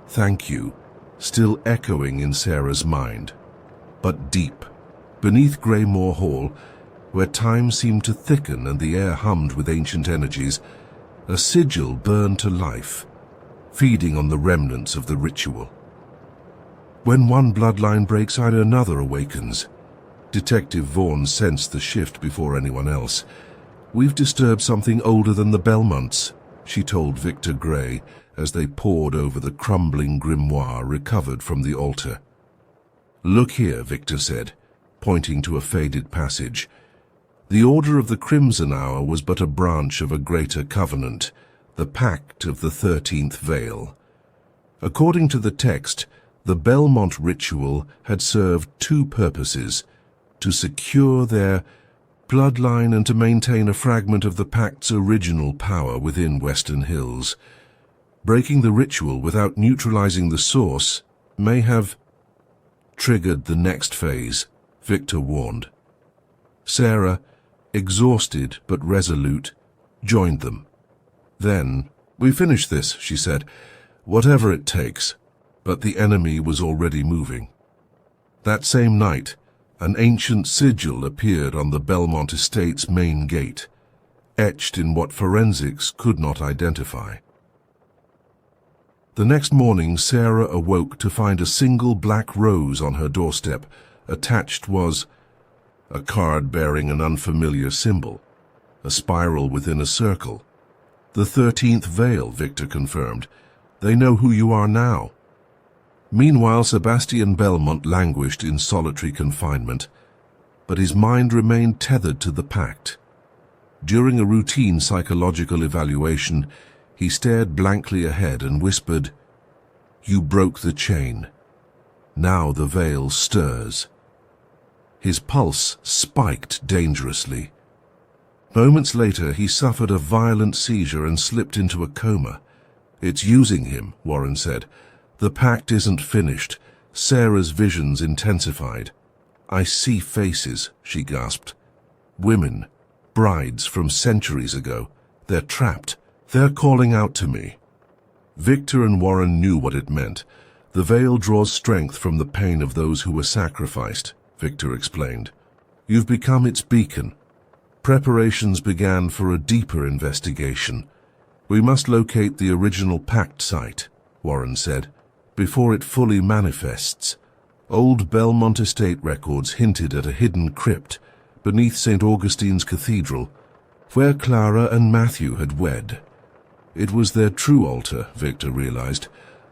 "Thank you," still echoing in Sarah's mind. But deep, beneath Greymore Hall, where time seemed to thicken and the air hummed with ancient energies, a sigil burned to life, feeding on the remnants of the ritual. When one bloodline breaks out, another awakens. Detective Vaughan sensed the shift before anyone else. We've disturbed something older than the Belmonts, she told Victor Gray as they pored over the crumbling grimoire recovered from the altar. Look here, Victor said, pointing to a faded passage. The Order of the Crimson Hour was but a branch of a greater covenant, the Pact of the 13th Veil. According to the text, the Belmont ritual had served two purposes: to secure their bloodline and to maintain a fragment of the Pact's original power within Western Hills. Breaking the ritual without neutralizing the source may have triggered the next phase, Victor warned. Sarah, exhausted but resolute, joined them. Then, "We finish this," she said, "whatever it takes." But the enemy was already moving. That same night, an ancient sigil appeared on the Belmont estate's main gate, etched in what forensics could not identify. The next morning, Sarah awoke to find a single black rose on her doorstep. Attached was a card bearing an unfamiliar symbol, a spiral within a circle. "The 13th Veil," Victor confirmed. "They know who you are now." Meanwhile, Sebastian Belmont languished in solitary confinement, but his mind remained tethered to the pact. During a routine psychological evaluation, he stared blankly ahead and whispered, "You broke the chain. Now the veil stirs." His pulse spiked dangerously. Moments later, he suffered a violent seizure and slipped into a coma. "It's using him," Warren said. "The pact isn't finished." Sarah's visions intensified. "I see faces," she gasped. "Women, brides from centuries ago. They're trapped. They're calling out to me." Victor and Warren knew what it meant. "The veil draws strength from the pain of those who were sacrificed," Victor explained. "You've become its beacon." Preparations began for a deeper investigation. "We must locate the original pact site," Warren said, "before it fully manifests." Old Belmont estate records hinted at a hidden crypt beneath St. Augustine's Cathedral, where Clara and Matthew had wed. It was their true altar, Victor realized.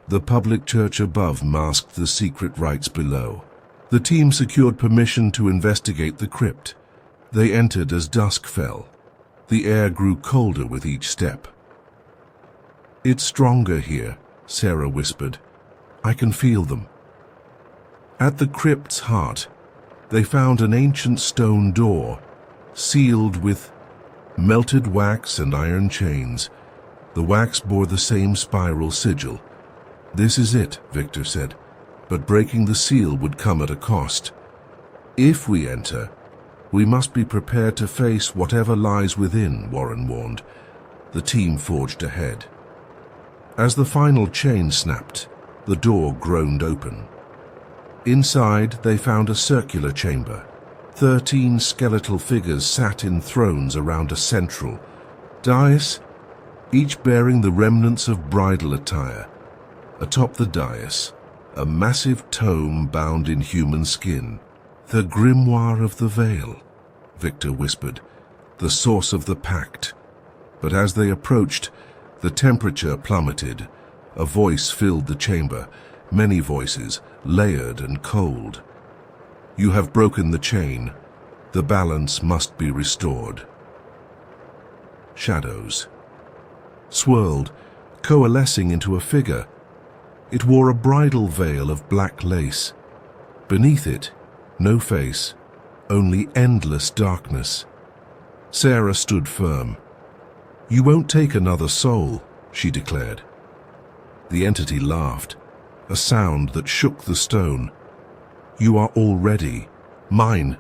The public church above masked the secret rites below. The team secured permission to investigate the crypt. They entered as dusk fell. The air grew colder with each step. "It's stronger here," Sarah whispered. "I can feel them." At the crypt's heart, they found an ancient stone door, sealed with melted wax and iron chains. The wax bore the same spiral sigil. "This is it," Victor said, "but breaking the seal would come at a cost. If we enter, We must be prepared to face whatever lies within, Warren warned. The team forged ahead. As the final chain snapped, the door groaned open. Inside, they found a circular chamber. 13 skeletal figures sat in thrones around a central dais, each bearing the remnants of bridal attire. Atop the dais, a massive tome bound in human skin. "The Grimoire of the Veil," Victor whispered, "the source of the pact." But as they approached, the temperature plummeted. A voice filled the chamber, many voices, layered and cold. "You have broken the chain. The balance must be restored." Shadows swirled, coalescing into a figure. It wore a bridal veil of black lace. Beneath it, no face, only endless darkness. Sarah stood firm. "You won't take another soul," she declared. The entity laughed, a sound that shook the stone. "You are already mine."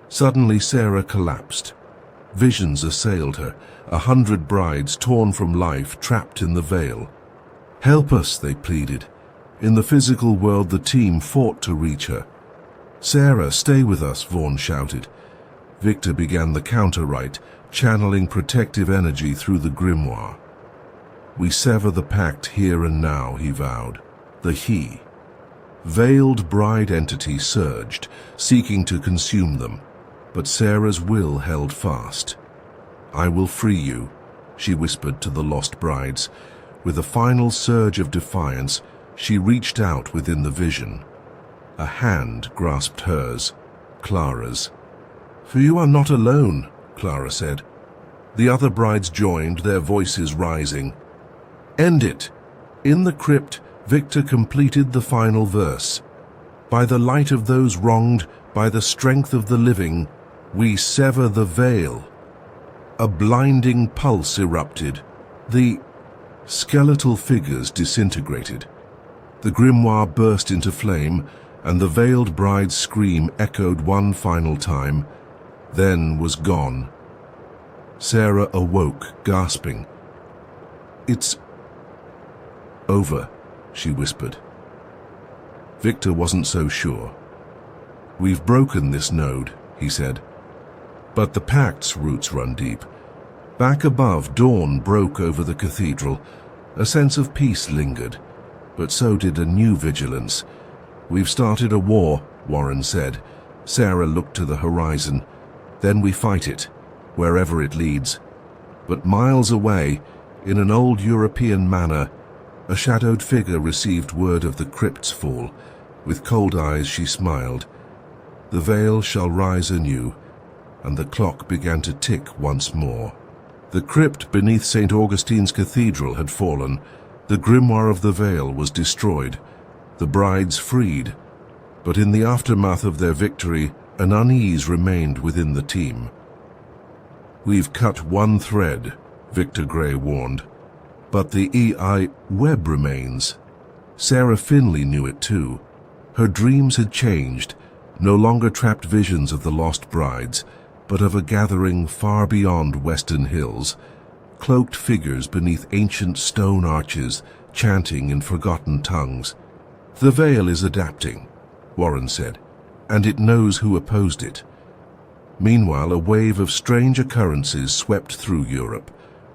Suddenly Sarah collapsed. Visions assailed her, 100 brides torn from life, trapped in the veil. "Help us," they pleaded. In the physical world, the team fought to reach her. "Sarah, stay with us," Vaughn shouted. Victor began the counter-rite, channeling protective energy through the grimoire. "We sever the pact here and now," he vowed. The he. Veiled bride entity surged, seeking to consume them, but Sarah's will held fast. "I will free you," she whispered to the lost brides. With a final surge of defiance, she reached out within the vision. A hand grasped hers, Clara's. "For you are not alone," Clara said. The other brides joined, their voices rising. "End it." In the crypt, Victor completed the final verse. "By the light of those wronged, by the strength of the living, we sever the veil." A blinding pulse erupted. The skeletal figures disintegrated. The grimoire burst into flame, and the veiled bride's scream echoed one final time, then was gone. Sarah awoke, gasping. "It's over," she whispered. Victor wasn't so sure. "We've broken this node," he said. But the pact's roots run deep. Back above, dawn broke over the cathedral. A sense of peace lingered, but so did a new vigilance. "We've started a war," Warren said. Sarah looked to the horizon. "Then we fight it, wherever it leads." But miles away, in an old European manor, a shadowed figure received word of the crypt's fall. With cold eyes she smiled. "The veil shall rise anew," and the clock began to tick once more. The crypt beneath St. Augustine's Cathedral had fallen. The grimoire of the veil was destroyed. The brides freed. But in the aftermath of their victory, an unease remained within the team. "We've cut one thread," Victor Gray warned. "But the EI web remains." Sarah Finley knew it too. Her dreams had changed, no longer trapped visions of the lost brides, but of a gathering far beyond Western Hills, cloaked figures beneath ancient stone arches, chanting in forgotten tongues. "The veil is adapting," Warren said, "and it knows who opposed it." Meanwhile, a wave of strange occurrences swept through Europe.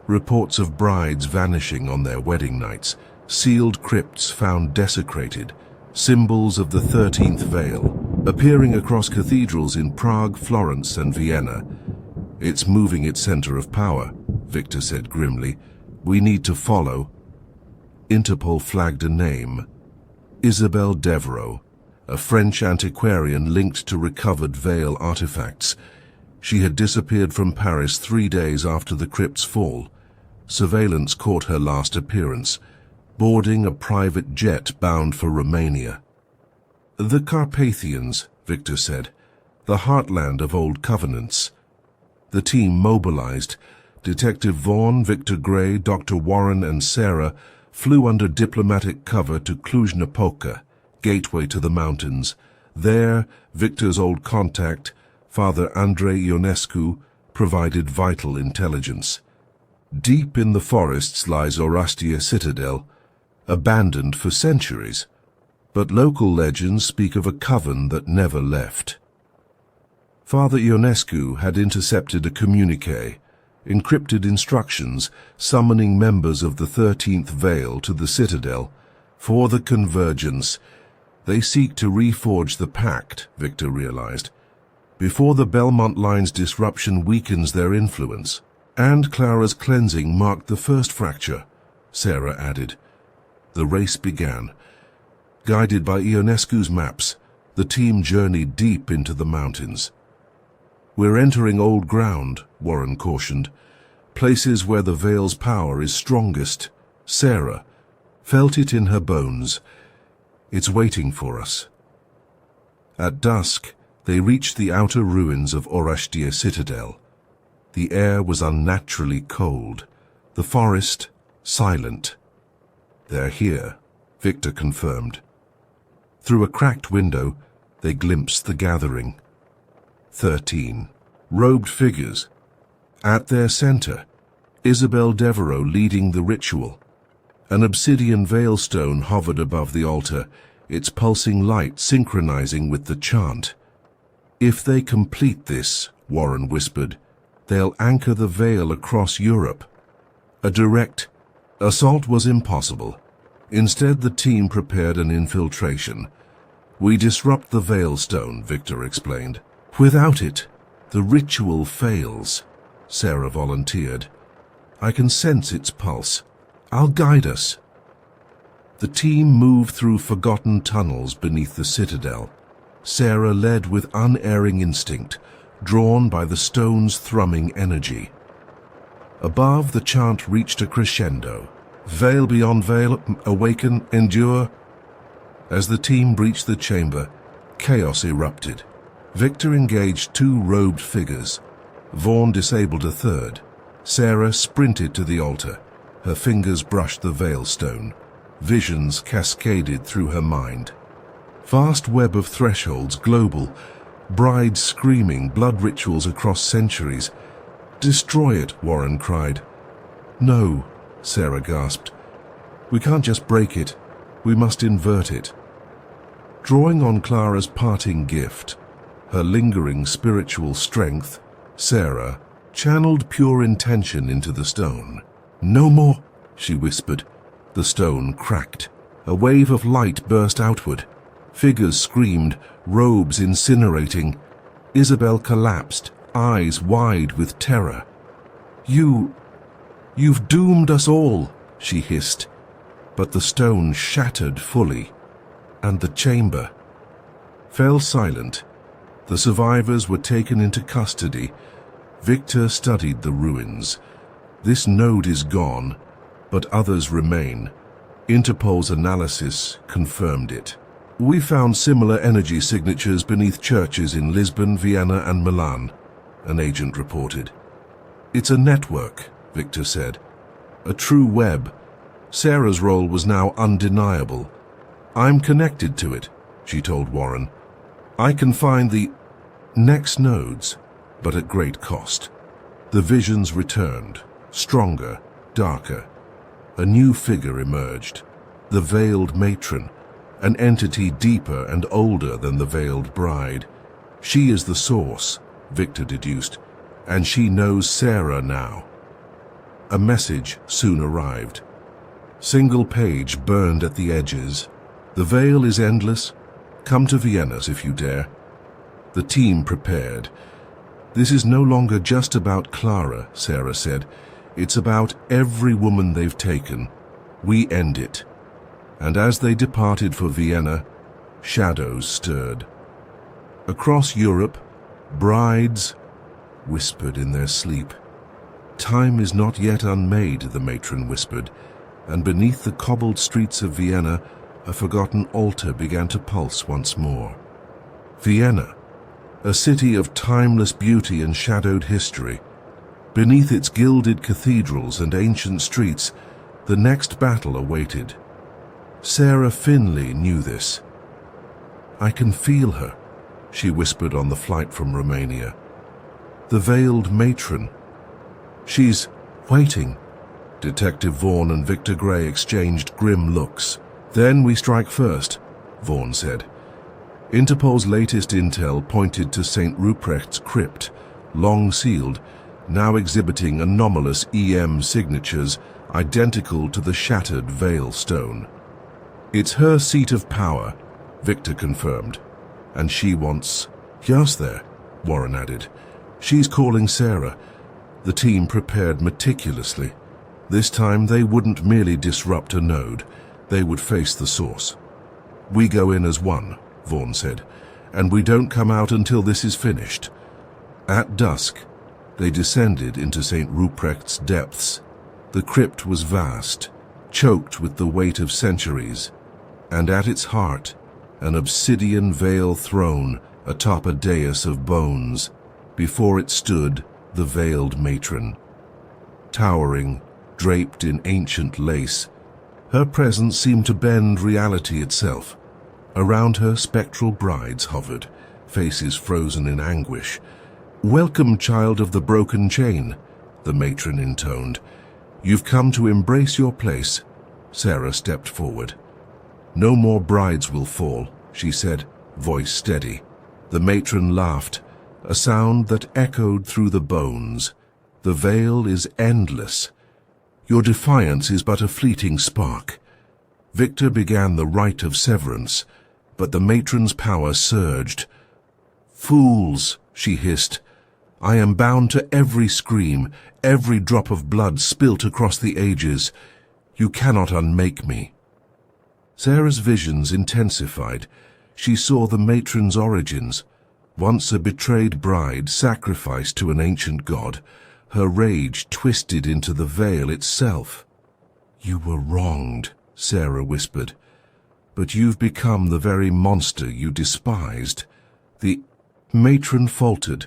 Reports of brides vanishing on their wedding nights, sealed crypts found desecrated, symbols of the 13th veil, appearing across cathedrals in Prague, Florence, and Vienna. "It's moving its center of power," Victor said grimly. "We need to follow." Interpol flagged a name. Isabelle Devereux, a French antiquarian linked to recovered veil artifacts. She had disappeared from Paris 3 days after the crypt's fall. Surveillance caught her last appearance, boarding a private jet bound for Romania. "The Carpathians," Victor said, "the heartland of old covenants." The team mobilized. Detective Vaughn, Victor Gray, Dr. Warren, and Sarah flew under diplomatic cover to Cluj-Napoca, gateway to the mountains. There, Victor's old contact, Father Andrei Ionescu provided vital intelligence. Deep in the forests lies Orastia Citadel, abandoned for centuries, but local legends speak of a coven that never left. Father Ionescu had intercepted a communique, encrypted instructions summoning members of the 13th Veil to the Citadel. For the Convergence, they seek to reforge the pact, Victor realized, before the Belmont Line's disruption weakens their influence. And Clara's cleansing marked the first fracture, Sarah added. The race began. Guided by Ionescu's maps, the team journeyed deep into the mountains. "We're entering old ground," Warren cautioned. "Places where the Veil's power is strongest." Sarah felt it in her bones. "It's waiting for us." At dusk, they reached the outer ruins of Orastia Citadel. The air was unnaturally cold, the forest silent. "They're here," Victor confirmed. Through a cracked window, they glimpsed the gathering. 13 robed figures. At their center, Isabel Devereaux leading the ritual. An obsidian veilstone hovered above the altar, its pulsing light synchronizing with the chant. "If they complete this," Warren whispered, "they'll anchor the Veil across Europe." A direct assault was impossible. Instead, the team prepared an infiltration. "We disrupt the Veilstone," Victor explained. "Without it, the ritual fails," Sarah volunteered. "I can sense its pulse. I'll guide us." The team moved through forgotten tunnels beneath the Citadel. Sarah led with unerring instinct, drawn by the stone's thrumming energy. Above, the chant reached a crescendo. "Veil beyond veil, awaken, endure." As the team breached the chamber, chaos erupted. Victor engaged 2 robed figures. Vaughn disabled a third. Sarah sprinted to the altar. Her fingers brushed the veilstone. Visions cascaded through her mind. Vast web of thresholds, global, brides screaming, blood rituals across centuries. "Destroy it," Warren cried. "No," Sarah gasped. "We can't just break it. We must invert it." Drawing on Clara's parting gift, her lingering spiritual strength, Sarah channeled pure intention into the stone. "No more," she whispered. The stone cracked. A wave of light burst outward. Figures screamed, robes incinerating. Isabel collapsed, eyes wide with terror. You've doomed us all," she hissed. But the stone shattered fully, and the chamber fell silent. The survivors were taken into custody. Victor studied the ruins. "This node is gone, but others remain." Interpol's analysis confirmed it. "We found similar energy signatures beneath churches in Lisbon, Vienna, and Milan," an agent reported. "It's a network," Victor said. "A true web." Sarah's role was now undeniable. "I'm connected to it," she told Warren. "I can find the next nodes, but at great cost." The visions returned, stronger, darker. A new figure emerged, the veiled matron, an entity deeper and older than the veiled bride. "She is the source," Victor deduced, "and she knows Sarah now." A message soon arrived. Single page burned at the edges. "The veil is endless. Come to Vienna's if you dare." The team prepared. "This is no longer just about Clara," Sarah said. "It's about every woman they've taken. We end it." And as they departed for Vienna, shadows stirred. Across Europe, brides whispered in their sleep. "Time is not yet unmade," the matron whispered, and beneath the cobbled streets of Vienna, a forgotten altar began to pulse once more. Vienna, a city of timeless beauty and shadowed history. Beneath its gilded cathedrals and ancient streets, the next battle awaited. Sarah Finley knew this. "I can feel her," she whispered on the flight from Romania. The veiled matron. She's waiting. Detective Vaughan and Victor Gray exchanged grim looks. Then we strike first, Vaughan said. Interpol's latest intel pointed to St. Ruprecht's crypt, long sealed, now exhibiting anomalous EM signatures identical to the shattered Veil stone. It's her seat of power, Victor confirmed. And she wants... Yes, there, Warren added. She's calling Sarah. The team prepared meticulously. This time they wouldn't merely disrupt a node, they would face the source. We go in as one, Vaughan said, and we don't come out until this is finished. At dusk, they descended into St. Ruprecht's depths. The crypt was vast, choked with the weight of centuries, and at its heart, an obsidian veil throne atop a dais of bones. Before it stood the veiled matron. Towering, draped in ancient lace, her presence seemed to bend reality itself. Around her, spectral brides hovered, faces frozen in anguish. "Welcome, child of the broken chain," the matron intoned. "You've come to embrace your place." Sarah stepped forward. "No more brides will fall," she said, voice steady. The matron laughed, a sound that echoed through the bones. "The veil is endless. Your defiance is but a fleeting spark." Victor began the rite of severance, but the matron's power surged. "Fools," she hissed. "I am bound to every scream, every drop of blood spilt across the ages. You cannot unmake me." Sarah's visions intensified. She saw the matron's origins. Once a betrayed bride sacrificed to an ancient god, her rage twisted into the veil itself. "You were wronged," Sarah whispered, "but you've become the very monster you despised." The matron faltered.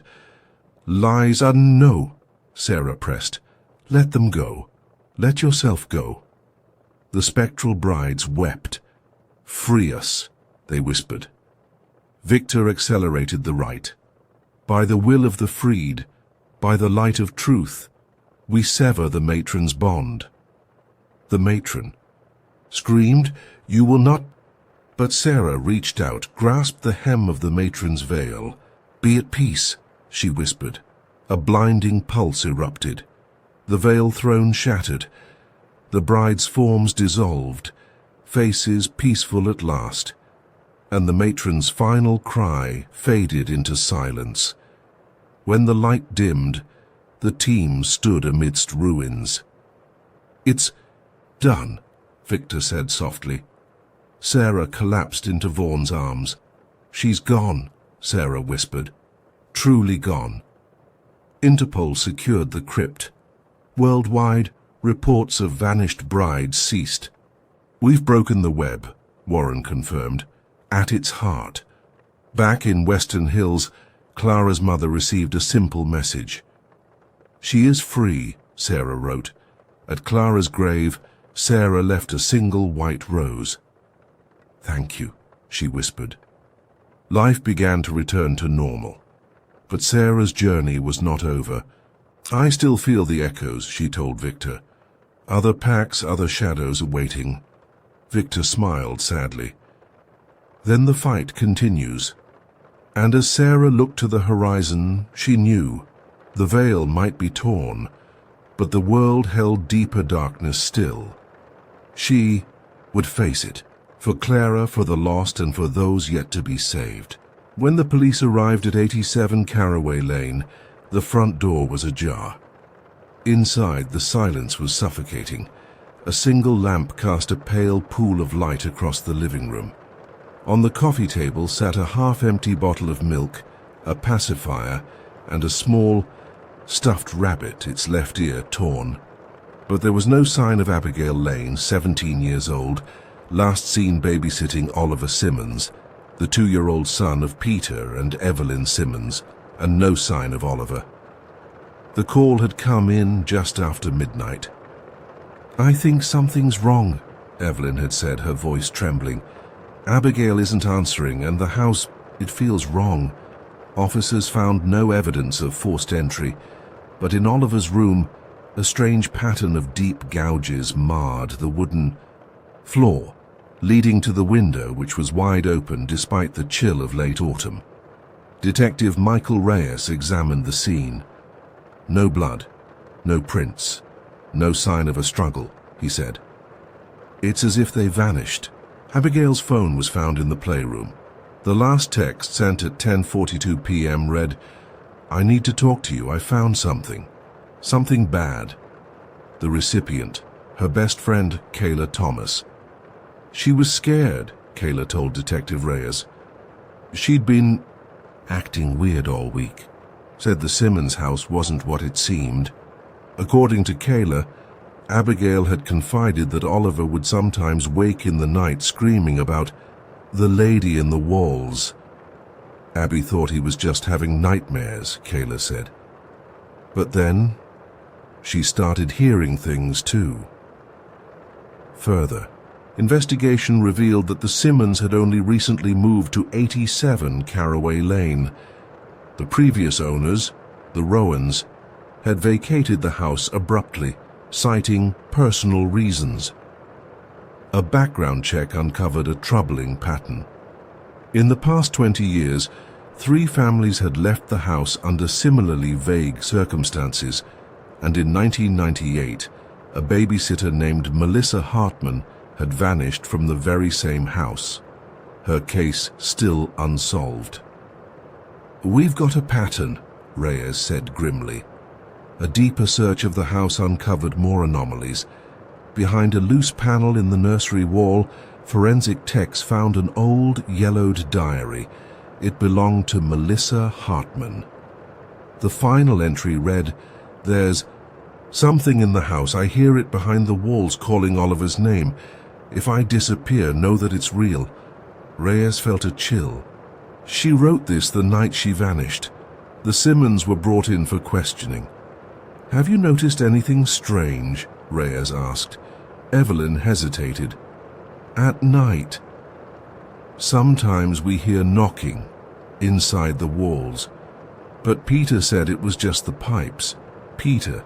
"Lies are no," Sarah pressed. "Let them go. Let yourself go." The spectral brides wept. "Free us," they whispered. Victor accelerated the rite. "By the will of the freed, by the light of truth, we sever the matron's bond." The matron screamed, "You will not—" But Sarah reached out, grasped the hem of the matron's veil. "Be at peace," she whispered. A blinding pulse erupted. The veil throne shattered. The bride's forms dissolved, faces peaceful at last, and the matron's final cry faded into silence. When the light dimmed, the team stood amidst ruins. "It's done," Victor said softly. Sarah collapsed into Vaughan's arms. "She's gone," Sarah whispered. "Truly gone." Interpol secured the crypt. Worldwide, reports of vanished brides ceased. "We've broken the web," Warren confirmed, "at its heart." Back in Western Hills, Clara's mother received a simple message. "She is free," Sarah wrote. At Clara's grave, Sarah left a single white rose. "Thank you," she whispered. Life began to return to normal. But Sarah's journey was not over. "I still feel the echoes," she told Victor. "Other packs, other shadows awaiting." Victor smiled sadly. Then the fight continues. And as Sarah looked to the horizon, she knew the veil might be torn, but the world held deeper darkness still. She would face it, for Clara, for the lost, and for those yet to be saved. When the police arrived at 87 Caraway Lane, the front door was ajar. Inside, the silence was suffocating. A single lamp cast a pale pool of light across the living room. On the coffee table sat a half-empty bottle of milk, a pacifier, and a small, stuffed rabbit, its left ear torn. But there was no sign of Abigail Lane, 17 years old, last seen babysitting Oliver Simmons, the 2-year-old son of Peter and Evelyn Simmons, and no sign of Oliver. The call had come in just after midnight. "I think something's wrong," Evelyn had said, her voice trembling. "Abigail isn't answering, and the house..." It feels wrong. Officers found no evidence of forced entry, but in Oliver's room, a strange pattern of deep gouges marred the wooden floor, leading to the window, which was wide open despite the chill of late autumn. Detective Michael Reyes examined the scene. No blood, no prints, no sign of a struggle, he said. It's as if they vanished. Abigail's phone was found in the playroom. The last text, sent at 10:42 p.m., read, "I need to talk to you. I found something. Something bad." The recipient, her best friend, Kayla Thomas. She was scared, Kayla told Detective Reyes. She'd been acting weird all week. Said the Simmons house wasn't what it seemed. According to Kayla, Abigail had confided that Oliver would sometimes wake in the night screaming about the lady in the walls. Abby thought he was just having nightmares, Kayla said. But then, she started hearing things too. Further, investigation revealed that the Simmons had only recently moved to 87 Caraway Lane. The previous owners, the Rowans, had vacated the house abruptly, citing personal reasons. A background check uncovered a troubling pattern. In the past 20 years, 3 families had left the house under similarly vague circumstances, and in 1998, a babysitter named Melissa Hartman had vanished from the very same house. Her case still unsolved. "We've got a pattern," Reyes said grimly. A deeper search of the house uncovered more anomalies. Behind a loose panel in the nursery wall, forensic techs found an old, yellowed diary. It belonged to Melissa Hartman. The final entry read, "There's something in the house. I hear it behind the walls calling Oliver's name. If I disappear, know that it's real." Reyes felt a chill. She wrote this the night she vanished. The Simmons were brought in for questioning. "Have you noticed anything strange?" Reyes asked. Evelyn hesitated. "At night, sometimes we hear knocking inside the walls, but Peter said it was just the pipes." Peter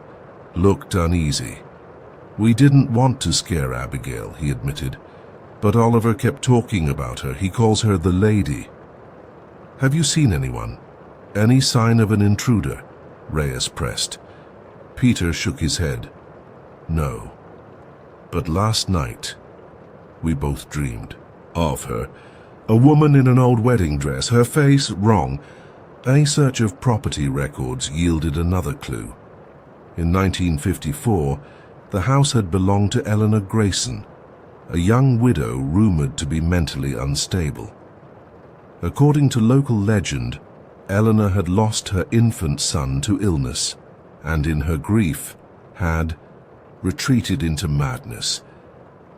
looked uneasy. "We didn't want to scare Abigail," he admitted, "but Oliver kept talking about her. He calls her the lady." "Have you seen anyone? Any sign of an intruder?" Reyes pressed. Peter shook his head. "No. But last night, we both dreamed of her. A woman in an old wedding dress, her face wrong." A search of property records yielded another clue. In 1954, the house had belonged to Eleanor Grayson, a young widow rumored to be mentally unstable. According to local legend, Eleanor had lost her infant son to illness, and in her grief had retreated into madness.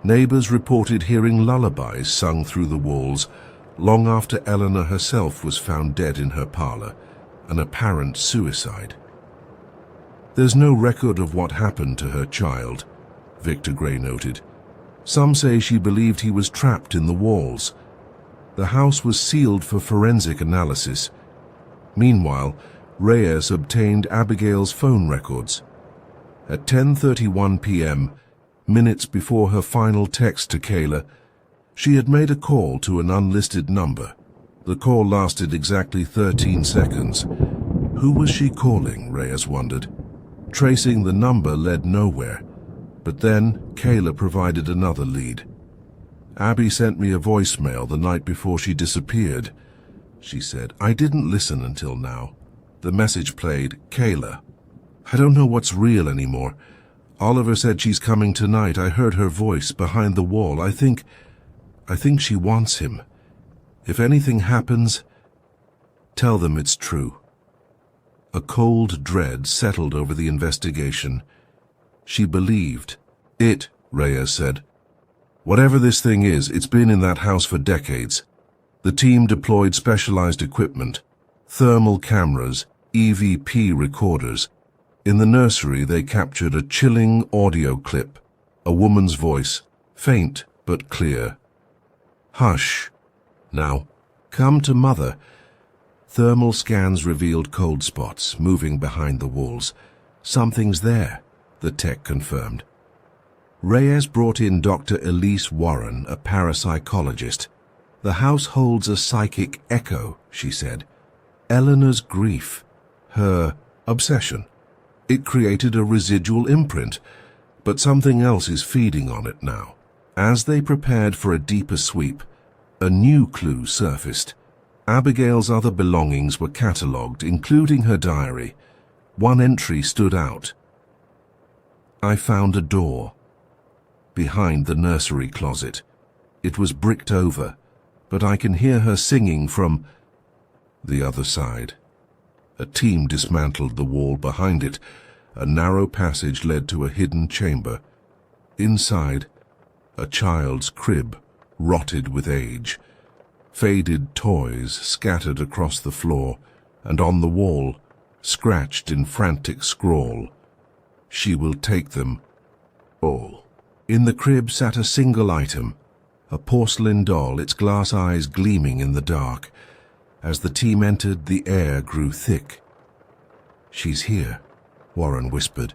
Neighbors reported hearing lullabies sung through the walls long after Eleanor herself was found dead in her parlor, an apparent suicide. "There's no record of what happened to her child," Victor Gray noted. "Some say she believed he was trapped in the walls." The house was sealed for forensic analysis. Meanwhile, Reyes obtained Abigail's phone records. At 10:31 p.m., minutes before her final text to Kayla, she had made a call to an unlisted number. The call lasted exactly 13 seconds. Who was she calling, Reyes wondered. Tracing the number led nowhere. But then Kayla provided another lead. "Abby sent me a voicemail the night before she disappeared," she said. "I didn't listen until now." The message played, "Kayla, I don't know what's real anymore. Oliver said she's coming tonight. I heard her voice behind the wall. I think she wants him. If anything happens, tell them it's true." A cold dread settled over the investigation. She believed it, Reyes said. "Whatever this thing is, it's been in that house for decades." The team deployed specialized equipment, thermal cameras, EVP recorders. In the nursery, they captured a chilling audio clip, a woman's voice, faint but clear. "Hush. Now, Come to Mother. Thermal scans revealed cold spots moving behind the walls. Something's there, the tech confirmed. Reyes brought in Dr. Elise Warren, a parapsychologist. The house holds a psychic echo, she said. Eleanor's grief, her obsession. It created a residual imprint, but something else is feeding on it now. As they prepared for a deeper sweep, a new clue surfaced. Abigail's other belongings were catalogued, including her diary. One entry stood out. I found a door behind the nursery closet. It was bricked over, but I can hear her singing from the other side. A team dismantled the wall behind it. A narrow passage led to a hidden chamber. Inside, a child's crib, rotted with age. Faded toys scattered across the floor, and on the wall, scratched in frantic scrawl, "She will take them all." In the crib sat a single item, a porcelain doll, its glass eyes gleaming in the dark. As the team entered, the air grew thick. "She's here," Warren whispered.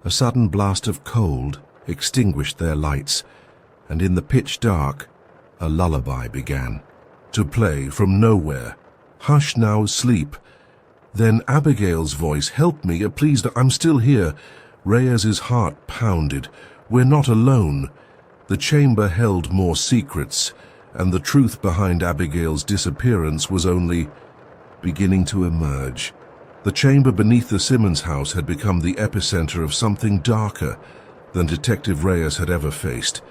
A sudden blast of cold extinguished their lights, and in the pitch dark, a lullaby began to play from nowhere. "Hush now, sleep." Then Abigail's voice, "Help me, please, I'm still here." Reyes's heart pounded. "We're not alone." The chamber held more secrets, and the truth behind Abigail's disappearance was only beginning to emerge. The chamber beneath the Simmons house had become the epicenter of something darker than Detective Reyes had ever faced.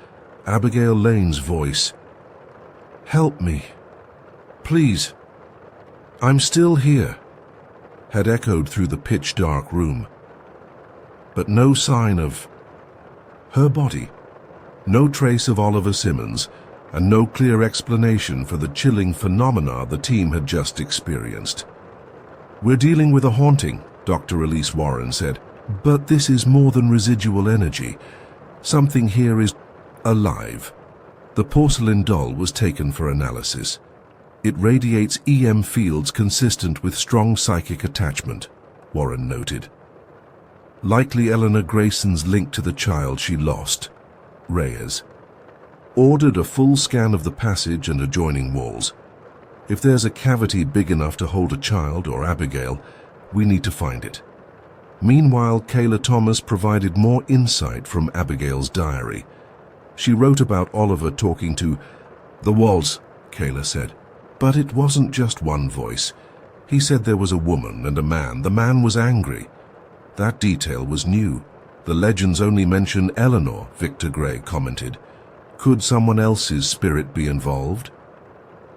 Abigail Lane's voice, "Help me, please, I'm still here," had echoed through the pitch-dark room. But no sign of her body, no trace of Oliver Simmons, and no clear explanation for the chilling phenomena the team had just experienced. "We're dealing with a haunting," Dr. Elise Warren said, "but this is more than residual energy. Something here is alive." The porcelain doll was taken for analysis. "It radiates EM fields consistent with strong psychic attachment," Warren noted. "Likely Eleanor Grayson's link to the child she lost." Reyes ordered a full scan of the passage and adjoining walls. "If there's a cavity big enough to hold a child or Abigail, we need to find it." Meanwhile, Kayla Thomas provided more insight from Abigail's diary. She wrote about Oliver talking to the walls, Kayla said. But it wasn't just one voice. He said there was a woman and a man. The man was angry. That detail was new. The legends only mention Eleanor, Victor Gray commented. Could someone else's spirit be involved?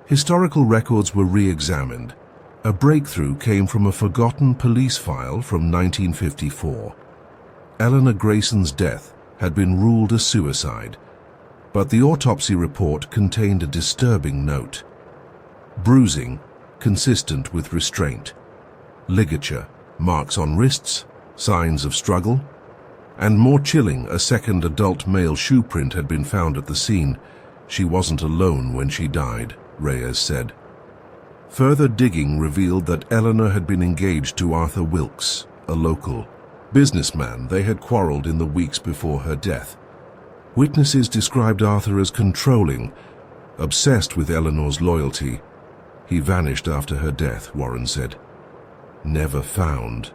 Historical records were re-examined. A breakthrough came from a forgotten police file from 1954. Eleanor Grayson's death had been ruled a suicide, but the autopsy report contained a disturbing note. Bruising, consistent with restraint. Ligature, marks on wrists, signs of struggle. And more chilling, a second adult male shoe print had been found at the scene. She wasn't alone when she died, Reyes said. Further digging revealed that Eleanor had been engaged to Arthur Wilkes, a local businessman. They had quarreled in the weeks before her death. Witnesses described Arthur as controlling, obsessed with Eleanor's loyalty. He vanished after her death, Warren said. Never found.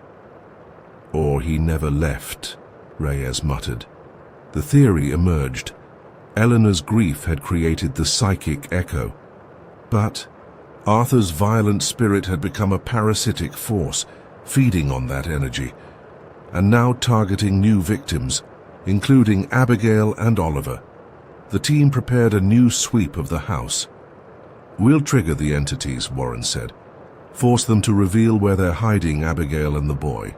Or he never left, Reyes muttered. The theory emerged. Eleanor's grief had created the psychic echo. But Arthur's violent spirit had become a parasitic force, feeding on that energy, and now targeting new victims, including Abigail and Oliver. The team prepared a new sweep of the house. We'll trigger the entities, Warren said. Force them to reveal where they're hiding Abigail and the boy.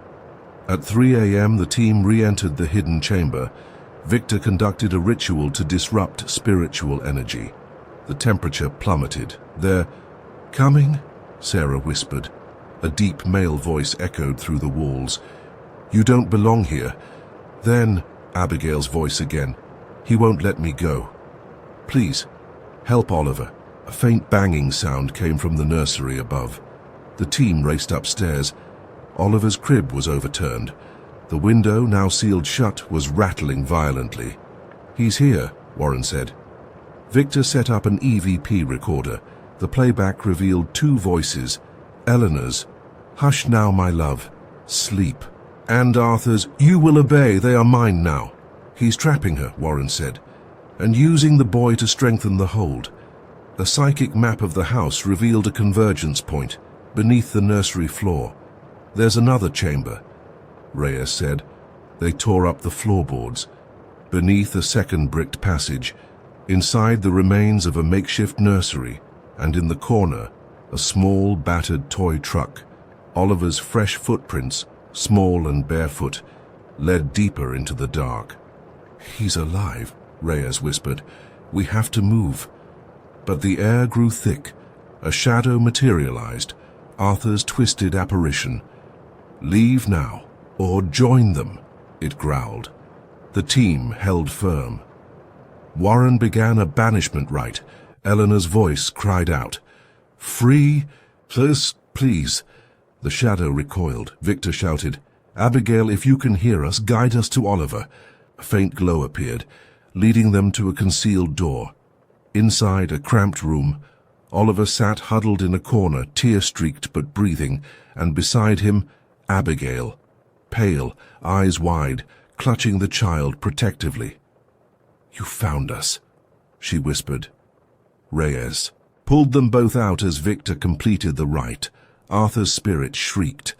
At 3 a.m., the team re-entered the hidden chamber. Victor conducted a ritual to disrupt spiritual energy. The temperature plummeted. They're coming, Sarah whispered. A deep male voice echoed through the walls. You don't belong here. Then, Abigail's voice again. He won't let me go. Please, help Oliver. A faint banging sound came from the nursery above. The team raced upstairs. Oliver's crib was overturned. The window, now sealed shut, was rattling violently. "He's here," Warren said. Victor set up an EVP recorder. The playback revealed two voices, Eleanor's, "Hush now, my love, sleep," and Arthur's, "You will obey, they are mine now." "He's trapping her," Warren said, "and using the boy to strengthen the hold." A psychic map of the house revealed a convergence point beneath the nursery floor. "There's another chamber," Reyes said. They tore up the floorboards. Beneath a second bricked passage, inside the remains of a makeshift nursery, and in the corner, a small battered toy truck. Oliver's fresh footprints, small and barefoot, led deeper into the dark. "He's alive," Reyes whispered. "We have to move." But the air grew thick. A shadow materialized, Arthur's twisted apparition. "Leave now, or join them," it growled. The team held firm. Warren began a banishment rite. Eleanor's voice cried out, "Free, please." The shadow recoiled. Victor shouted, "Abigail, if you can hear us, guide us to Oliver." A faint glow appeared, leading them to a concealed door. Inside a cramped room, Oliver sat huddled in a corner, tear-streaked but breathing, and beside him, Abigail, pale, eyes wide, clutching the child protectively. "You found us," she whispered. Reyes pulled them both out as Victor completed the rite. Arthur's spirit shrieked.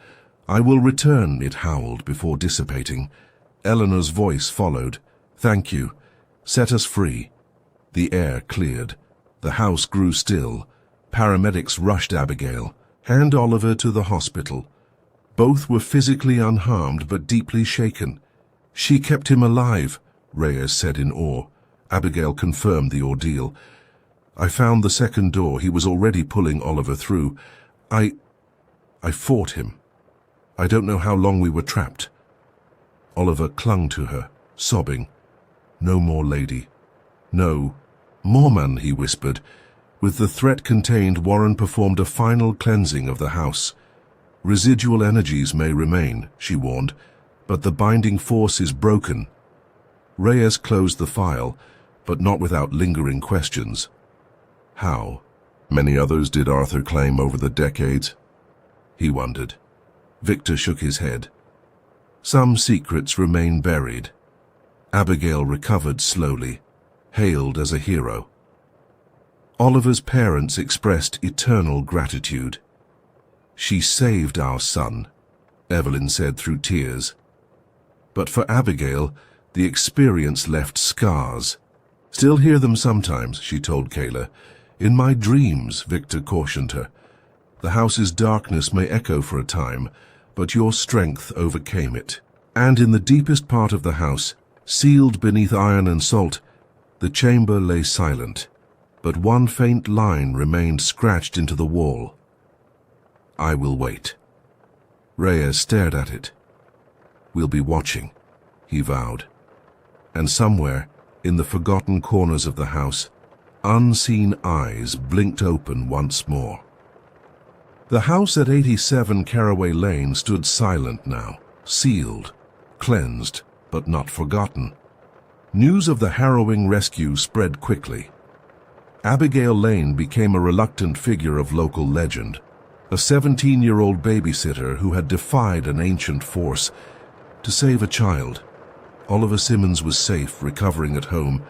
"I will return," it howled before dissipating. Eleanor's voice followed. "Thank you. Set us free." The air cleared. The house grew still. Paramedics rushed Abigail. "Hand Oliver to the hospital." Both were physically unharmed but deeply shaken. "She kept him alive," Reyes said in awe. Abigail confirmed the ordeal. "I found the second door. He was already pulling Oliver through. I fought him. I don't know how long we were trapped." Oliver clung to her, sobbing. "No more, lady. No. Morman," he whispered. With the threat contained, Warren performed a final cleansing of the house. "Residual energies may remain," she warned, "but the binding force is broken." Reyes closed the file, but not without lingering questions. How many others did Arthur claim over the decades? He wondered. Victor shook his head. Some secrets remain buried. Abigail recovered slowly, hailed as a hero. Oliver's parents expressed eternal gratitude. "She saved our son," Evelyn said through tears. But for Abigail, the experience left scars. "Still hear them sometimes," she told Kayla. "In my dreams," Victor cautioned her. "The house's darkness may echo for a time, but your strength overcame it." And in the deepest part of the house, sealed beneath iron and salt, the chamber lay silent, but one faint line remained scratched into the wall. "I will wait." Reyes stared at it. "We'll be watching," he vowed. And somewhere, in the forgotten corners of the house, unseen eyes blinked open once more. The house at 87 Caraway Lane stood silent now, sealed, cleansed, but not forgotten. News of the harrowing rescue spread quickly. Abigail Lane became a reluctant figure of local legend, a 17-year-old babysitter who had defied an ancient force to save a child. Oliver Simmons was safe, recovering at home,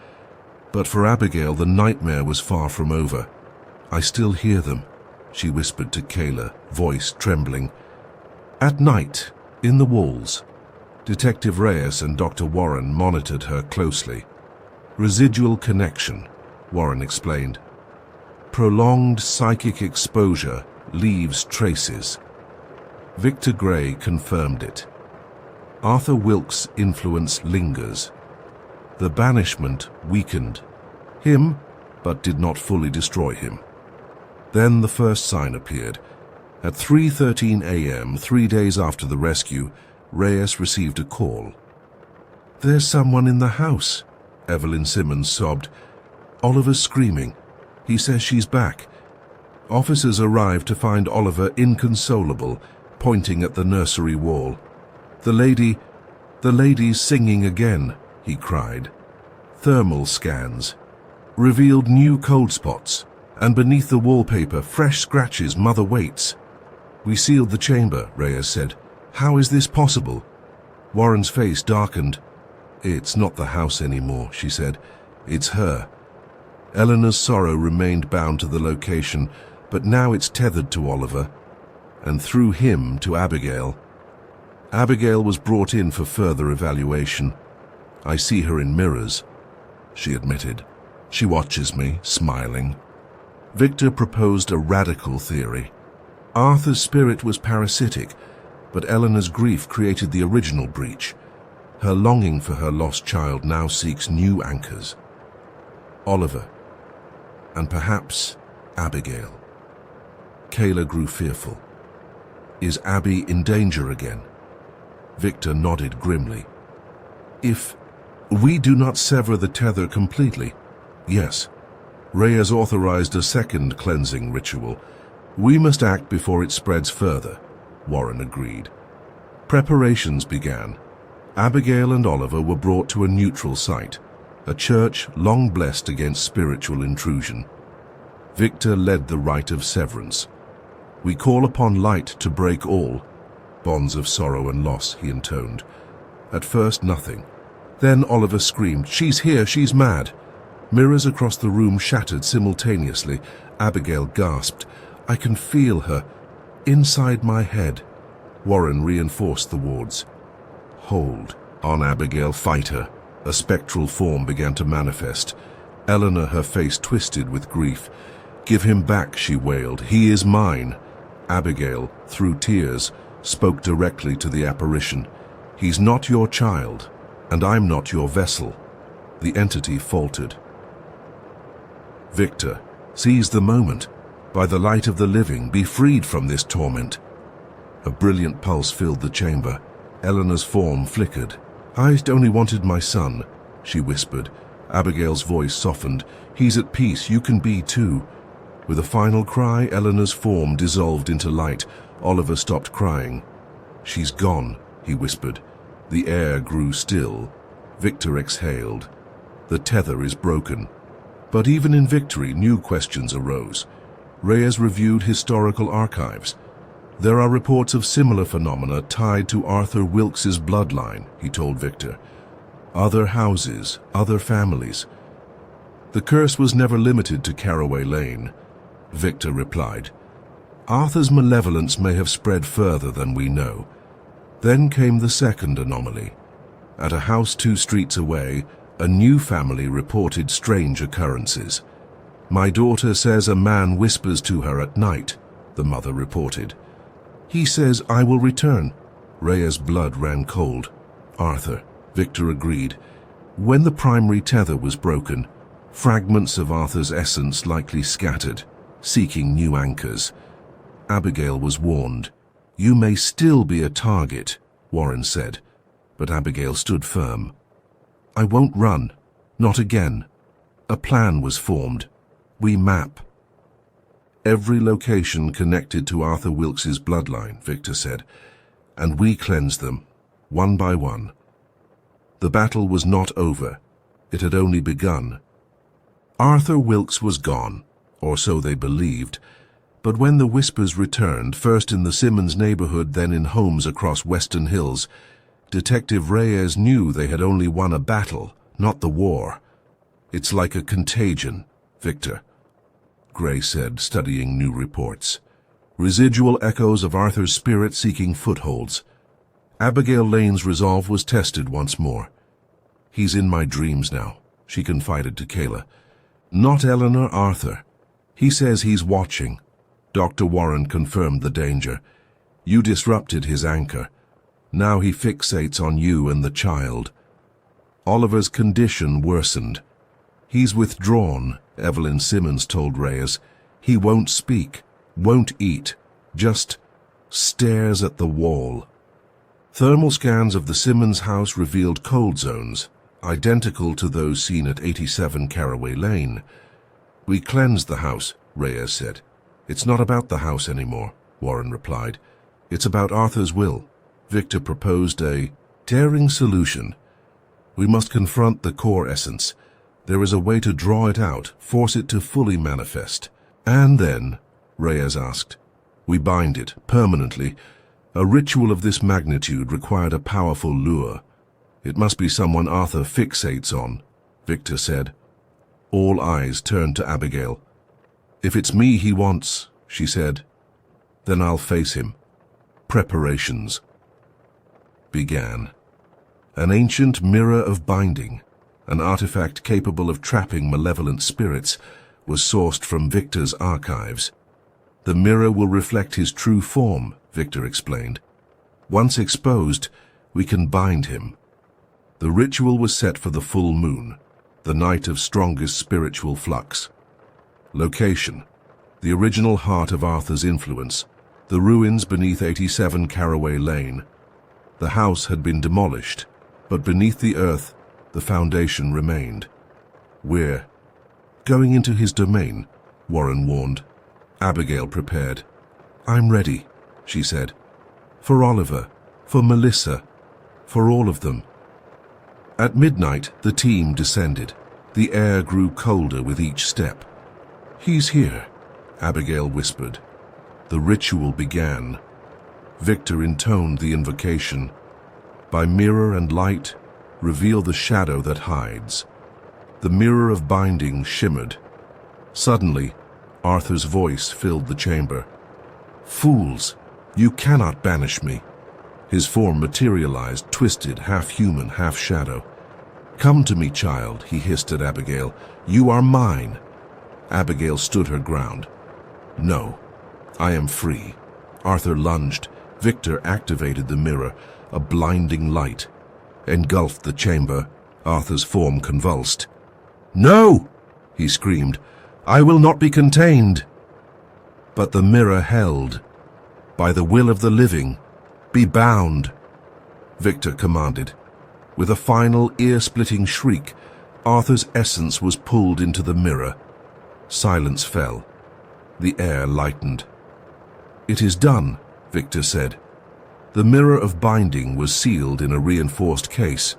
but for Abigail the nightmare was far from over. "I still hear them," she whispered to Kayla, voice trembling. At night, in the walls, Detective Reyes and Dr. Warren monitored her closely. "Residual connection," Warren explained. "Prolonged psychic exposure leaves traces." Victor Gray confirmed it. Arthur Wilkes' influence lingers. The banishment weakened him, but did not fully destroy him. Then the first sign appeared. At 3:13 a.m., 3 days after the rescue, Reyes received a call. "There's someone in the house," Evelyn Simmons sobbed. "Oliver's screaming. He says she's back. Officers arrive to find Oliver inconsolable, pointing at the nursery wall. The lady's singing again," he cried. Thermal scans revealed new cold spots, and beneath the wallpaper, fresh scratches Mother waits. "We sealed the chamber," Reyes said. "How is this possible?" Warren's face darkened. "It's not the house anymore," she said. "It's her." Eleanor's sorrow remained bound to the location, but now it's tethered to Oliver, and through him to Abigail. Abigail was brought in for further evaluation. "I see her in mirrors," she admitted. "She watches me, smiling." Victor proposed a radical theory. Arthur's spirit was parasitic, but Eleanor's grief created the original breach. Her longing for her lost child now seeks new anchors. Oliver, and perhaps Abigail. Kayla grew fearful. "Is Abby in danger again?" Victor nodded grimly. "If we do not sever the tether completely, yes." Reyes authorized a second cleansing ritual. "We must act before it spreads further," Warren agreed. Preparations began. Abigail and Oliver were brought to a neutral site, a church long blessed against spiritual intrusion. Victor led the rite of severance. "We call upon light to break all bonds of sorrow and loss," he intoned. At first, nothing. Then Oliver screamed, "She's here, she's mad!" Mirrors across the room shattered simultaneously. Abigail gasped, "I can feel her inside my head." Warren reinforced the wards. "Hold on, Abigail, fight her." A spectral form began to manifest. Eleanor, her face twisted with grief. "Give him back," she wailed. "He is mine." Abigail, through tears, spoke directly to the apparition. "He's not your child, and I'm not your vessel." The entity faltered. "Victor, seize the moment. By the light of the living, be freed from this torment." A brilliant pulse filled the chamber. Eleanor's form flickered. "I only wanted my son," she whispered. Abigail's voice softened. "He's at peace. You can be too." With a final cry, Eleanor's form dissolved into light. Oliver stopped crying. "She's gone," he whispered. The air grew still. Victor exhaled. "The tether is broken." But even in victory, new questions arose. Reyes reviewed historical archives. "There are reports of similar phenomena tied to Arthur Wilkes's bloodline," he told Victor. "Other houses, other families." "The curse was never limited to Caraway Lane," Victor replied. "Arthur's malevolence may have spread further than we know." Then came the second anomaly. At a house 2 streets away, a new family reported strange occurrences. "My daughter says a man whispers to her at night," the mother reported. "He says, 'I will return.'" Rhea's blood ran cold. "Arthur," Victor agreed. When the primary tether was broken, fragments of Arthur's essence likely scattered, seeking new anchors. Abigail was warned. "You may still be a target," Warren said, but Abigail stood firm. "I won't run. Not again." A plan was formed. "We map every location connected to Arthur Wilkes's bloodline," Victor said, "and we cleanse them, one by one." The battle was not over. It had only begun. Arthur Wilkes was gone, or so they believed, but when the whispers returned, first in the Simmons neighborhood, then in homes across Western Hills, Detective Reyes knew they had only won a battle, not the war. "It's like a contagion, Victor," Gray said, studying new reports. "Residual echoes of Arthur's spirit seeking footholds." Abigail Lane's resolve was tested once more. "He's in my dreams now," she confided to Kayla. "Not Eleanor, Arthur. He says he's watching." Dr. Warren confirmed the danger. "You disrupted his anchor. Now he fixates on you and the child." Oliver's condition worsened. "He's withdrawn," Evelyn Simmons told Reyes. "He won't speak, won't eat, just stares at the wall." Thermal scans of the Simmons house revealed cold zones, identical to those seen at 87 Caraway Lane. We cleansed the house, Reyes said. It's not about the house anymore, Warren replied. It's about Arthur's will. Victor proposed a daring solution. We must confront the core essence. There is a way to draw it out, force it to fully manifest. And then, Reyes asked, we bind it, permanently. A ritual of this magnitude required a powerful lure. It must be someone Arthur fixates on, Victor said. All eyes turned to Abigail. If it's me he wants, she said, then I'll face him. Preparations began. An ancient mirror of binding, an artifact capable of trapping malevolent spirits, was sourced from Victor's archives. The mirror will reflect his true form, Victor explained. Once exposed, we can bind him. The ritual was set for the full moon, the night of strongest spiritual flux. Location: the original heart of Arthur's influence, the ruins beneath 87 Caraway Lane. The house had been demolished, but beneath the earth, the foundation remained. We're going into his domain, Warren warned. Abigail prepared. I'm ready, she said. For Oliver, for Melissa, for all of them. At midnight, the team descended. The air grew colder with each step. He's here, Abigail whispered. The ritual began. Victor intoned the invocation. By mirror and light, reveal the shadow that hides. The mirror of binding shimmered. Suddenly, Arthur's voice filled the chamber. Fools, you cannot banish me. His form materialized, twisted, half human, half shadow. Come to me, child, he hissed at Abigail. You are mine. Abigail stood her ground. No, I am free. Arthur lunged. Victor activated the mirror. A blinding light engulfed the chamber. Arthur's form convulsed. No, he screamed. I will not be contained. But the mirror held. By the will of the living, be bound, Victor commanded. With a final ear-splitting shriek, Arthur's essence was pulled into the mirror. Silence fell. The air lightened. It is done, Victor said. The mirror of binding was sealed in a reinforced case,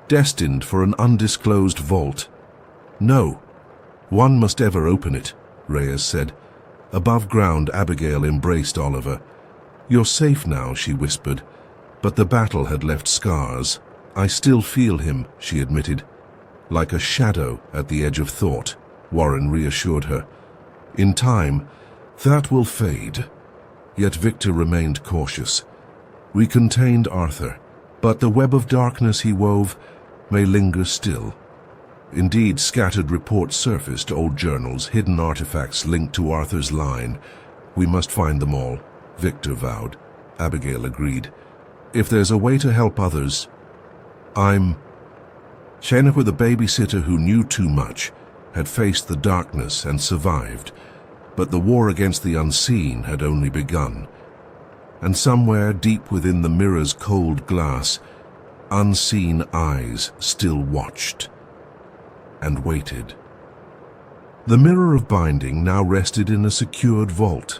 destined for an undisclosed vault. No, one must ever open it, Reyes said. Above ground, Abigail embraced Oliver. You're safe now, she whispered, but the battle had left scars. I still feel him, she admitted. Like a shadow at the edge of thought, Warren reassured her. In time, that will fade. Yet Victor remained cautious. We contained Arthur, but the web of darkness he wove may linger still. Indeed, scattered reports surfaced, old journals, hidden artifacts linked to Arthur's line. We must find them all, Victor vowed. Abigail agreed. If there's a way to help others, Shana, with a babysitter who knew too much, had faced the darkness and survived, but the war against the unseen had only begun. And somewhere deep within the mirror's cold glass, unseen eyes still watched and waited. The mirror of binding now rested in a secured vault,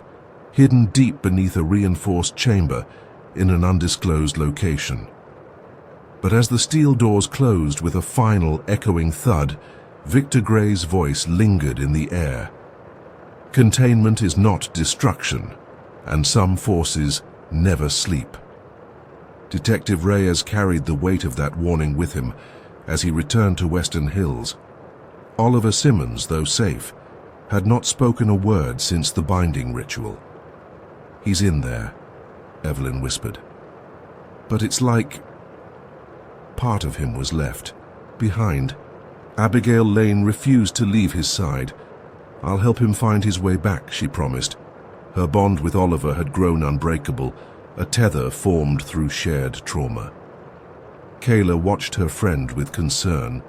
hidden deep beneath a reinforced chamber in an undisclosed location. But as the steel doors closed with a final echoing thud, Victor Gray's voice lingered in the air. Containment is not destruction, and some forces never sleep. Detective Reyes carried the weight of that warning with him as he returned to Western Hills. Oliver Simmons, though safe, had not spoken a word since the binding ritual. He's in there, Evelyn whispered. But it's like part of him was left behind. Abigail Lane refused to leave his side. I'll help him find his way back, she promised. Her bond with Oliver had grown unbreakable, a tether formed through shared trauma. Kayla watched her friend with concern.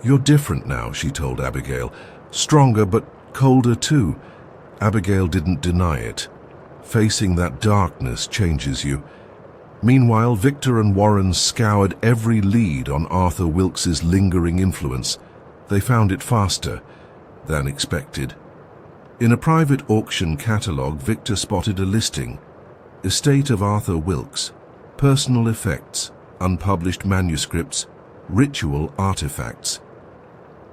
You're different now, she told Abigail. Stronger, but colder too. Abigail didn't deny it. Facing that darkness changes you. Meanwhile, Victor and Warren scoured every lead on Arthur Wilkes's lingering influence. They found it faster. than expected. In a private auction catalogue, Victor spotted a listing: Estate of Arthur Wilkes, personal effects, unpublished manuscripts, ritual artifacts.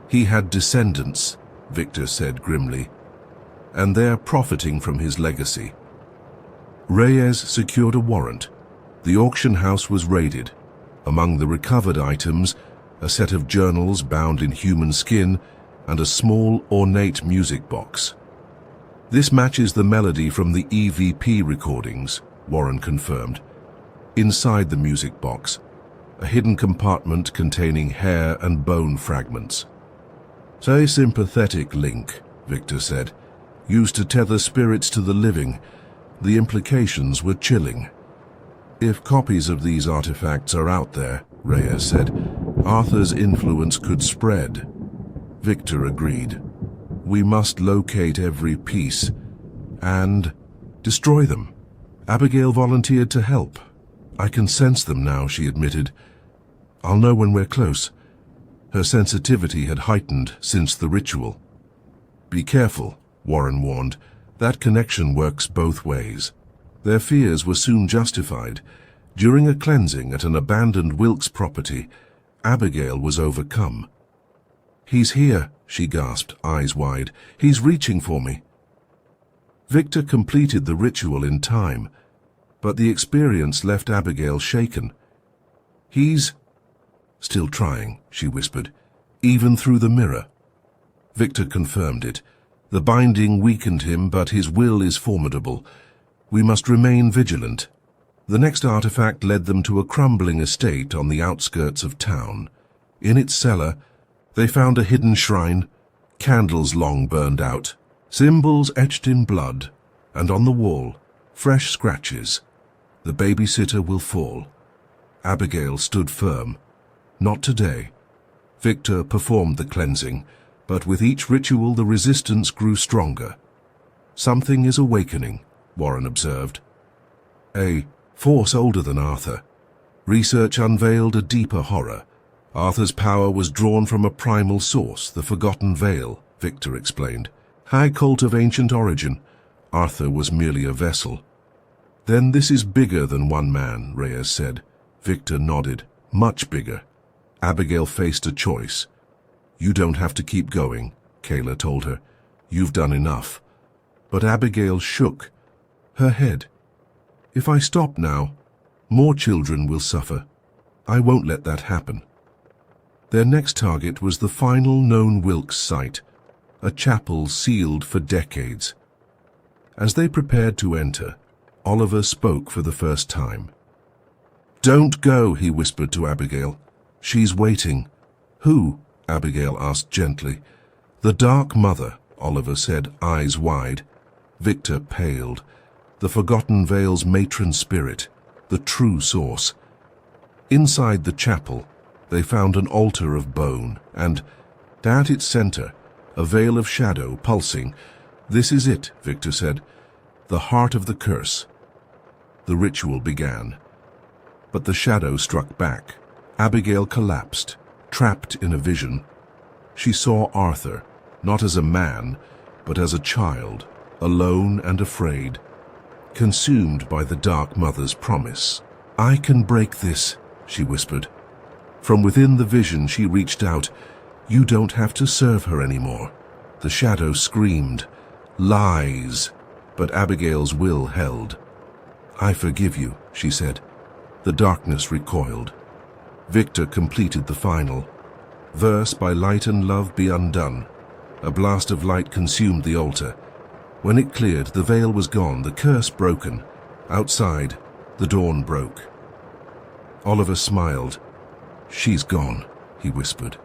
He had descendants, Victor said grimly, and they're profiting from his legacy. Reyes secured a warrant. The auction house was raided. Among the recovered items, a set of journals bound in human skin and a small, ornate music box. This matches the melody from the EVP recordings, Warren confirmed. Inside the music box, a hidden compartment containing hair and bone fragments. A sympathetic link, Victor said, used to tether spirits to the living. The implications were chilling. If copies of these artifacts are out there, Reyes said, Arthur's influence could spread. Victor agreed. We must locate every piece and destroy them. Abigail volunteered to help. I can sense them now, she admitted. I'll know when we're close. Her sensitivity had heightened since the ritual. Be careful, Warren warned. That connection works both ways. Their fears were soon justified. During a cleansing at an abandoned Wilkes property, Abigail was overcome. He's here, she gasped, eyes wide. He's reaching for me. Victor completed the ritual in time, but the experience left Abigail shaken. He's still trying, she whispered, even through the mirror. Victor confirmed it. The binding weakened him, but his will is formidable. We must remain vigilant. The next artifact led them to a crumbling estate on the outskirts of town. In its cellar, they found a hidden shrine, candles long burned out, symbols etched in blood, and on the wall, fresh scratches. The babysitter will fall. Abigail stood firm. Not today. Victor performed the cleansing, but with each ritual the resistance grew stronger. Something is awakening, Warren observed. A force older than Arthur. Research unveiled a deeper horror. Arthur's power was drawn from a primal source, the Forgotten Vale, Victor explained. High cult of ancient origin. Arthur was merely a vessel. Then this is bigger than one man, Reyes said. Victor nodded. Much bigger. Abigail faced a choice. You don't have to keep going, Kayla told her. You've done enough. But Abigail shook her head. If I stop now, more children will suffer. I won't let that happen. Their next target was the final known Wilkes site, a chapel sealed for decades. As they prepared to enter, Oliver spoke for the first time. Don't go, he whispered to Abigail. She's waiting. Who? Abigail asked gently. The Dark Mother, Oliver said, eyes wide. Victor paled. The Forgotten Vale's matron spirit, the true source. Inside the chapel, they found an altar of bone, and, at its center, a veil of shadow pulsing. This is it, Victor said, the heart of the curse. The ritual began. But the shadow struck back. Abigail collapsed, trapped in a vision. She saw Arthur, not as a man, but as a child, alone and afraid, consumed by the Dark Mother's promise. I can break this, she whispered. From within the vision she reached out. You don't have to serve her anymore. The shadow screamed, lies, but Abigail's will held. I forgive you, she said. The darkness recoiled. Victor completed the final. Verse, by light and love be undone. A blast of light consumed the altar. When it cleared, the veil was gone, the curse broken. Outside, the dawn broke. Oliver smiled. She's gone, he whispered.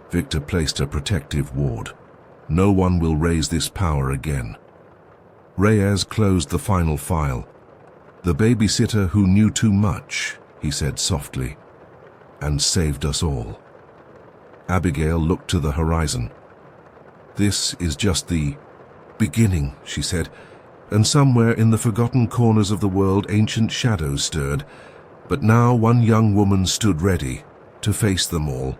Victor placed a protective ward. No one will raise this power again. Reyes closed the final file. The babysitter who knew too much, he said softly, and saved us all. Abigail looked to the horizon. This is just the beginning, she said, and somewhere in the forgotten corners of the world ancient shadows stirred. But now one young woman stood ready to face them all.